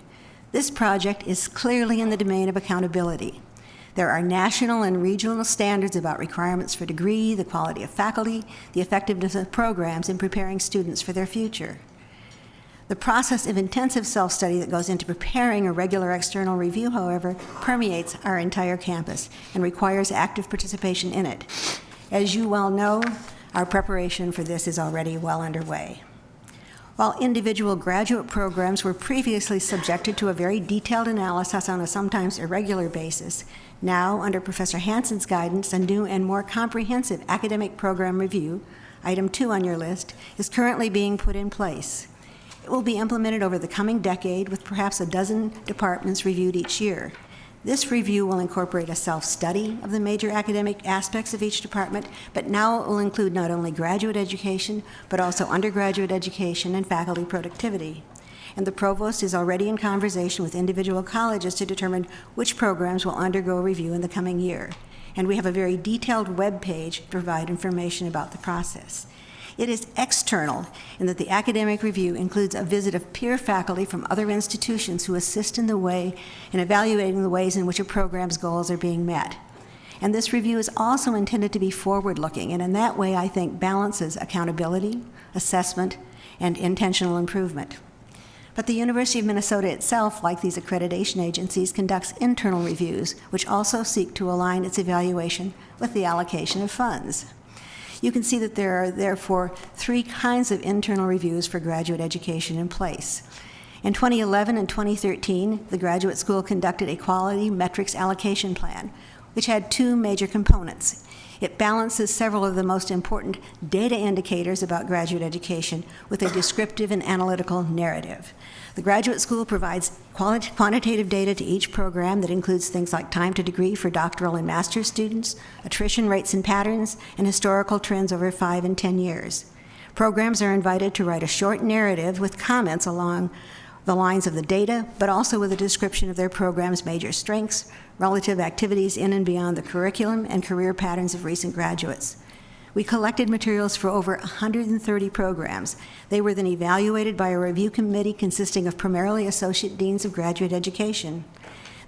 This project is clearly in the domain of accountability. There are national and regional standards about requirements for degree, the quality of faculty, the effectiveness of programs in preparing students for their future. The process of intensive self-study that goes into preparing a regular external review, however, permeates our entire campus and requires active participation in it. As you well know, our preparation for this is already well underway. While individual graduate programs were previously subjected to a very detailed analysis on a sometimes irregular basis, now, under Professor Hansen's guidance, a new and more comprehensive academic program review, item 2 on your list, is currently being put in place. It will be implemented over the coming decade with perhaps a dozen departments reviewed each year. This review will incorporate a self-study of the major academic aspects of each department, but now it will include not only graduate education, but also undergraduate education and faculty productivity. And the provost is already in conversation with individual colleges to determine which programs will undergo review in the coming year. And we have a very detailed web page to provide information about the process. It is external in that the academic review includes a visit of peer faculty from other institutions who assist in evaluating the ways in which a program's goals are being met. And this review is also intended to be forward-looking, and in that way, I think, balances accountability, assessment, and intentional improvement. But the University of Minnesota itself, like these accreditation agencies, conducts internal reviews, which also seek to align its evaluation with the allocation of funds. You can see that there are, therefore, 3 kinds of internal reviews for graduate education in place. In 2011 and 2013, the graduate school conducted a quality metrics allocation plan, which had 2 major components. It balances several of the most important data indicators about graduate education with a descriptive and analytical narrative. The graduate school provides quantitative data to each program that includes things like time to degree for doctoral and master's students, attrition rates and patterns, and historical trends over 5 and 10 years. Programs are invited to write a short narrative with comments along the lines of the data, but also with a description of their program's major strengths, relative activities in and beyond the curriculum, and career patterns of recent graduates. We collected materials for over 130 programs. They were then evaluated by a review committee consisting of primarily associate deans of graduate education.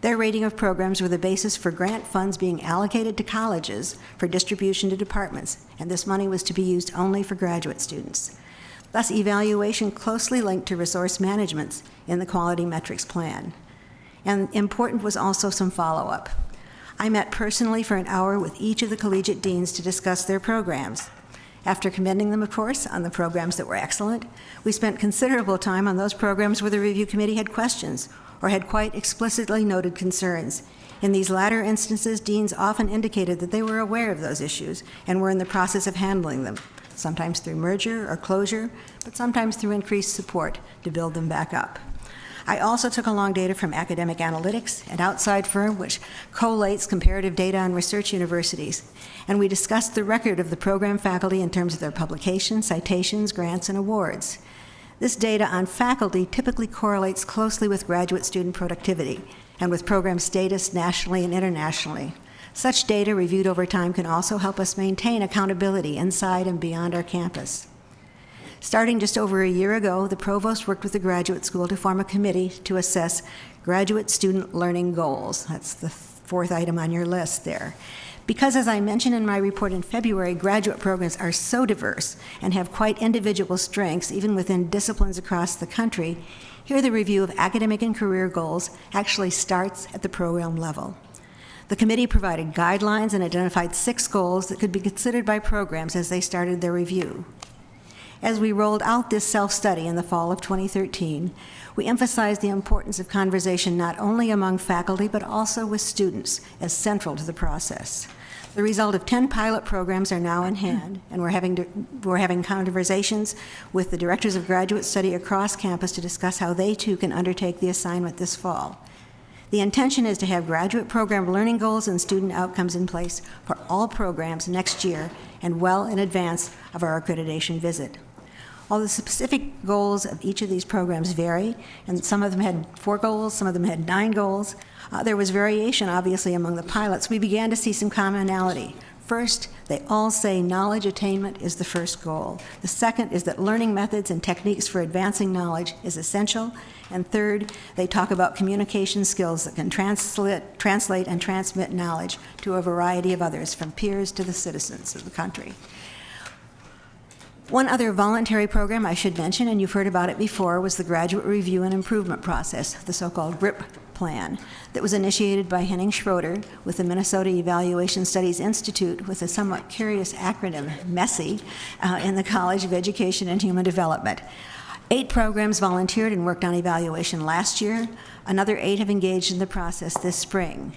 Their rating of programs were the basis for grant funds being allocated to colleges for distribution to departments, and this money was to be used only for graduate students. Thus, evaluation closely linked to resource management in the quality metrics plan. And important was also some follow-up. I met personally for an hour with each of the collegiate deans to discuss their programs. After commending them, of course, on the programs that were excellent, we spent considerable time on those programs where the review committee had questions or had quite explicitly noted concerns. In these latter instances, deans often indicated that they were aware of those issues and were in the process of handling them, sometimes through merger or closure, but sometimes through increased support to build them back up. I also took along data from Academic Analytics, an outside firm which collates comparative data on research universities, and we discussed the record of the program faculty in terms of their publications, citations, grants, and awards. This data on faculty typically correlates closely with graduate student productivity and with program status nationally and internationally. Such data reviewed over time can also help us maintain accountability inside and beyond our campus. Starting just over a year ago, the provost worked with the graduate school to form a committee to assess graduate student learning goals. That's the 4th item on your list there. Because, as I mentioned in my report in February, graduate programs are so diverse and have quite individual strengths, even within disciplines across the country, here the review of academic and career goals actually starts at the program level. The committee provided guidelines and identified 6 goals that could be considered by programs as they started their review. As we rolled out this self-study in the fall of 2013, we emphasized the importance of conversation not only among faculty, but also with students as central to the process. The result of 10 pilot programs are now in hand, and we're having conversations with the directors of graduate study across campus to discuss how they too can undertake the assignment this fall. The intention is to have graduate program learning goals and student outcomes in place for all programs next year and well in advance of our accreditation visit. Although the specific goals of each of these programs vary, and some of them had 4 goals, some of them had 9 goals, there was variation, obviously, among the pilots. We began to see some commonality. First, they all say knowledge attainment is the first goal. The second is that learning methods and techniques for advancing knowledge is essential. And third, they talk about communication skills that can translate and transmit knowledge to a variety of others, from peers to the citizens of the country. One other voluntary program I should mention, and you've heard about it before, was the Graduate Review and Improvement Process, the so-called GRIP plan, that was initiated by Henning Schroeder with the Minnesota Evaluation Studies Institute, with a somewhat curious acronym, MESSI, in the College of Education and Human Development. 8 programs volunteered and worked on evaluation last year. Another 8 have engaged in the process this spring.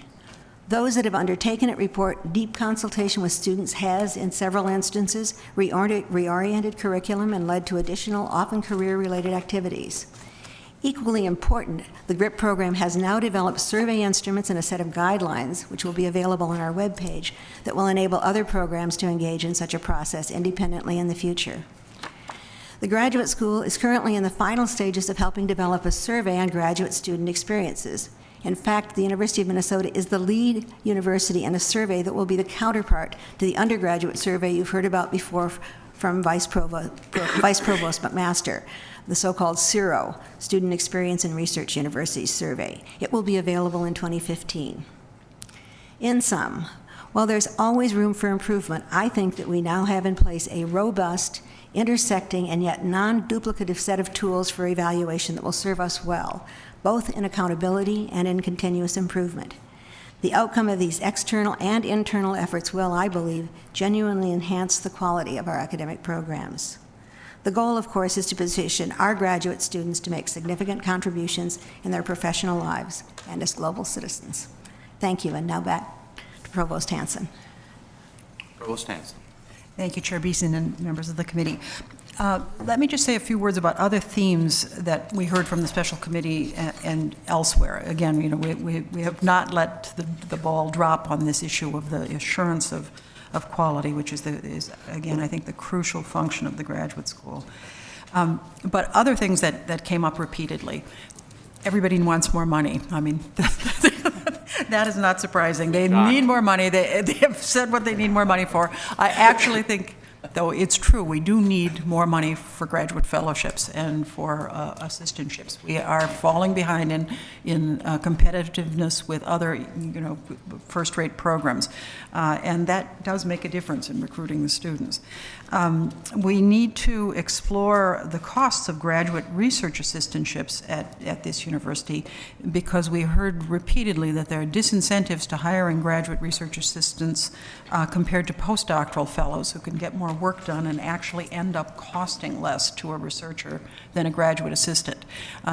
Those that have undertaken it report deep consultation with students has, in several instances, reoriented curriculum and led to additional, often career-related activities. Equally important, the GRIP program has now developed survey instruments and a set of guidelines, which will be available on our webpage, that will enable other programs to engage in such a process independently in the future. The graduate school is currently in the final stages of helping develop a survey on graduate student experiences. In fact, the University of Minnesota is the lead university in a survey that will be the counterpart to the undergraduate survey you've heard about before from Vice Provost McMaster, the so-called CIRO, Student Experience in Research Universities Survey. It will be available in 2015. In sum, while there's always room for improvement, I think that we now have in place a robust, intersecting, and yet non-duplicative set of tools for evaluation that will serve us well, both in accountability and in continuous improvement. The outcome of these external and internal efforts will, I believe, genuinely enhance the quality of our academic programs. The goal, of course, is to position our graduate students to make significant contributions in their professional lives and as global citizens. Thank you, and now back to Provost Hanson. Provost Hanson. Thank you, Chair Beeson and members of the committee. Let me just say a few words about other themes that we heard from the special committee and elsewhere. Again, you know, we have not let the ball drop on this issue of the assurance of quality, which is again, I think, the crucial function of the graduate school. But other things that came up repeatedly. Everybody wants more money. I mean, that is not surprising. They need more money. They have said what they need more money for. I actually think, though it's true, we do need more money for graduate fellowships and for assistantships. We are falling behind in competitiveness with other, you know, first-rate programs, and that does make a difference in recruiting the students. We need to explore the costs of graduate research assistantships at this university, because we heard repeatedly that there are disincentives to hiring graduate research assistants compared to postdoctoral fellows who can get more work done and actually end up costing less to a researcher than a graduate assistant.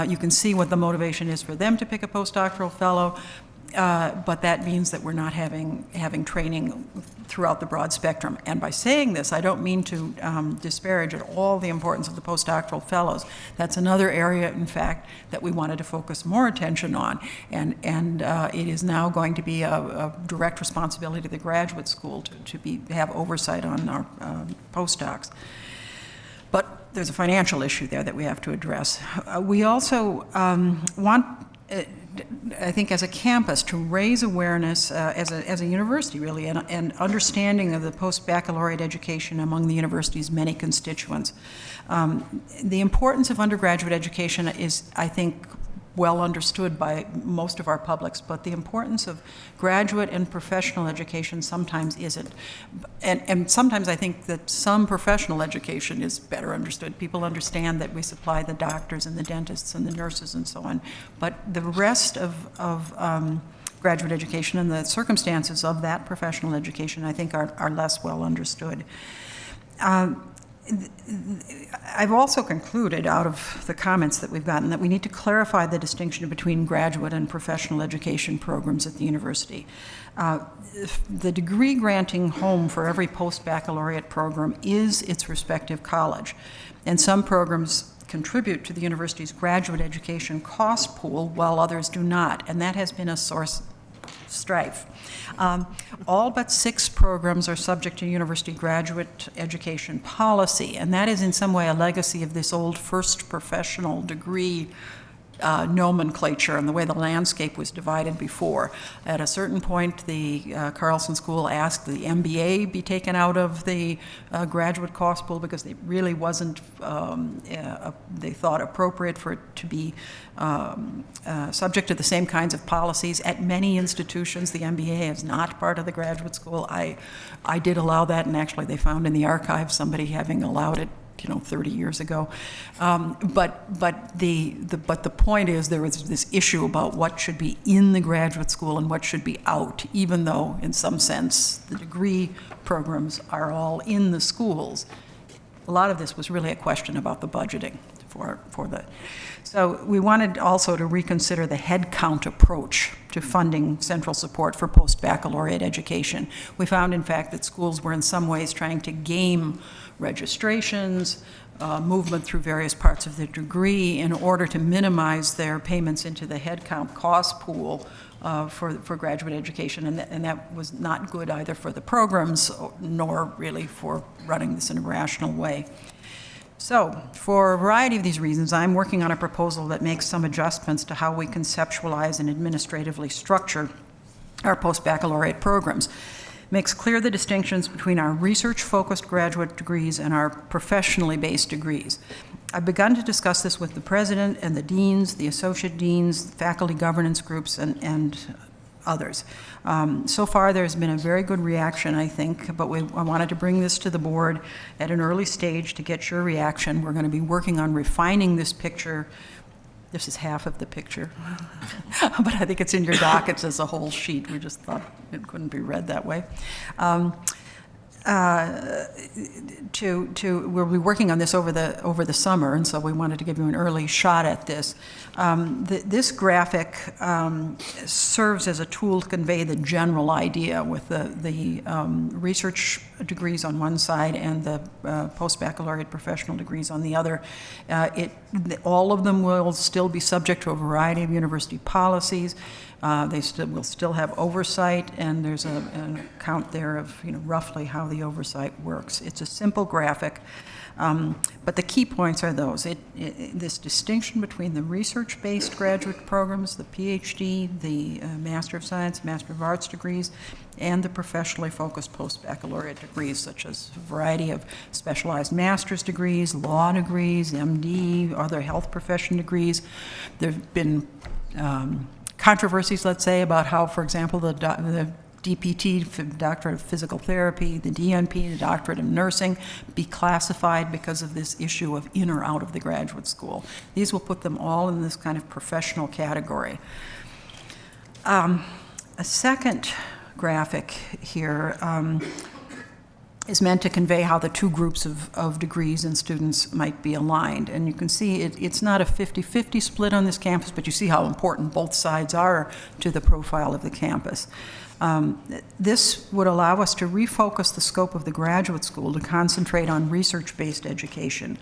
You can see what the motivation is for them to pick a postdoctoral fellow, but that means that we're not having training throughout the broad spectrum. And by saying this, I don't mean to disparage at all the importance of the postdoctoral fellows. That's another area, in fact, that we wanted to focus more attention on. And it is now going to be a direct responsibility of the graduate school to have oversight on our postdocs. But there's a financial issue there that we have to address. We also want, I think, as a campus, to raise awareness as a university, really, and understanding of the post-baccalaureate education among the university's many constituents. The importance of undergraduate education is, I think, well understood by most of our publics, but the importance of graduate and professional education sometimes isn't. And sometimes I think that some professional education is better understood. People understand that we supply the doctors and the dentists and the nurses and so on, but the rest of graduate education and the circumstances of that professional education, I think, are less well understood. I've also concluded out of the comments that we've gotten that we need to clarify the distinction between graduate and professional education programs at the university. The degree granting home for every post-baccalaureate program is its respective college, and some programs contribute to the university's graduate education cost pool while others do not, and that has been a source strife. All but 6 programs are subject to university graduate education policy, and that is in some way a legacy of this old first professional degree nomenclature and the way the landscape was divided before. At a certain point, the Carlson School asked the MBA be taken out of the graduate cost pool because it really wasn't, they thought, appropriate for it to be subject to the same kinds of policies. At many institutions, the MBA is not part of the graduate school. I did allow that, and actually they found in the archives somebody having allowed it 30 years ago. But the point is there was this issue about what should be in the graduate school and what should be out, even though in some sense the degree programs are all in the schools. A lot of this was really a question about the budgeting for the. So we wanted also to reconsider the head count approach to funding central support for post-baccalaureate education. We found, in fact, that schools were in some ways trying to game registrations, movement through various parts of the degree in order to minimize their payments into the headcount cost pool for graduate education, and that was not good either for the programs nor really for running this in a rational way. So, for a variety of these reasons, I'm working on a proposal that makes some adjustments to how we conceptualize and administratively structure our post-baccalaureate programs. Makes clear the distinctions between our research-focused graduate degrees and our professionally based degrees. I've begun to discuss this with the president and the deans, the associate deans, faculty governance groups, and others. So far, there's been a very good reaction, I think, but I wanted to bring this to the board at an early stage to get your reaction. We're going to be working on refining this picture. This is half of the picture, but I think it's in your dockets as a whole sheet. We just thought it couldn't be read that way. We'll be working on this over the summer, and so we wanted to give you an early shot at this. This graphic serves as a tool to convey the general idea with the research degrees on one side and the post-baccalaureate professional degrees on the other. All of them will still be subject to a variety of university policies. They will still have oversight, and there's an account there of roughly how the oversight works. It's a simple graphic, but the key points are those. This distinction between the research-based graduate programs, the PhD, the Master of Science, Master of Arts degrees, and the professionally focused post-baccalaureate degrees, such as a variety of specialized master's degrees, law degrees, MD, other health profession degrees. There have been controversies, let's say, about how, for example, the DPT, Doctorate of Physical Therapy, the DNP, the Doctorate of Nursing, be classified because of this issue of in or out of the graduate school. These will put them all in this kind of professional category. A second graphic here is meant to convey how the two groups of degrees and students might be aligned. And you can see it's not a 50-50 split on this campus, but you see how important both sides are to the profile of the campus. This would allow us to refocus the scope of the graduate school to concentrate on research-based education,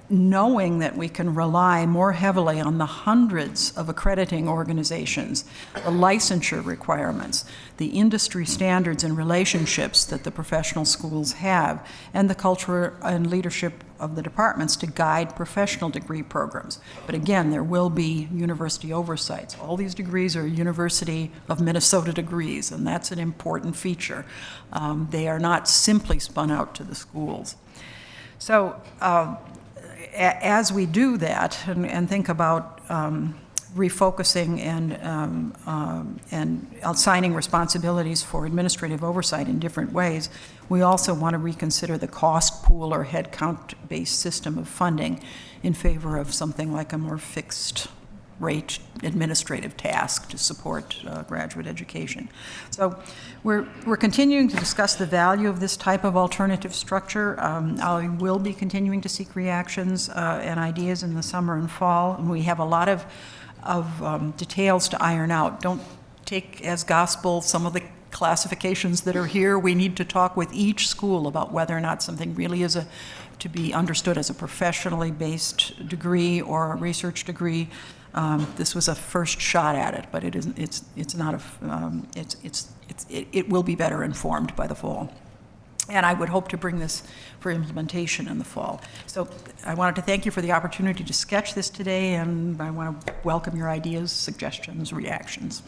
knowing that we can rely more heavily on the hundreds of accrediting organizations, the licensure requirements, the industry standards and relationships that the professional schools have, and the culture and leadership of the departments to guide professional degree programs. But again, there will be university oversights. All these degrees are University of Minnesota degrees, and that's an important feature. They are not simply spun out to the schools. So, as we do that and think about refocusing and assigning responsibilities for administrative oversight in different ways, we also want to reconsider the cost pool or headcount-based system of funding in favor of something like a more fixed rate administrative task to support graduate education. So we're continuing to discuss the value of this type of alternative structure. I will be continuing to seek reactions and ideas in the summer and fall, and we have a lot of details to iron out. Don't take as gospel some of the classifications that are here. We need to talk with each school about whether or not something really is to be understood as a professionally based degree or a research degree. This was a first shot at it, but it's not a, it will be better informed by the fall. And I would hope to bring this for implementation in the fall. So I wanted to thank you for the opportunity to sketch this today, and I want to welcome your ideas, suggestions, reactions.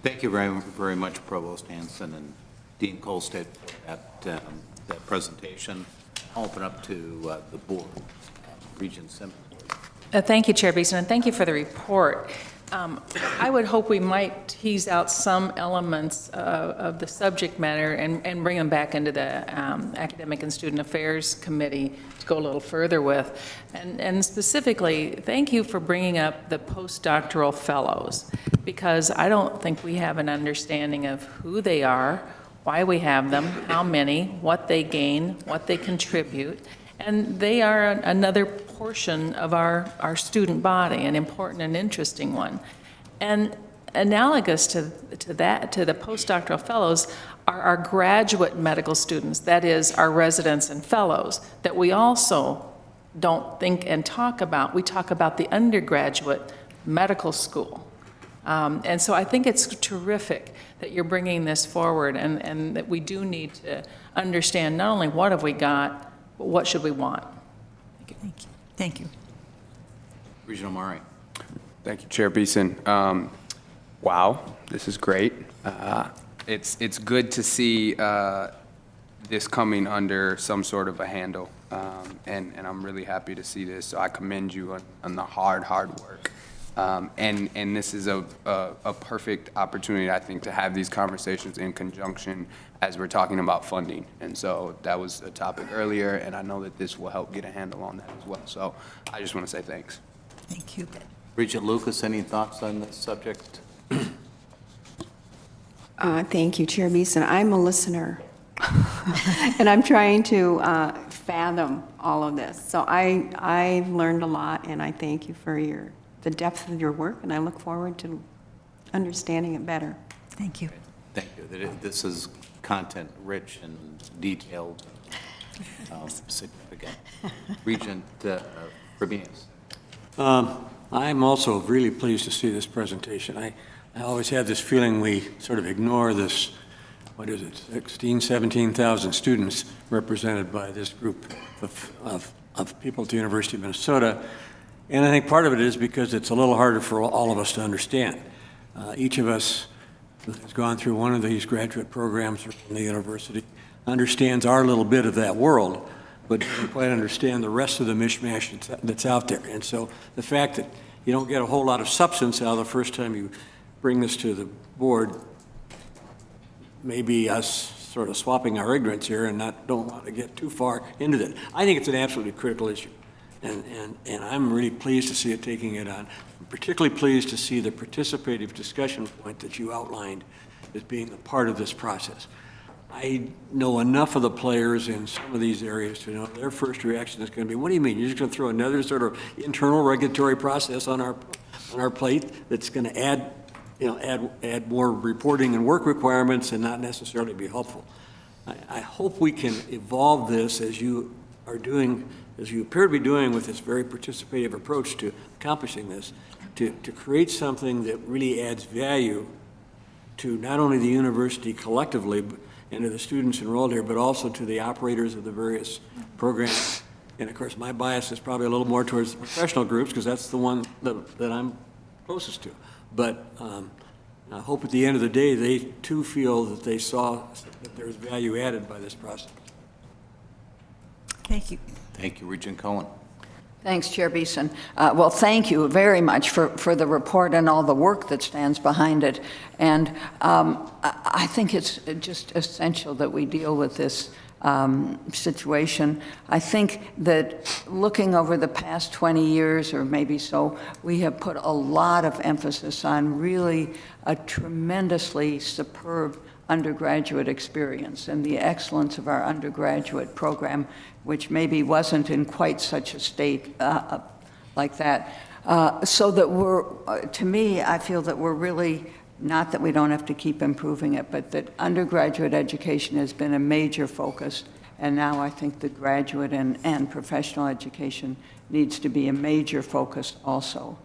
Thank you very, very much, Provost Hanson and Dean Colstead, for that presentation. I'll open up to the board. Regent Simmons. Thank you, Chair Beeson, and thank you for the report. I would hope we might tease out some elements of the subject matter and bring them back into the Academic and Student Affairs Committee to go a little further with. And specifically, thank you for bringing up the postdoctoral fellows, because I don't think we have an understanding of who they are, why we have them, how many, what they gain, what they contribute. And they are another portion of our student body, an important and interesting one. And analogous to the postdoctoral fellows, are our graduate medical students, that is, our residents and fellows, that we also don't think and talk about. We talk about the undergraduate medical school. And so I think it's terrific that you're bringing this forward, and that we do need to understand not only what have we got, but what should we want. Thank you. Thank you. Regent Omari. Thank you, Chair Beeson. Wow, this is great. It's good to see this coming under some sort of a handle, and I'm really happy to see this. So I commend you on the hard work. And this is a perfect opportunity, I think, to have these conversations in conjunction as we're talking about funding. And so that was a topic earlier, and I know that this will help get a handle on that as well. So I just want to say thanks. Thank you. Regent Lucas, any thoughts on this subject? Thank you, Chair Beeson. I'm a listener, and I'm trying to fathom all of this. So I've learned a lot, and I thank you for the depth of your work, and I look forward to understanding it better. Thank you. Thank you. This is content-rich and detailed, significant. Regent Rabinus. I'm also really pleased to see this presentation. I always had this feeling we sort of ignore this, 17,000 students represented by this group of people at the University of Minnesota. And I think part of it is because it's a little harder for all of us to understand. Each of us who has gone through one of these graduate programs from the university understands our little bit of that world, but doesn't quite understand the rest of the mishmash that's out there. And so the fact that you don't get a whole lot of substance out of the first time you bring this to the board may be us sort of swapping our ignorance here and don't want to get too far into that. I think it's an absolutely critical issue. And I'm really pleased to see it taking it on. I'm particularly pleased to see the participative discussion point that you outlined as being a part of this process. I know enough of the players in some of these areas to know their first reaction is going to be, what do you mean? You're just going to throw another sort of internal regulatory process on our plate that's going to add more reporting and work requirements and not necessarily be helpful. I hope we can evolve this as you are doing, as you appear to be doing with this very participative approach to accomplishing this, to create something that really adds value to not only the university collectively and to the students enrolled here, but also to the operators of the various programs. And of course, my bias is probably a little more towards the professional groups because that's the one that I'm closest to. But I hope at the end of the day, they too feel that they saw that there's value added by this process. Thank you. Thank you, Regent Cohen. Thanks, Chair Beeson. Well, thank you very much for the report and all the work that stands behind it. And I think it's just essential that we deal with this situation. I think that looking over the past 20 years or maybe so, we have put a lot of emphasis on really a tremendously superb undergraduate experience and the excellence of our undergraduate program, which maybe wasn't in quite such a state like that. So that to me, I feel that we're really, not that we don't have to keep improving it, but that undergraduate education has been a major focus. And now I think the graduate and professional education needs to be a major focus also.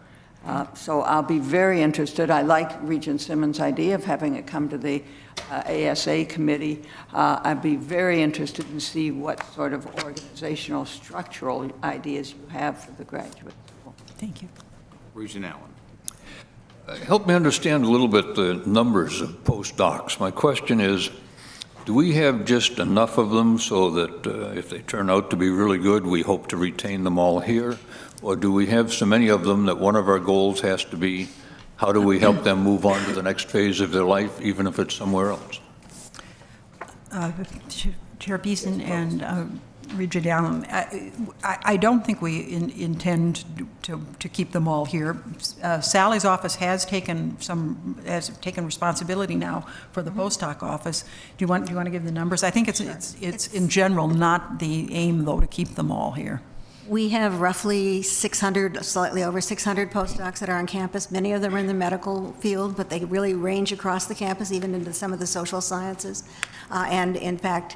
So I'll be very interested. I like Regent Simmons' idea of having it come to the ASA committee. I'd be very interested to see what sort of organizational, structural ideas you have for the graduate school. Thank you. Regent Allen. Help me understand a little bit the numbers of postdocs. My question is, do we have just enough of them so that if they turn out to be really good, we hope to retain them all here? Or do we have so many of them that one of our goals has to be, how do we help them move on to the next phase of their life, even if it's somewhere else? Chair Beeson and Regent Allen, I don't think we intend to keep them all here. Sally's office has taken responsibility now for the postdoc office. Do you want to give the numbers? I think it's in general not the aim, though, to keep them all here. We have roughly 600, slightly over 600 postdocs that are on campus. Many of them are in the medical field, but they really range across the campus, even into some of the social sciences. And in fact,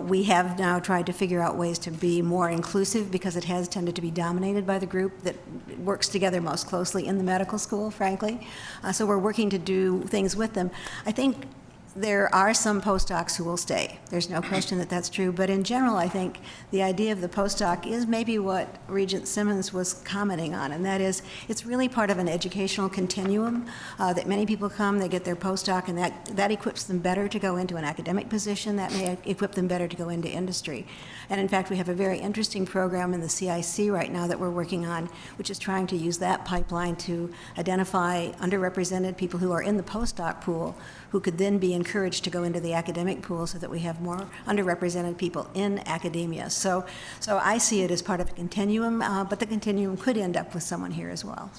we have now tried to figure out ways to be more inclusive because it has tended to be dominated by the group that works together most closely in the medical school, frankly. So we're working to do things with them. I think there are some postdocs who will stay. There's no question that that's true. But in general, I think the idea of the postdoc is maybe what Regent Simmons was commenting on, and that is it's really part of an educational continuum that many people come, they get their postdoc, and that equips them better to go into an academic position. That may equip them better to go into industry. And in fact, we have a very interesting program in the CIC right now that we're working on, which is trying to use that pipeline to identify underrepresented people who are in the postdoc pool who could then be encouraged to go into the academic pool so that we have more underrepresented people in academia. So I see it as part of a continuum, but the continuum could end up with someone here as well.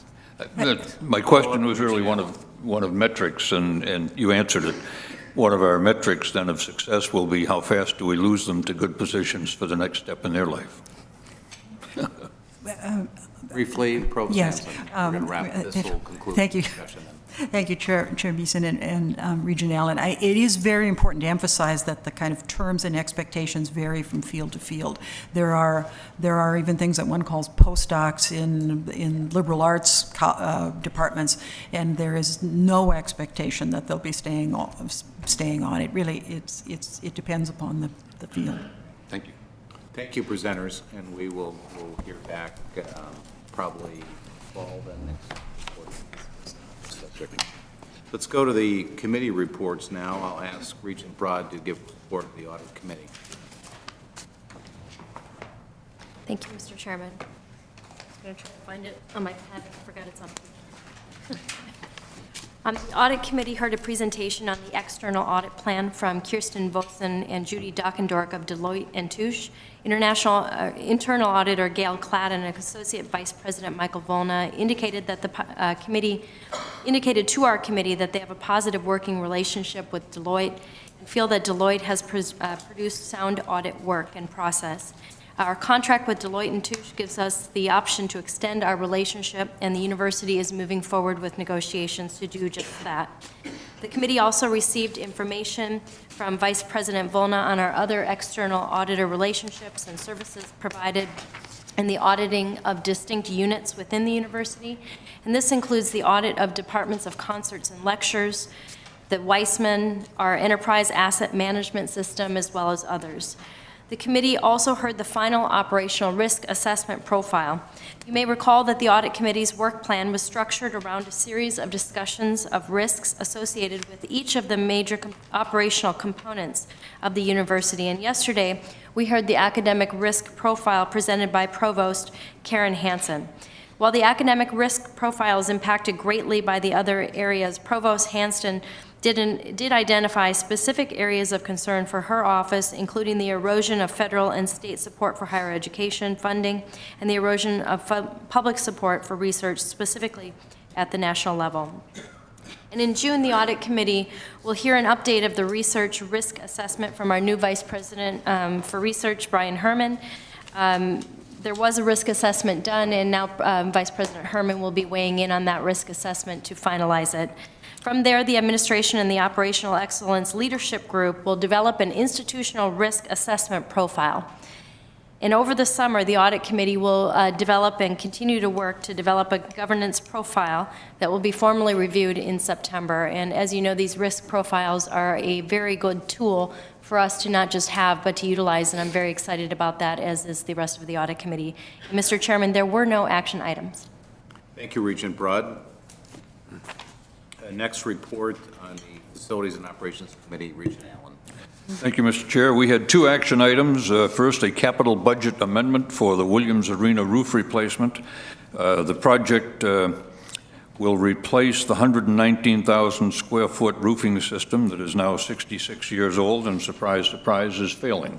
My question was really one of metrics, and you answered it. One of our metrics then of success will be how fast do we lose them to good positions for the next step in their life. Briefly, Provost Yes. Hanson, we're going to wrap this whole conclusion Thank you. discussion then. Thank you, Chair Beeson and Regent Allen. It is very important to emphasize that the kind of terms and expectations vary from field to field. There are even things that one calls postdocs in liberal arts departments, and there is no expectation that they'll be staying on. It really it depends upon the field. Thank you. Thank you, presenters, and we'll hear back probably fall then next. Let's go to the committee reports now. I'll ask Regent Broad to give a report of the audit committee. Thank you, Mr. Chairman. I'm going to try to find it on my pad. I forgot it's on. The audit committee heard a presentation on the external audit plan from Kirsten Vosen and Judy Dockendork of Deloitte & Touche, internal auditor Gail Cladden and Associate Vice President Michael Volna indicated that the committee indicated to our committee that they have a positive working relationship with Deloitte and feel that Deloitte has produced sound audit work and process. Our contract with Deloitte & Touche gives us the option to extend our relationship, and the university is moving forward with negotiations to do just that. The committee also received information from Vice President Volna on our other external auditor relationships and services provided in the auditing of distinct units within the university. And this includes the audit of departments of concerts and lectures, the Weissman, our enterprise asset management system, as well as others. The committee also heard the final operational risk assessment profile. You may recall that the audit committee's work plan was structured around a series of discussions of risks associated with each of the major operational components of the university. And yesterday, we heard the academic risk profile presented by Provost Karen Hansen. While the academic risk profile is impacted greatly by the other areas, Provost Hansen did identify specific areas of concern for her office, including the erosion of federal and state support for higher education funding and the erosion of public support for research, specifically at the national level. And in June, the Audit Committee will hear an update of the research risk assessment from our new Vice President for Research, Brian Herman. There was a risk assessment done, and now Vice President Herman will be weighing in on that risk assessment to finalize it. From there, the administration and the Operational Excellence Leadership Group will develop an institutional risk assessment profile. And over the summer, the Audit Committee will develop and continue to work to develop a governance profile that will be formally reviewed in September. And as you know, these risk profiles are a very good tool for us to not just have, but to utilize, and I'm very excited about that, as is the rest of the Audit Committee. Mr. Chairman, there were no action items. Thank you, Regent Broad. Next report on the Facilities and Operations Committee, Regent Allen. Thank you, Mr. Chair. We had two action items. First, a capital budget amendment for the Williams Arena roof replacement. The project will replace the 119,000 square foot roofing system that is now 66 years old and, surprise, surprise, is failing.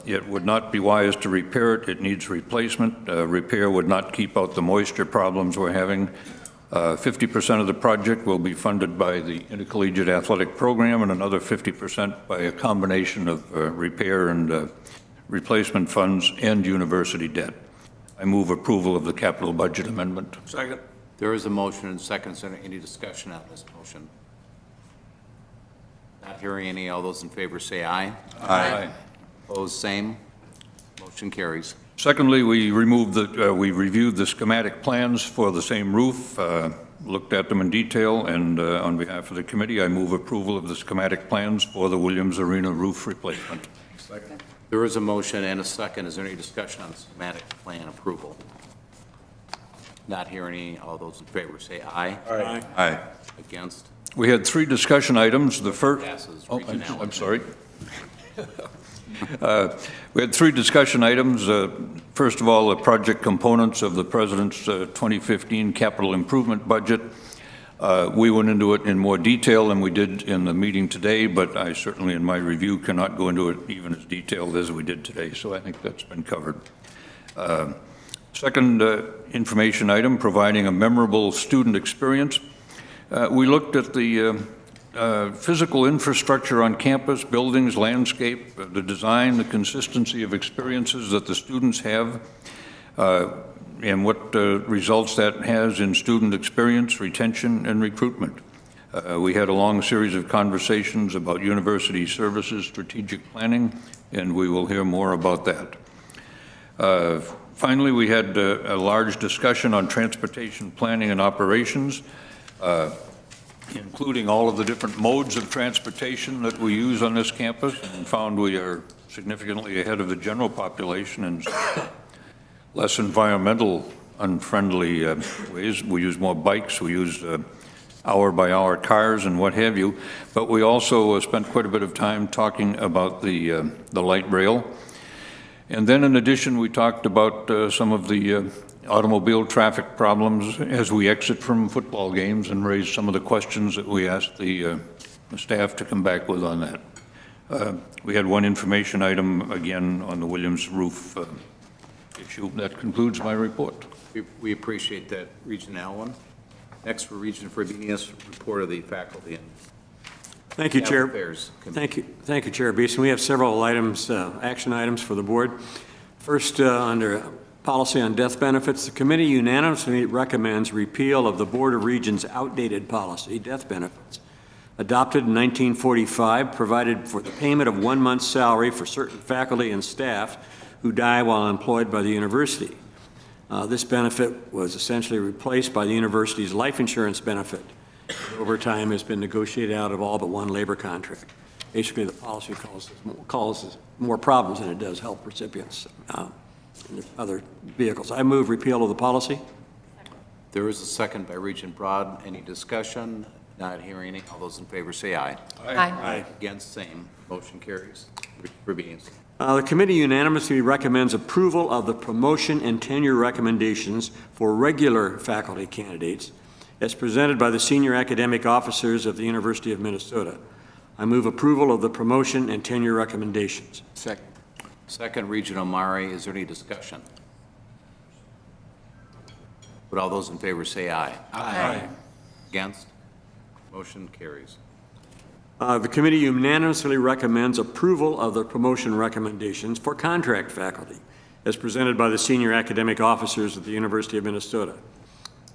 It would not be wise to repair it. It needs replacement. Repair would not keep out the moisture problems we're having. 50% of the project will be funded by the Intercollegiate Athletic Program and another 50% by a combination of repair and replacement funds and university debt. I move approval of the capital budget amendment. Second. There is a motion and second. Is there any discussion on this motion? Not hearing any. All those in favor say aye. Aye. Opposed, same. Motion carries. Secondly, we reviewed the schematic plans for the same roof, looked at them in detail, and on behalf of the committee, I move approval of the schematic plans for the Williams Arena roof replacement. Second. There is a motion and a second. Is there any discussion on schematic plan approval? Not hearing any. All those in favor say aye. Aye. Aye. Against? We had three discussion items. The first, Passes. oh, Regent Allen. I'm sorry. We had three discussion items. First of all, the project components of the President's 2015 capital improvement budget. We went into it in more detail than we did in the meeting today, but I certainly, in my review, cannot go into it even as detailed as we did today, so I think that's been covered. Second information item, providing a memorable student experience. We looked at the physical infrastructure on campus, buildings, landscape, the design, the consistency of experiences that the students have, and what results that has in student experience, retention, and recruitment. We had a long series of conversations about university services, strategic planning, and we will hear more about that. Finally, we had a large discussion on transportation planning and operations, including all of the different modes of transportation that we use on this campus, and found we are significantly ahead of the general population in less environmental unfriendly ways. We use more bikes, we use hour-by-hour cars and what have you, but we also spent quite a bit of time talking about the light rail. And then in addition, we talked about some of the automobile traffic problems as we exit from football games and raised some of the questions that we asked the staff to come back with on that. We had one information item again on the Williams roof issue. That concludes my report. We appreciate that, Regent Allen. Next for Regent Fabinius, report of the faculty and Thank you, Chair. Affairs Committee. Thank you, Chair Beeson. We have several items, action items for the board. First, under policy on death benefits, the committee unanimously recommends repeal of the Board of Regents' outdated policy, death benefits. Adopted in 1945, provided for the payment of 1 month's salary for certain faculty and staff who die while employed by the university. This benefit was essentially replaced by the university's life insurance benefit. Over time has been negotiated out of all but one labor contract. Basically, the policy causes more problems than it does help recipients in other vehicles. I move repeal of the policy. There is a second by Regent Broad. Any discussion? Not hearing any. All those in favor say aye. Aye. Aye. Against, same. Motion carries. Fabinius. The committee unanimously recommends approval of the promotion and tenure recommendations for regular faculty candidates as presented by the senior academic officers of the University of Minnesota. I move approval of the promotion and tenure recommendations. Second. Second, Regent Omari. Is there any discussion? Would all those in favor say aye? Aye. Against? Motion carries. The committee unanimously recommends approval of the promotion recommendations for contract faculty as presented by the senior academic officers of the University of Minnesota.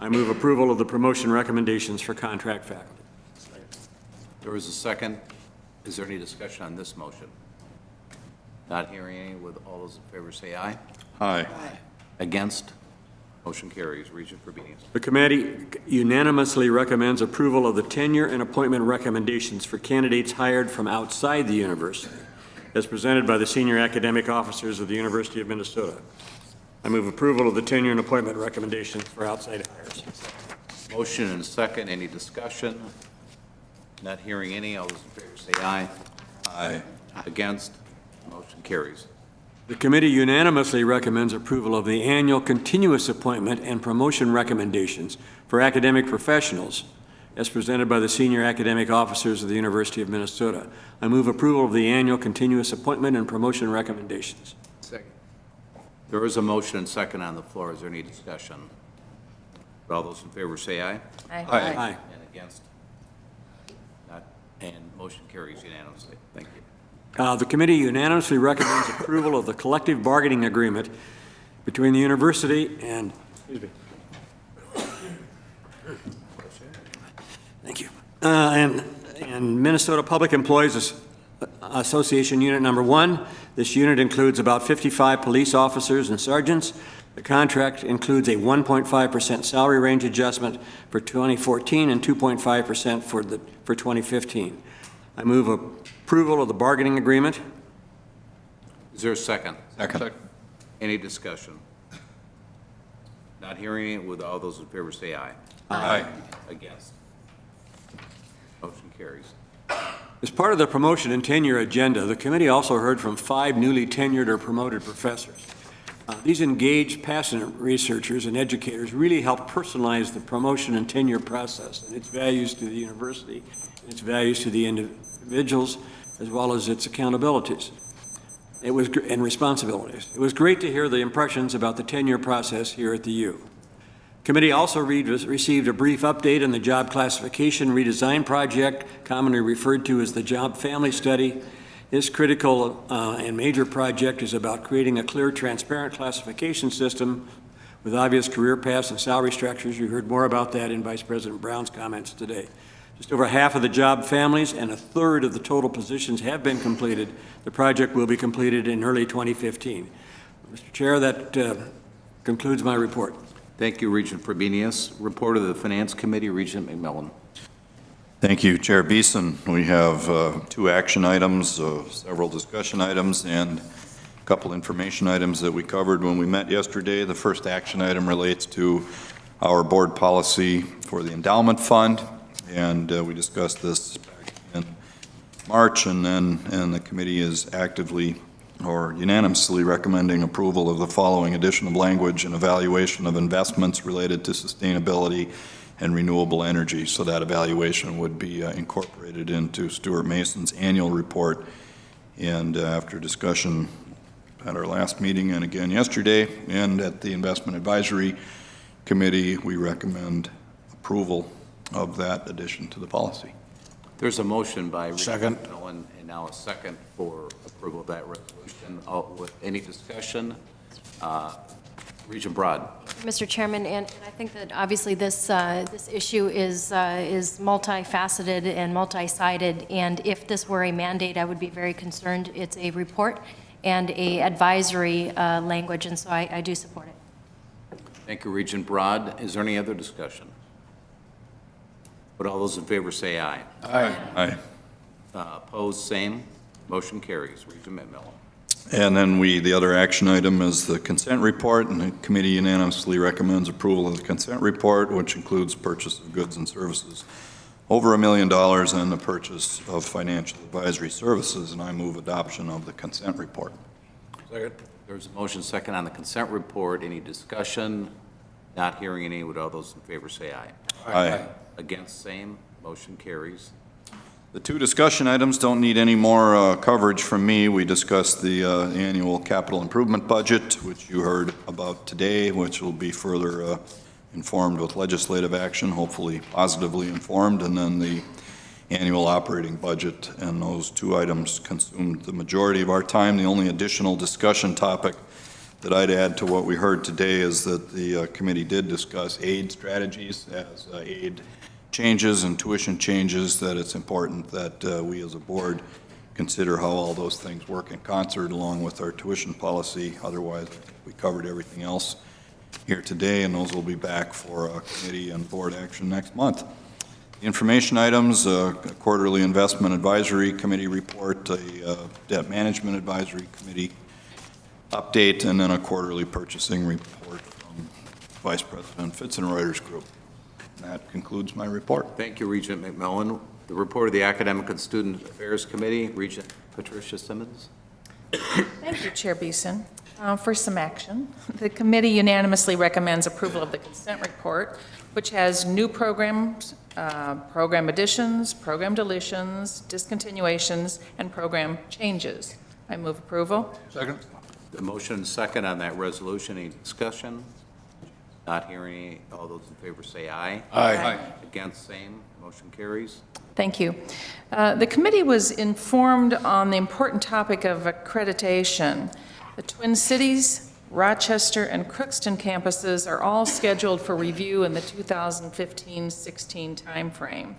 I move approval of the promotion recommendations for contract faculty. There is a second. Is there any discussion on this motion? Not hearing any. With all those in favor say aye. Aye. Against? Motion carries. Regent Frobenius. The committee unanimously recommends approval of the tenure and appointment recommendations for candidates hired from outside the university, as presented by the senior academic officers of the University of Minnesota. I move approval of the tenure and appointment recommendations for outside hires. Motion and second. Any discussion? Not hearing any. All those in favor say aye. Aye. Against? Motion carries. The committee unanimously recommends approval of the annual continuous appointment and promotion recommendations for academic professionals as presented by the senior academic officers of the University of Minnesota. I move approval of the annual continuous appointment and promotion recommendations. Second. There is a motion and second on the floor. Is there any discussion? All those in favor say aye. Aye. Aye. And against? Not, and motion carries unanimously. Thank you. The committee unanimously recommends approval of the collective bargaining agreement between the university and, thank you, and Minnesota Public Employees Association Unit Number 1. This unit includes about 55 police officers and sergeants. The contract includes a 1.5% salary range adjustment for 2014 and 2.5% for 2015. I move approval of the bargaining agreement. Is there a second? Second. Any discussion? Not hearing it. With all those in favor say aye. Aye. Against? Motion carries. As part of the promotion and tenure agenda, the committee also heard from 5 newly tenured or promoted professors. These engaged, passionate researchers and educators really help personalize the promotion and tenure process and its values to the university, and its values to the individuals, as well as its accountabilities and responsibilities. It was great to hear the impressions about the tenure process here at the U. Committee also received a brief update on the job classification redesign project, commonly referred to as the Job Family Study. This critical and major project is about creating a clear, transparent classification system with obvious career paths and salary structures. You heard more about that in Vice President Brown's comments today. Just over half of the job families and a third of the total positions have been completed. The project will be completed in early 2015. Mr. Chair, that concludes my report. Thank you, Regent Frobenius. Report of the Finance Committee, Regent McMillan. Thank you, Chair Beeson. We have 2 action items, several discussion items, and a couple information items that we covered when we met yesterday. The first action item relates to our board policy for the endowment fund, and we discussed this back in March, and the committee is actively or unanimously recommending approval of the following addition of language and evaluation of investments related to sustainability and renewable energy. So that evaluation would be incorporated into Stuart Mason's annual report. And after discussion at our last meeting and again yesterday and at the Investment Advisory Committee, we recommend approval of that addition to the policy. There's a motion by Regent McMillan and now a second for approval of that resolution. With any discussion? Regent Broad. Mr. Chairman, and I think that obviously this issue is multifaceted and multi-sided, and if this were a mandate, I would be very concerned. It's a report and a advisory language, and so I do support it. Thank you, Regent Broad. Is there any other discussion? Would all those in favor say aye? Aye. Aye. Opposed, same. Motion carries. Regent McMillan. And then the other action item is the consent report, and the committee unanimously recommends approval of the consent report, which includes purchase of goods and services over $1 million and the purchase of financial advisory services, and I move adoption of the consent report. Second. There's a motion second on the consent report. Any discussion? Not hearing any. Would all those in favor say aye? Aye. Against, same. Motion carries. The 2 discussion items don't need any more coverage from me. We discussed the annual capital improvement budget, which you heard about today, which will be further informed with legislative action, hopefully positively informed, and then the annual operating budget. And those 2 items consumed the majority of our time. The only additional discussion topic that I'd add to what we heard today is that the committee did discuss aid strategies as aid changes and tuition changes, that it's important that we as a board consider how all those things work in concert along with our tuition policy. Otherwise, we covered everything else here today, and those will be back for committee and board action next month. Information items, a quarterly investment advisory committee report, a debt management advisory committee update, and then a quarterly purchasing report from Vice President Fitzenreuter's group. And that concludes my report. Thank you, Regent McMillan. The report of the Academic and Student Affairs Committee, Regent Patricia Simmons. Thank you, Chair Beeson. For some action, the committee unanimously recommends approval of the consent report, which has new programs, program additions, program deletions, discontinuations, and program changes. I move approval. Second. The motion and second on that resolution. Any discussion? Not hearing any. All those in favor say aye. Aye. Against, same. Motion carries. Thank you. The committee was informed on the important topic of accreditation. The Twin Cities, Rochester, and Crookston campuses are all scheduled for review in the 2015-16 timeframe.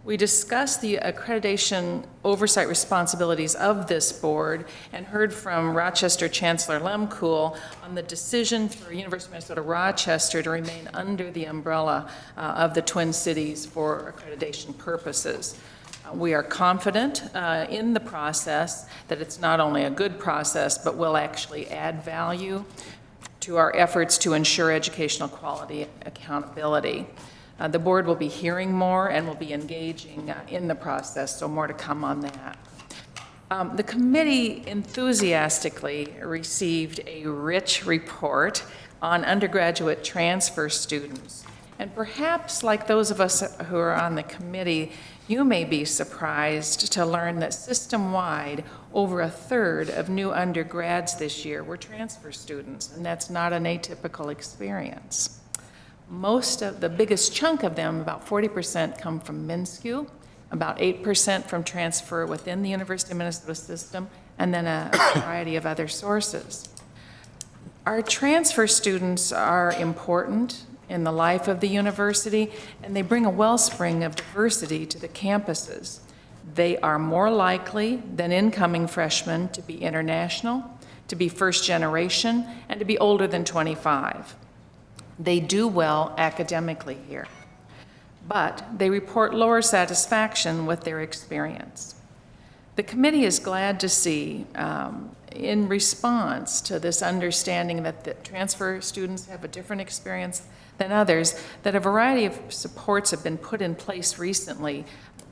We discussed the accreditation oversight responsibilities of this board and heard from Rochester Chancellor Lemkool on the decision for University of Minnesota Rochester to remain under the umbrella of the Twin Cities for accreditation purposes. We are confident in the process that it's not only a good process, but will actually add value to our efforts to ensure educational quality and accountability. The board will be hearing more and will be engaging in the process, so more to come on that. The committee enthusiastically received a rich report on undergraduate transfer students. And perhaps, like those of us who are on the committee, you may be surprised to learn that system-wide, over a third of new undergrads this year were transfer students, and that's not an atypical experience. Most of the biggest chunk of them, about 40%, come from MnSCU, about 8% from transfer within the University of Minnesota system, and then a variety of other sources. Our transfer students are important in the life of the university, and they bring a wellspring of diversity to the campuses. They are more likely than incoming freshmen to be international, to be first generation, and to be older than 25. They do well academically here, but they report lower satisfaction with their experience. The committee is glad to see, in response to this understanding that the transfer students have a different experience than others, that a variety of supports have been put in place recently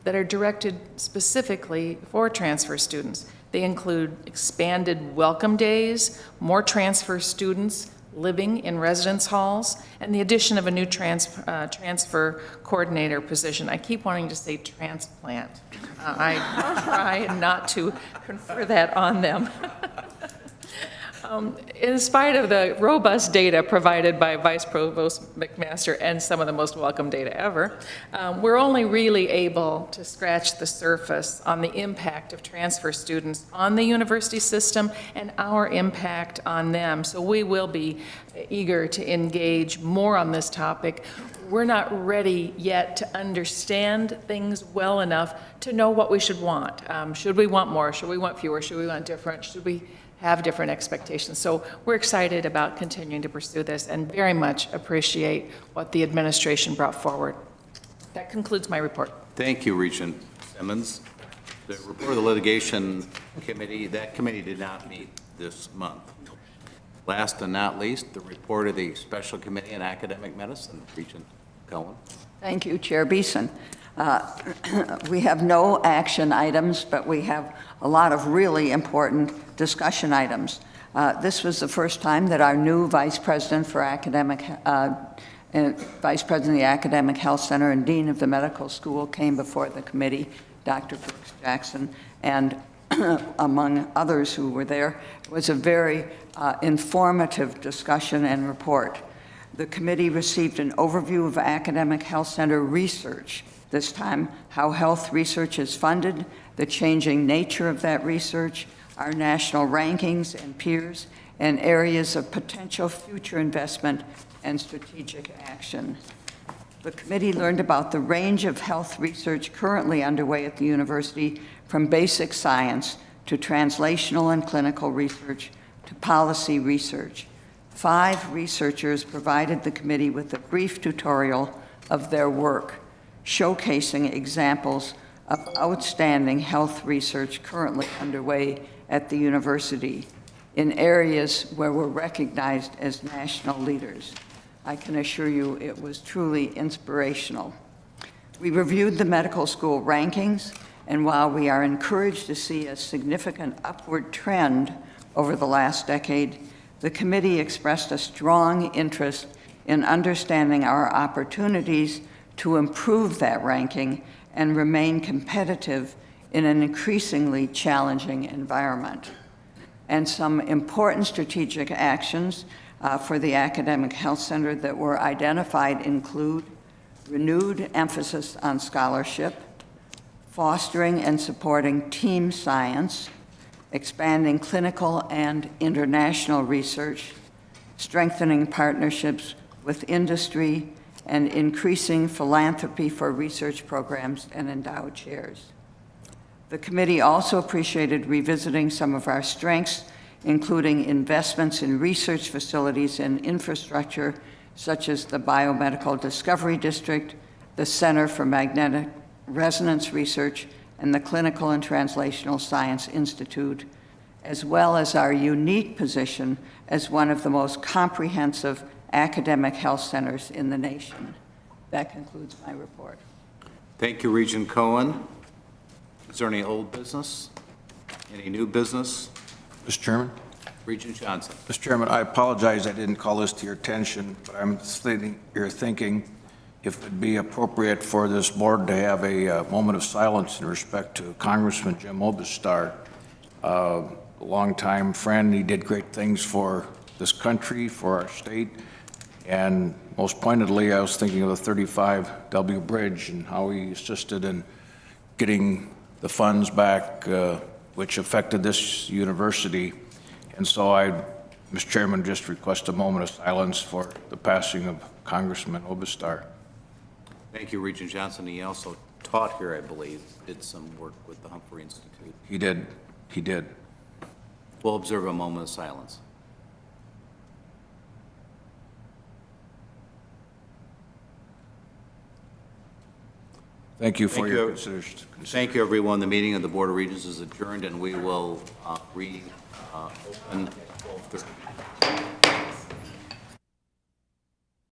that are directed specifically for transfer students. They include expanded welcome days, more transfer students living in residence halls, and the addition of a new transfer coordinator position. I keep wanting to say transplant. I try not to confer that on them. In spite of the robust data provided by Vice Provost McMaster and some of the most welcome data ever, we're only really able to scratch the surface on the impact of transfer students on the university system and our impact on them. So we will be eager to engage more on this topic. We're not ready yet to understand things well enough to know what we should want. Should we want more? Should we want fewer? Should we want different? Should we have different expectations? So we're excited about continuing to pursue this and very much appreciate what the administration brought forward. That concludes my report. Thank you, Regent Simmons. The report of the litigation committee, that committee did not meet this month. Last and not least, the report of the Special Committee on Academic Medicine, Regent Cohen. Thank you, Chair Beeson. We have no action items, but we have a lot of really important discussion items. This was the first time that our new Vice President for Academic, Vice President of the Academic Health Center and Dean of the Medical School came before the committee, Dr. Brooks Jackson, and among others who were there. It was a very informative discussion and report. The committee received an overview of academic health center research, this time how health research is funded, the changing nature of that research, our national rankings and peers, and areas of potential future investment and strategic action. The committee learned about the range of health research currently underway at the university, from basic science to translational and clinical research to policy research. 5 researchers provided the committee with a brief tutorial of their work, showcasing examples of outstanding health research currently underway at the university in areas where we're recognized as national leaders. I can assure you it was truly inspirational. We reviewed the medical school rankings, and while we are encouraged to see a significant upward trend over the last decade, the committee expressed a strong interest in understanding our opportunities to improve that ranking and remain competitive in an increasingly challenging environment. And some important strategic actions for the Academic Health Center that were identified include renewed emphasis on scholarship, fostering and supporting team science, expanding clinical and international research, strengthening partnerships with industry, and increasing philanthropy for research programs and endowed chairs. The committee also appreciated revisiting some of our strengths, including investments in research facilities and infrastructure, such as the Biomedical Discovery District, the Center for Magnetic Resonance Research, and the Clinical and Translational Science Institute, as well as our unique position as one of the most comprehensive academic health centers in the nation. That concludes my report. Thank you, Regent Cohen. Is there any old business? Any new business? Mr. Chairman? Regent Johnson. Mr. Chairman, I apologize I didn't call this to your attention, but I'm thinking if it'd be appropriate for this board to have a moment of silence in respect to Congressman Jim Obastar, a longtime friend. He did great things for this country, for our state, and most pointedly, I was thinking of the 35W Bridge and how he assisted in getting the funds back, which affected this university. And so I, Mr. Chairman, just request a moment of silence for the passing of Congressman Obastar. Thank you, Regent Johnson. He also taught here, I believe, did some work with the Humphrey Institute. He did. He did. We'll observe a moment of silence. Thank you for your consideration. Thank you, everyone. The meeting of the Board of Regents is adjourned, and we will reopen at 12:30.